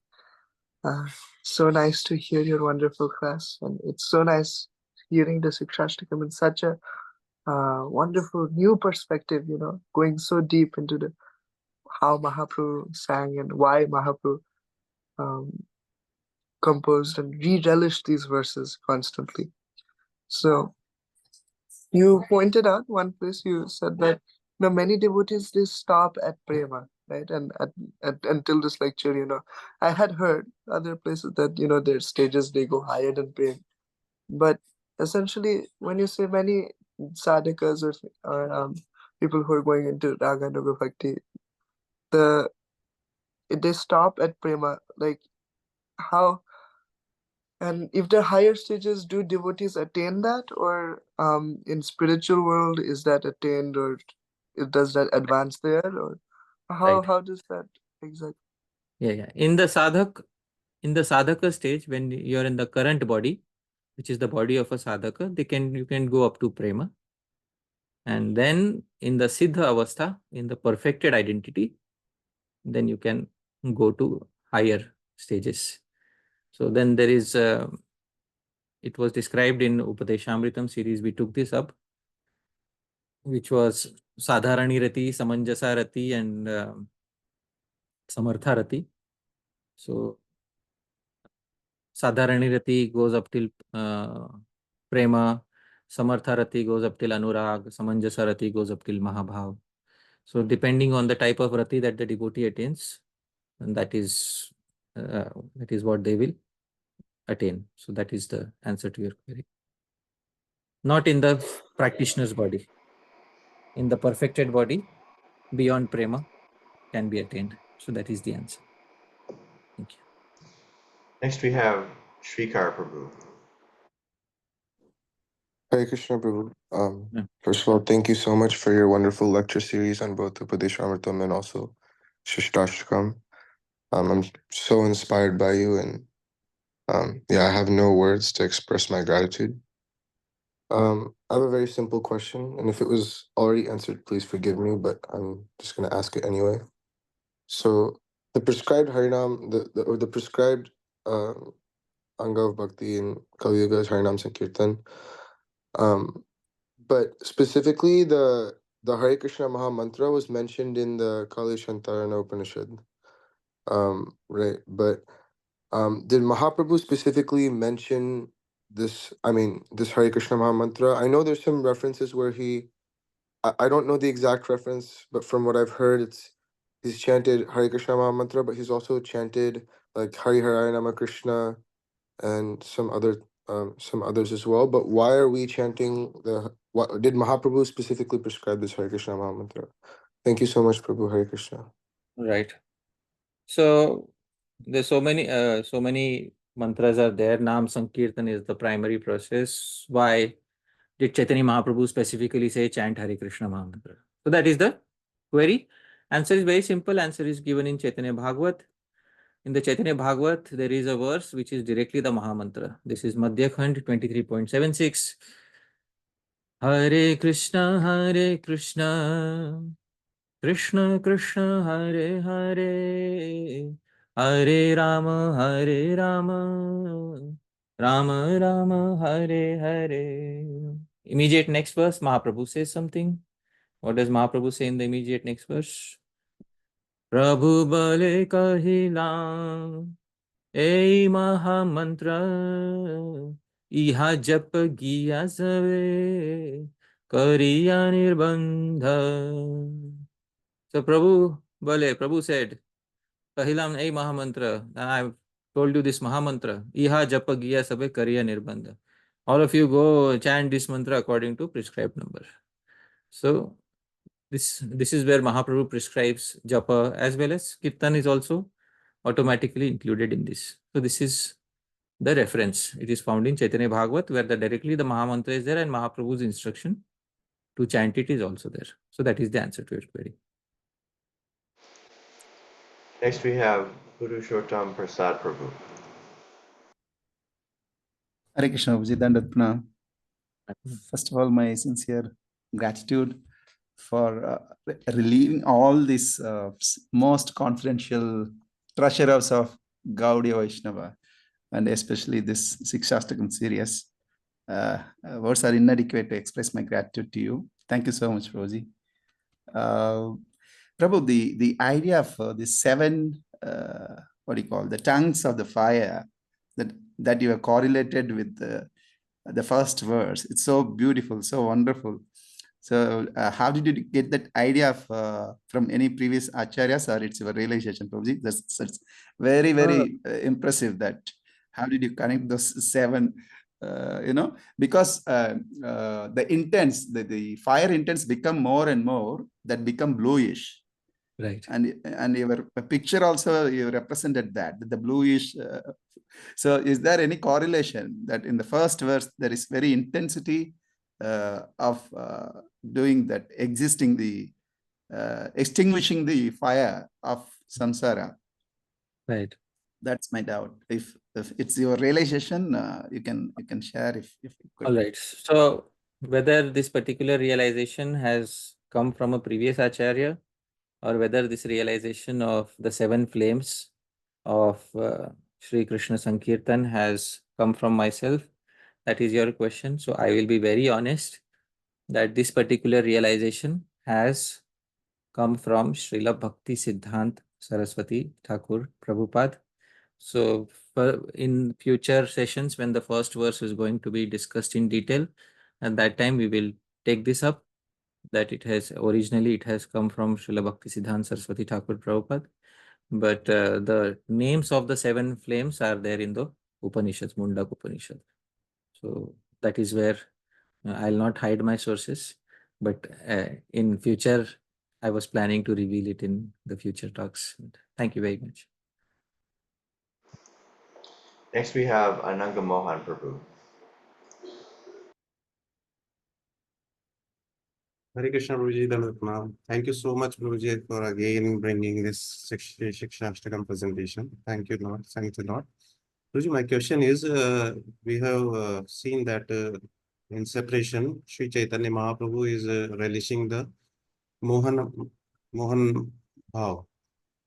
So nice to hear your wonderful class, and it's so nice hearing the Siksastakam in such a wonderful new perspective, going so deep into the how Mahaprabhu sang and why Mahaprabhu composed and re-relished these verses constantly. So you pointed out one place, you said that many devotees, they stop at prema, right? And until this lecture, I had heard other places that their stages, they go higher than prema. But essentially, when you say many sadhakas or people who are going into raga nuga bhakti, they stop at prema. Like how? And if the higher stages, do devotees attain that, or in spiritual world is that attained, or does that advance there, or Right. how does that exactly? Yeah. In the sadhaka stage, when you're in the current body, which is the body of a sadhaka, you can go up to prema. And then in the siddha avastha, in the perfected identity, then you can go to higher stages. So then there is, it was described in Upadeshamritam series, we took this up, which was Sadharani Rati, Samanjasa Rati, and Samartha Rati. So Sadharani Rati goes up till Prema, Samartha Rati goes up till Anurag, Samanjasa Rati goes up till Mahabhav. So depending on the type of Rati that the devotee attains, and that is what they will attain. So that is the answer to your query. Not in the practitioner's body. In the perfected body, beyond prema can be attained. So that is the answer. Thank you. Next we have Shrikar Prabhu. Hare Krishna Prabhu. First of all, thank you so much for your wonderful lecture series on both Upadeshamritam and also Siksastakam. I'm so inspired by you, and I have no words to express my gratitude. I have a very simple question, and if it was already answered, please forgive me, but I'm just going to ask it anyway. So the prescribed Harinam, the prescribed Anga of Bhakti in Kali Yuga is Harinam Sankirtan. But specifically, the Hare Krishna Maha Mantra was mentioned in the Kali Shantarana Upanishad. Right, but did Mahaprabhu specifically mention this? I mean, this Hare Krishna Maha Mantra. I know there's some references where I don't know the exact reference, but from what I've heard, he's chanted Hare Krishna Maha Mantra, but he's also chanted like Hari Hari Nama Krishna and some others as well. But why are we chanting what did Mahaprabhu specifically prescribe this Hare Krishna Maha Mantra? Thank you so much, Prabhu. Hare Krishna. Right. So there's so many mantras are there. Nam Sankirtan is the primary process. Why did Chaitanya Mahaprabhu specifically say chant Hare Krishna Maha Mantra? So that is the query. Answer is very simple. Answer is given in Chaitanya Bhagavat. In the Chaitanya Bhagavat, there is a verse which is directly the Maha Mantra. This is Madhya Khand 23.76. Hare Krishna, Krishna Krishna, Hare Hare, Hare Rama, Rama Rama, Hare Hare. Immediate next verse, Mahaprabhu says something. What does Mahaprabhu say in the immediate next verse? Prabhu bale kahila, ei Maha Mantra, iha jap giya save, kariya nirbandha. So Prabhu said, Kahilam ei Maha Mantra, I've told you this Maha Mantra, iha japa giya sabe kariya nirbandha. All of you go chant this mantra according to prescribed number. So this is where Mahaprabhu prescribes japa, as well as kirtan is also automatically included in this. So this is the reference. It is found in Chaitanya Bhagavat, where directly the Mahamantra is there and Mahaprabhu's instruction to chant it is also there. So that is the answer to your query. Next we have Purushottam Prasad Prabhu. Hare Krishna, Prabhuji, Dandat Pranam. First of all, my sincere gratitude for relieving all these most confidential treasures of Gaudiya Vaishnava, and especially this Siksastakam series. Words are inadequate to express my gratitude to you. Thank you so much, Prabhuji. Prabhu, the idea of the seven, what do you call, the tongues of the fire that you have correlated with the first verse, it's so beautiful, so wonderful. So how did you get that idea from any previous acharyas, or it's your realization, Prabhuji? That's very, very impressive. That how did you connect those seven? Because the intents, the fire intents become more and more, that become bluish. Right. And your picture also, you represented that, the bluish. So is there any correlation that in the first verse, there is very intensity of doing that, extinguishing the fire of samsara? Right. That's my doubt. If it's your realization, you can share if you could. All right. So whether this particular realization has come from a previous acharya, or whether this realization of the seven flames of Shri Krishna Sankirtan has come from myself, that is your question. So I will be very honest that this particular realization has come from Srila Bhakti Siddhant Saraswati Thakur Prabhupada. So in future sessions, when the first verse is going to be discussed in detail, at that time we will take this up, that it has come from Srila Bhakti Siddhant Saraswati Thakur Prabhupada. But the names of the seven flames are there in the Upanishads, Mundak Upanishad. So that is where I'll not hide my sources, but in future, I was planning to reveal it in the future talks. Thank you very much. Next we have Ananga Mohan Prabhu. Hare Krishna, Prabhuji, Dandat Pranam. Thank you so much, Prabhuji, for again bringing this Śrī-Caitanya-Śikṣāṣṭakam presentation. Thank you, Lord. Thanks a lot. Prabhuji, my question is, we have seen that in separation, Shri Chaitanya Mahaprabhu is relishing the Mohan Bhav.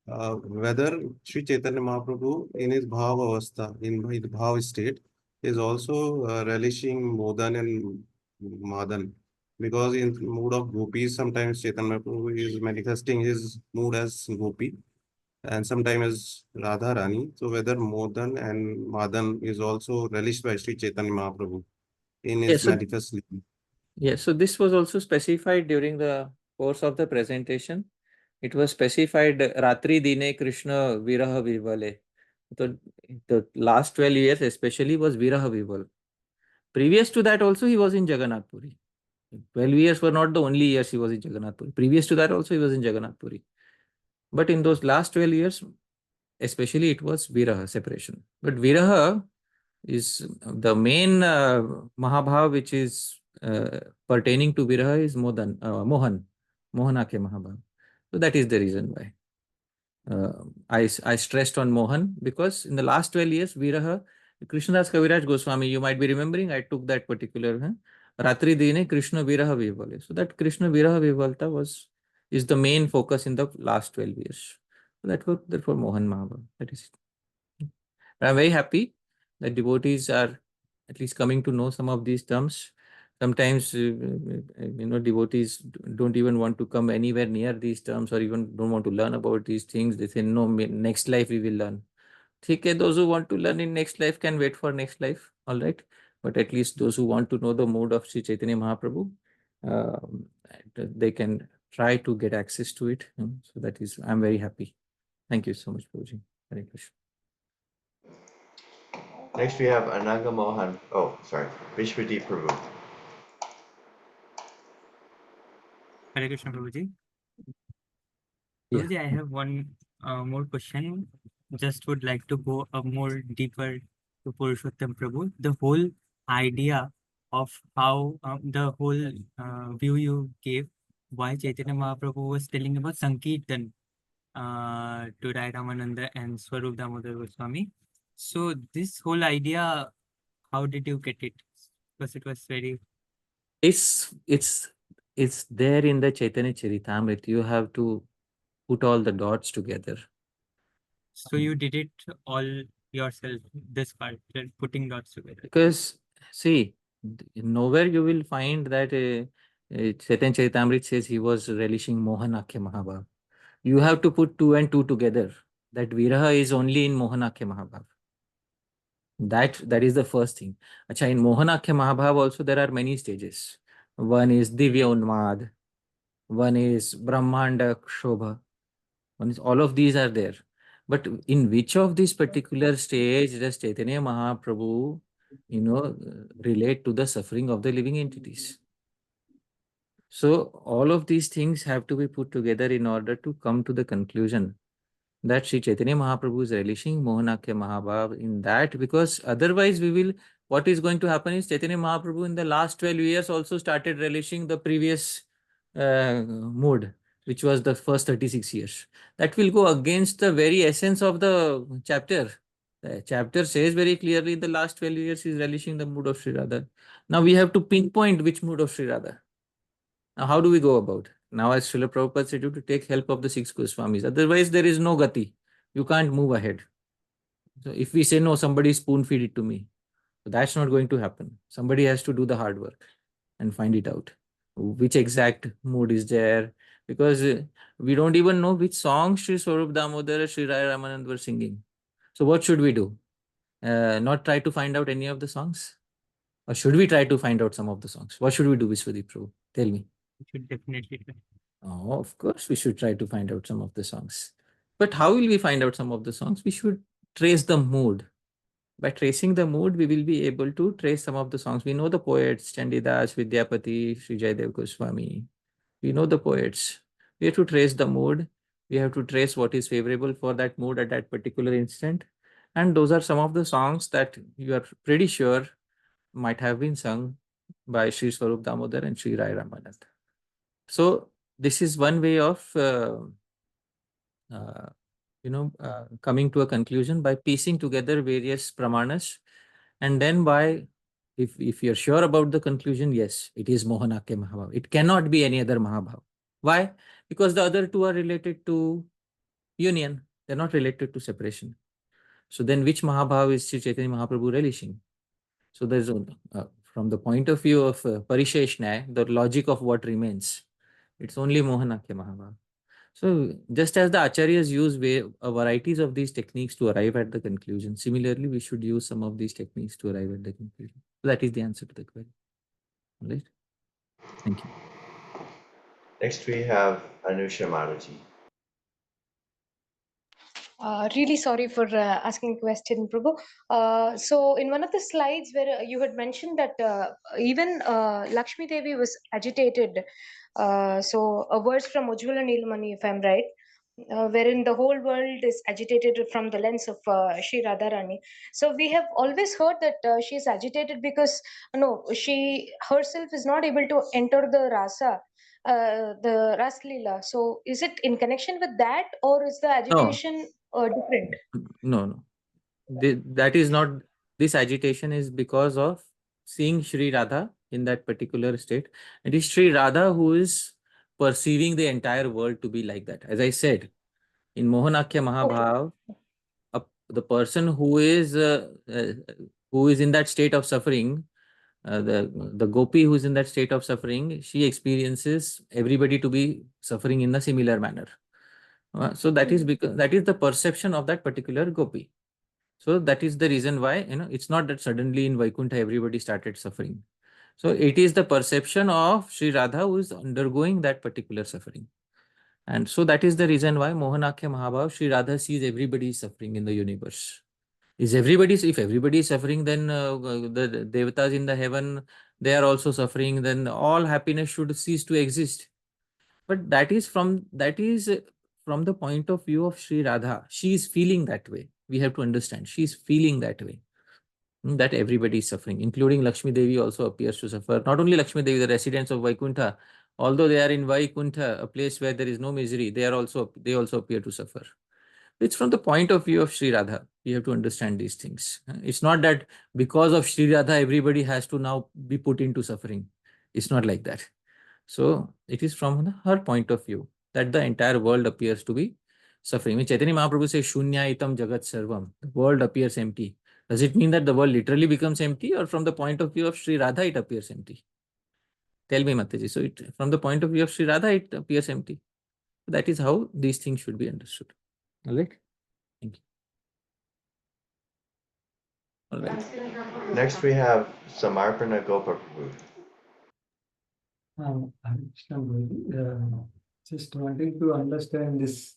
Whether Shri Chaitanya Mahaprabhu in his Bhav Avastha, in his Bhav state, is also relishing Modan and Madan. Because in mood of gopis, sometimes Chaitanya Mahaprabhu is manifesting his mood as gopi, and sometimes as Radha Rani. So whether Modan and Madan is also relished by Shri Chaitanya Mahaprabhu in his manifest living. Yes, so this was also specified during the course of the presentation. It was specified Ratri Dine Krishna Viraha Vivale. So the last 12 years especially was Viraha Vival. Previous to that also he was in Jagannath Puri. 12 years were not the only years he was in Jagannath Puri. Previous to that also he was in Jagannath Puri. But in those last 12 years, especially it was Viraha, separation. But Viraha is the main Mahabhav which is pertaining to Viraha is Mohan, Mohanake Mahabhav. So that is the reason why. I stressed on Mohan because in the last 12 years, Viraha, Krishnadas Kaviraj Goswami, you might be remembering, I took that particular Ratri Dine Krishna Viraha Vivale. So that Krishna Viraha Vivalta is the main focus in the last 12 years. So therefore Mohan Mahabhav. That is it. I'm very happy that devotees are at least coming to know some of these terms. Sometimes, devotees don't even want to come anywhere near these terms or even don't want to learn about these things. They say, no, next life we will learn. Okay, those who want to learn in next life can wait for next life. All right. But at least those who want to know the mood of Sri Chaitanya Mahaprabhu, they can try to get access to it. So that is, I'm very happy. Thank you so much, Prabhuji. Hare Krishna. Next we have Ananga Mohan, Vishwadeep Prabhu. Hare Krishna, Prabhuji. Yeah. Prabhuji, I have one more question. Just would like to go a more deeper to Purushottam Prabhu, the whole idea of how the whole view you gave why Chaitanya Mahaprabhu was telling about Sankirtan to Rai Ramananda and Swarup Damodar Goswami. So this whole idea, how did you get it? Because it was very... It's there in the Chaitanya Charitamrita. You have to put all the dots together. So you did it all yourself, this part, putting dots together. Because, see, nowhere you will find that Chaitanya Charitamrita says he was relishing Mohanakya Mahabhav. You have to put 2 and 2 together. That Viraha is only in Mohanakya Mahabhav. That is the first thing. Acha, in Mohanakya Mahabhav also there are many stages. One is Divya Unmad, one is Brahmanda Shobha, one is, all of these are there. But in which of these particular stage does Chaitanya Mahaprabhu, relate to the suffering of the living entities? So all of these things have to be put together in order to come to the conclusion that Sri Chaitanya Mahaprabhu is relishing Mohanakya Mahabhav in that, because otherwise what is going to happen is Chaitanya Mahaprabhu in the last 12 years also started relishing the previous mood, which was the first 36 years. That will go against the very essence of the chapter. The chapter says very clearly the last 12 years is relishing the mood of Sri Radha. Now we have to pinpoint which mood of Sri Radha. Now how do we go about? Now, as Srila Prabhupada said, you to take help of the 6 Goswamis. Otherwise, there is no gati. You can't move ahead. So if we say, no, somebody spoon feed it to me, so that's not going to happen. Somebody has to do the hard work and find it out. Which exact mood is there? Because we don't even know which song Sri Swarup Damodar and Sri Rai Ramanand were singing. So what should we do? Not try to find out any of the songs? Or should we try to find out some of the songs? What should we do, Vishwadeep Prabhu? Tell me. We should definitely try. Oh, of course, we should try to find out some of the songs. But how will we find out some of the songs? We should trace the mood. By tracing the mood, we will be able to trace some of the songs. We know the poets, Chandidas, Vidyapati, Sri Jayadev Goswami. We know the poets. We have to trace the mood. We have to trace what is favorable for that mood at that particular instant. And those are some of the songs that you are pretty sure might have been sung by Sri Swarup Damodar and Sri Rai Ramanand. So this is one way of coming to a conclusion by piecing together various pramanas, and then by, if you're sure about the conclusion, yes, it is Mohanakya Mahabhav. It cannot be any other Mahabhav. Why? Because the other two are related to union. They're not related to separation. So then which Mahabhav is Sri Chaitanya Mahaprabhu relishing? So there's from the point of view of Parisheshnaya, the logic of what remains, it's only Mohanakya Mahabhav. So just as the acharyas use varieties of these techniques to arrive at the conclusion, similarly, we should use some of these techniques to arrive at the conclusion. So that is the answer to the query. All right. Thank you. Next we have Anusha Mataji. Really sorry for asking a question, Prabhu. So in one of the slides where you had mentioned that even Lakshmi Devi was agitated. So a verse from Ujjvala Neelamani, if I'm right, wherein the whole world is agitated from the lens of Shri Radharani. So we have always heard that she is agitated because she herself is not able to enter the rasa, the Ras Leela. So is it in connection with that, or is the agitation different? No. That is not. This agitation is because of seeing Sri Radha in that particular state. It is Sri Radha who is perceiving the entire world to be like that. As I said, in Mohanakya Mahabhav, the person who is in that state of suffering, the gopi who is in that state of suffering, she experiences everybody to be suffering in a similar manner. So that is because that is the perception of that particular gopi. So that is the reason why, it's not that suddenly in Vaikuntha everybody started suffering. So it is the perception of Sri Radha who is undergoing that particular suffering. And so that is the reason why Mohanakya Mahabhav, Sri Radha sees everybody suffering in the universe. If everybody is suffering, then the devatas in the heaven, they are also suffering, then all happiness should cease to exist. But that is from the point of view of Sri Radha. She is feeling that way. We have to understand. She is feeling that way. that everybody is suffering, including Lakshmi Devi also appears to suffer. Not only Lakshmi Devi, the residents of Vaikuntha, although they are in Vaikuntha, a place where there is no misery, they also appear to suffer. It's from the point of view of Sri Radha. You have to understand these things. It's not that because of Sri Radha, everybody has to now be put into suffering. It's not like that. So it is from her point of view that the entire world appears to be suffering. When Chaitanya Mahaprabhu says Shunya itam jagat sarvam, the world appears empty. Does it mean that the world literally becomes empty, or from the point of view of Sri Radha it appears empty? Tell me, Mataji. So from the point of view of Sri Radha it appears empty. That is how these things should be understood. All right. Thank you. All right. Next we have Samarpana Gopa Prabhu. Just wanting to understand this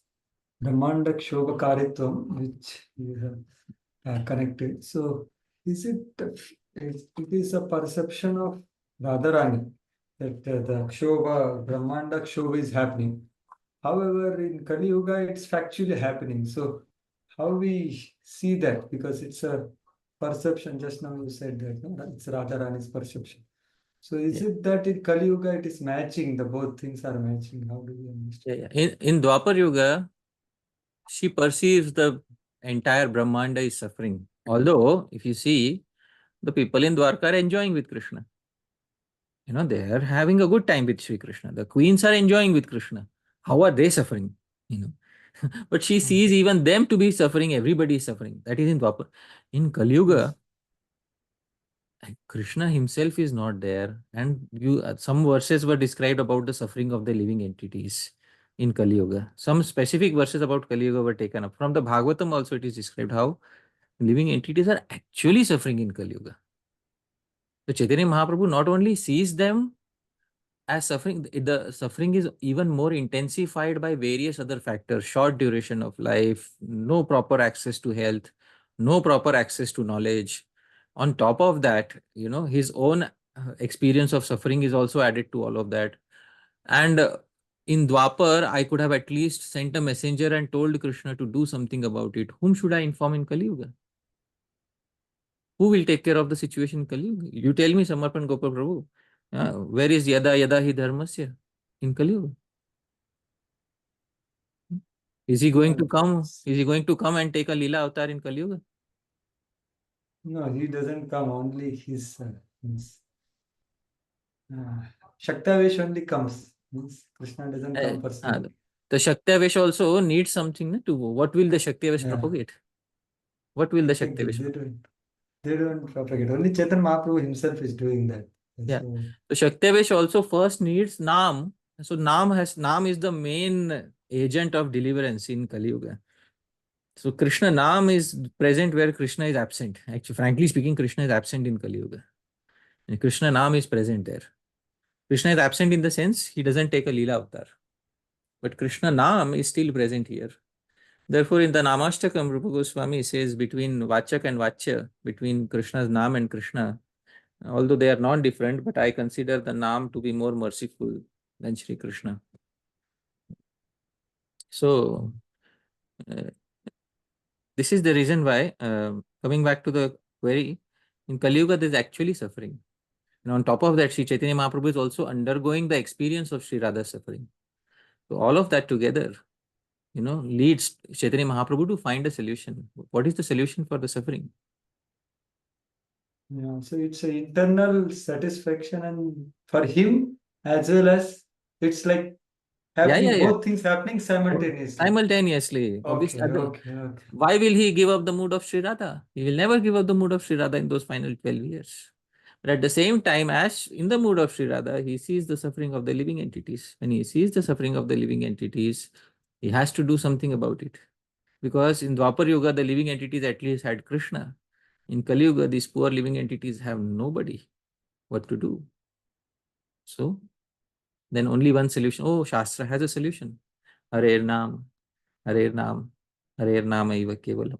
Brahmanda Kshobhakaritvam, which you have connected. So, is it is a perception of Radharani that the Kshobha, Brahmanda Kshobha is happening. However, in Kali Yuga, it's factually happening. So, how we see that? Because it's a perception. Just now you said that, no? It's Radharani's perception. So is it that in Kali Yuga it is matching, the both things are matching? How do we understand? In Dwapar Yuga, she perceives the entire Brahmanda is suffering. Although, if you see, the people in Dwarka are enjoying with Krishna. They are having a good time with Sri Krishna. The queens are enjoying with Krishna. How are they suffering? But she sees even them to be suffering. Everybody is suffering. That is in Dwapar. In Kali Yuga, Krishna himself is not there, and some verses were described about the suffering of the living entities in Kali Yuga. Some specific verses about Kali Yuga were taken up. From the Bhagavatam also it is described how living entities are actually suffering in Kali Yuga. So Chaitanya Mahaprabhu not only sees them as suffering, the suffering is even more intensified by various other factors: short duration of life, no proper access to health, no proper access to knowledge. On top of that, his own experience of suffering is also added to all of that. And in Dwapar, I could have at least sent a messenger and told Krishna to do something about it. Whom should I inform in Kali Yuga? Who will take care of the situation in Kali Yuga? You tell me, Samarpan Gopal Prabhu. Where is Yada Yada Hi Dharmasya in Kali Yuga? Is he going to come? Is he going to come and take a Leela avatar in Kali Yuga? No, he doesn't come. Only his Shaktavesh only comes. Means Krishna doesn't come personally. The Shaktavesh also needs something to. What will the Shaktavesh propagate? What will the Shaktavesh propagate? They don't propagate. Only Chaitanya Mahaprabhu himself is doing that. Yeah. So Shaktavesh also first needs Naam. So Naam is the main agent of deliverance in Kali Yuga. So Krishna Naam is present where Krishna is absent. Actually, frankly speaking, Krishna is absent in Kali Yuga. And Krishna Naam is present there. Krishna is absent in the sense he doesn't take a Leela avatar. But Krishna Naam is still present here. Therefore, in the Namashtakam, Rupa Goswami says between Vachak and Vachya, between Krishna's Naam and Krishna, although they are non-different, but I consider the Naam to be more merciful than Shri Krishna. So, this is the reason why, coming back to the query, in Kali Yuga there is actually suffering. And on top of that, Shri Chaitanya Mahaprabhu is also undergoing the experience of Shri Radha's suffering. So all of that together, leads Chaitanya Mahaprabhu to find a solution. What is the solution for the suffering? Yeah, so it's an internal satisfaction, and for him as well as it's like happening, both things happening simultaneously. Simultaneously. Okay. Why will he give up the mood of Sri Radha? He will never give up the mood of Sri Radha in those final 12 years. But at the same time, as in the mood of Sri Radha, he sees the suffering of the living entities. When he sees the suffering of the living entities, he has to do something about it. Because in Dwapar Yuga, the living entities at least had Krishna. In Kali Yuga, these poor living entities have nobody. What to do? So, then only one solution. Oh, Shastra has a solution. Harer Naam, Harer Naam, Harer Naam Aiva Kevalam.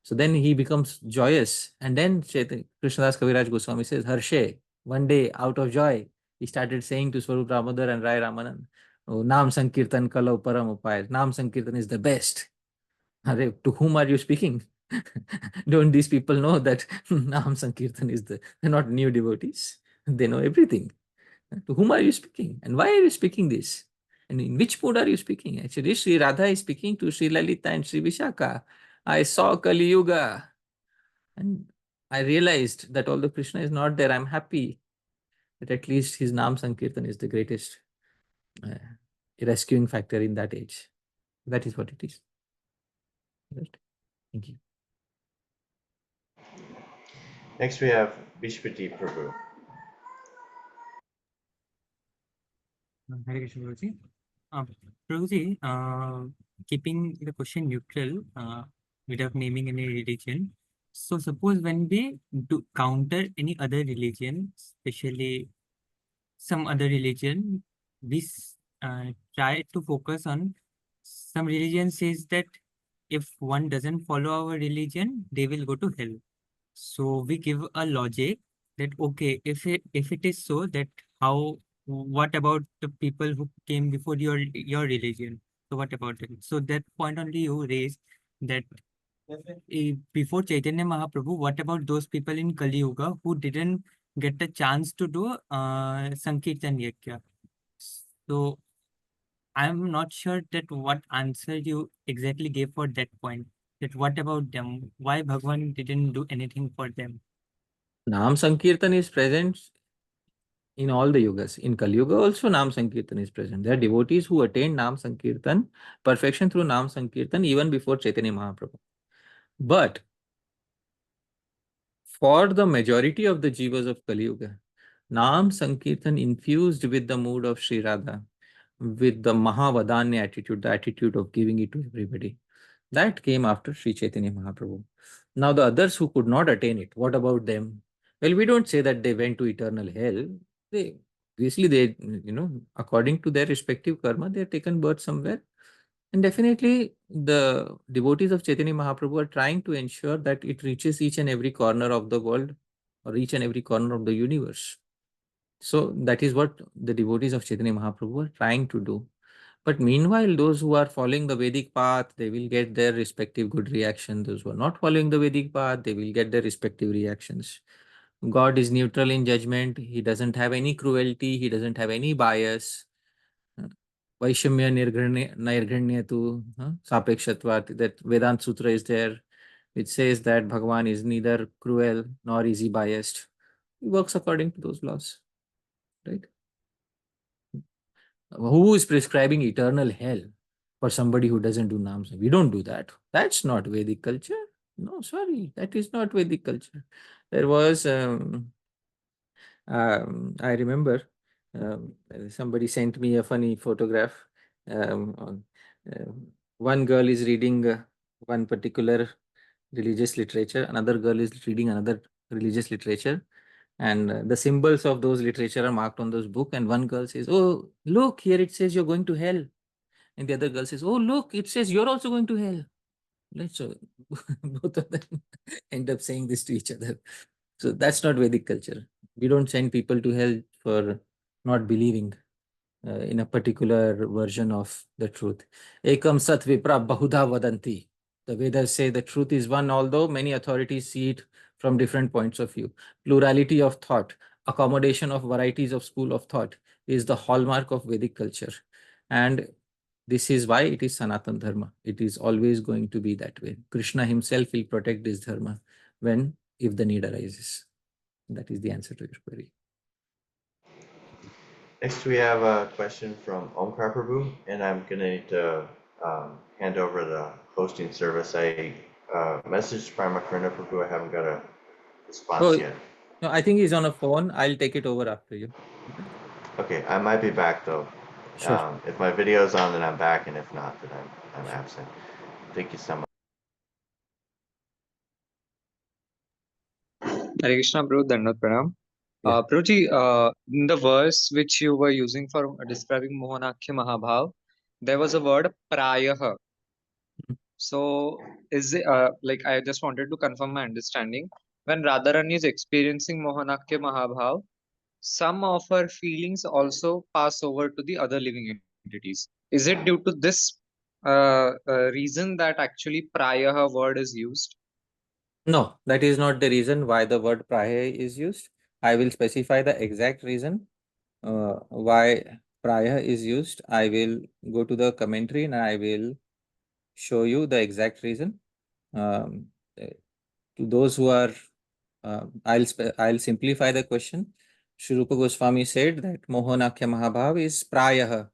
So then he becomes joyous. And then Krishnadas Kaviraj Goswami says, Harshe, one day out of joy, he started saying to Swarup Damodar and Rai Ramanan, oh, Naam Sankirtan Kalau Param Upay. Naam Sankirtan is the best. To whom are you speaking? Don't these people know that Nam Sankirtan is they're not new devotees? They know everything. To whom are you speaking? And why are you speaking this? And in which mood are you speaking? Actually, Sri Radha is speaking to Sri Lalita and Sri Vishaka. I saw Kali Yuga. And I realized that although Krishna is not there, I'm happy that at least his Nam Sankirtan is the greatest rescuing factor in that age. That is what it is. Right? Thank you. Next, we have Bishpati Prabhu. Hare Krishna, Prabhuji. Prabhuji, keeping the question neutral, without naming any religion. So suppose when we do counter any other religion, especially some other religion, we try to focus on some religion says that if one doesn't follow our religion, they will go to hell. So we give a logic that okay, if it is so, that what about the people who came before your religion? So what about them? So that point only you raised that before Chaitanya Mahaprabhu, what about those people in Kali Yuga who didn't get the chance to do Sankirtan Yajna? So I'm not sure that what answer you exactly gave for that point. That what about them? Why Bhagwan didn't do anything for them? Nam Sankirtan is present in all the yugas. In Kali Yuga also Nam Sankirtan is present. There are devotees who attain Nam Sankirtan, perfection through Nam Sankirtan even before Chaitanya Mahaprabhu. But for the majority of the jivas of Kali Yuga, Nam Sankirtan infused with the mood of Sri Radha, with the Mahavadanya attitude, the attitude of giving it to everybody. That came after Sri Chaitanya Mahaprabhu. Now the others who could not attain it, what about them? Well, we don't say that they went to eternal hell. They obviously according to their respective karma, they have taken birth somewhere. And definitely the devotees of Chaitanya Mahaprabhu are trying to ensure that it reaches each and every corner of the world or each and every corner of the universe. So that is what the devotees of Chaitanya Mahaprabhu are trying to do. But meanwhile, those who are following the Vedic path, they will get their respective good reaction. Those who are not following the Vedic path, they will get their respective reactions. God is neutral in judgment. He doesn't have any cruelty. He doesn't have any bias. Vaishamya Nirghanyatu Sapekshatvat. That Vedant Sutra is there, which says that Bhagavan is neither cruel nor is he biased. He works according to those laws. Right? Who is prescribing eternal hell for somebody who doesn't do Namsa? We don't do that. That's not Vedic culture. No, sorry, that is not Vedic culture. There was, I remember somebody sent me a funny photograph. One girl is reading one particular religious literature, another girl is reading another religious literature, and the symbols of those literature are marked on those book, and one girl says, oh, look, here it says you're going to hell. And the other girl says, oh, look, it says you're also going to hell. So both of them end up saying this to each other. So that's not Vedic culture. We don't send people to hell for not believing in a particular version of the truth. Ekam sat vipra bahudha vadanti. The Vedas say the truth is one, although many authorities see it from different points of view. Plurality of thought, accommodation of varieties of school of thought is the hallmark of Vedic culture. And this is why it is Sanatan Dharma. It is always going to be that way. Krishna himself will protect this Dharma if the need arises. That is the answer to your query. Next, we have a question from Omkar Prabhu, and I'm going to need to hand over the hosting service. I messaged Parama Prabhu. I haven't got a response yet. No, I think he's on a phone. I'll take it over after you. Okay, I might be back though. Sure. If my video's on, then I'm back, and if not, then I'm absent. Thank you so much. Hare Krishna, Prabhu, Dandavat Pranam. Prabhuji, in the verse which you were using for describing Mohanakya Mahabhav, there was a word prayaha. So, is it like I just wanted to confirm my understanding? When Radharani is experiencing Mohanakya Mahabhav, some of her feelings also pass over to the other living entities. Is it due to this reason that actually prayaha word is used? No, that is not the reason why the word praya is used. I will specify the exact reason why praya is used. I will go to the commentary and I will show you the exact reason. To those who are, I'll simplify the question. Shri Rupa Goswami said that Mohanakya Mahabhav is prayah,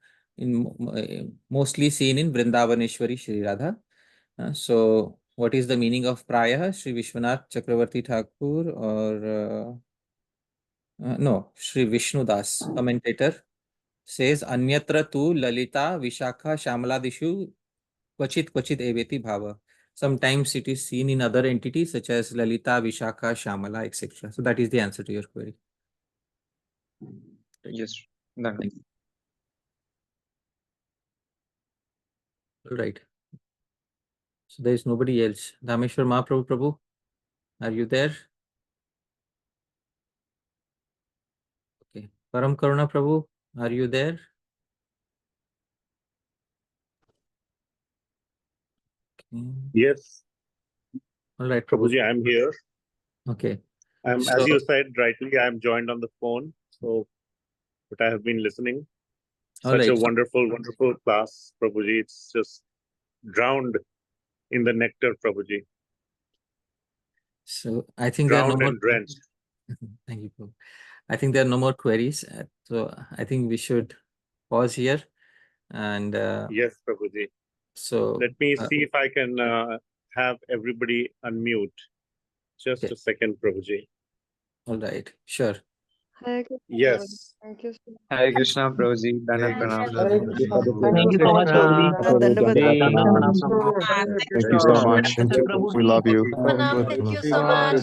mostly seen in Vrindavaneshwari Shri Radha. So, what is the meaning of prayah? Shri Vishwanath Chakravarti Thakur or no, Shri Vishnu Das, commentator, says Anyatra tu Lalita Vishakha Shamaladishu Kvachit Kvachit Eveti Bhava. Sometimes it is seen in other entities such as Lalita, Vishakha, Shamala, etc. So that is the answer to your query. Yes. Done. All right. So there is nobody else. Dhāmeśvara Mahāprabhu Prabhu, are you there? Okay. Param Karuṇā Prabhu, are you there? Okay. Yes. All right, Prabhu. Prabhuji, I'm here. Okay. As you said rightly, I'm joined on the phone. So, but I have been listening. Such a wonderful, wonderful class, Prabhuji. It's just drowned in the nectar, Prabhuji. So I think there are no Drowned more. and drenched. Thank you, Prabhu. I think there are no more queries. So I think we should pause here. And yes, Prabhuji. So let me see if I can have everybody unmute. Just a second, Prabhuji. All right, sure. Yes. Thank you. Hare Krishna, Prabhuji. Dandavat Pranam. Thank you so much, Prabhuji. Thank you so much. We love you. Thank you so much.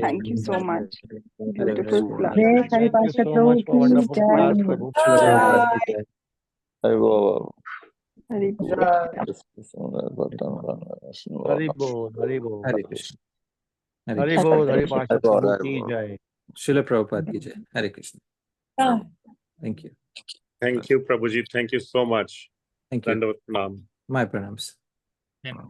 Thank you so much. Beautiful class. Thank you so much for wonderful class, Prabhu. Hari Bol, Hari Bol. Hare Krishna. Hari Bol, Hari Pasha Prabhu ki jai. Srila Prabhupada ki jai. Hare Krishna. Thank you. Thank you, Prabhuji. Thank you so much. Thank you. Dandavat Pranam. My pranams. Yeah.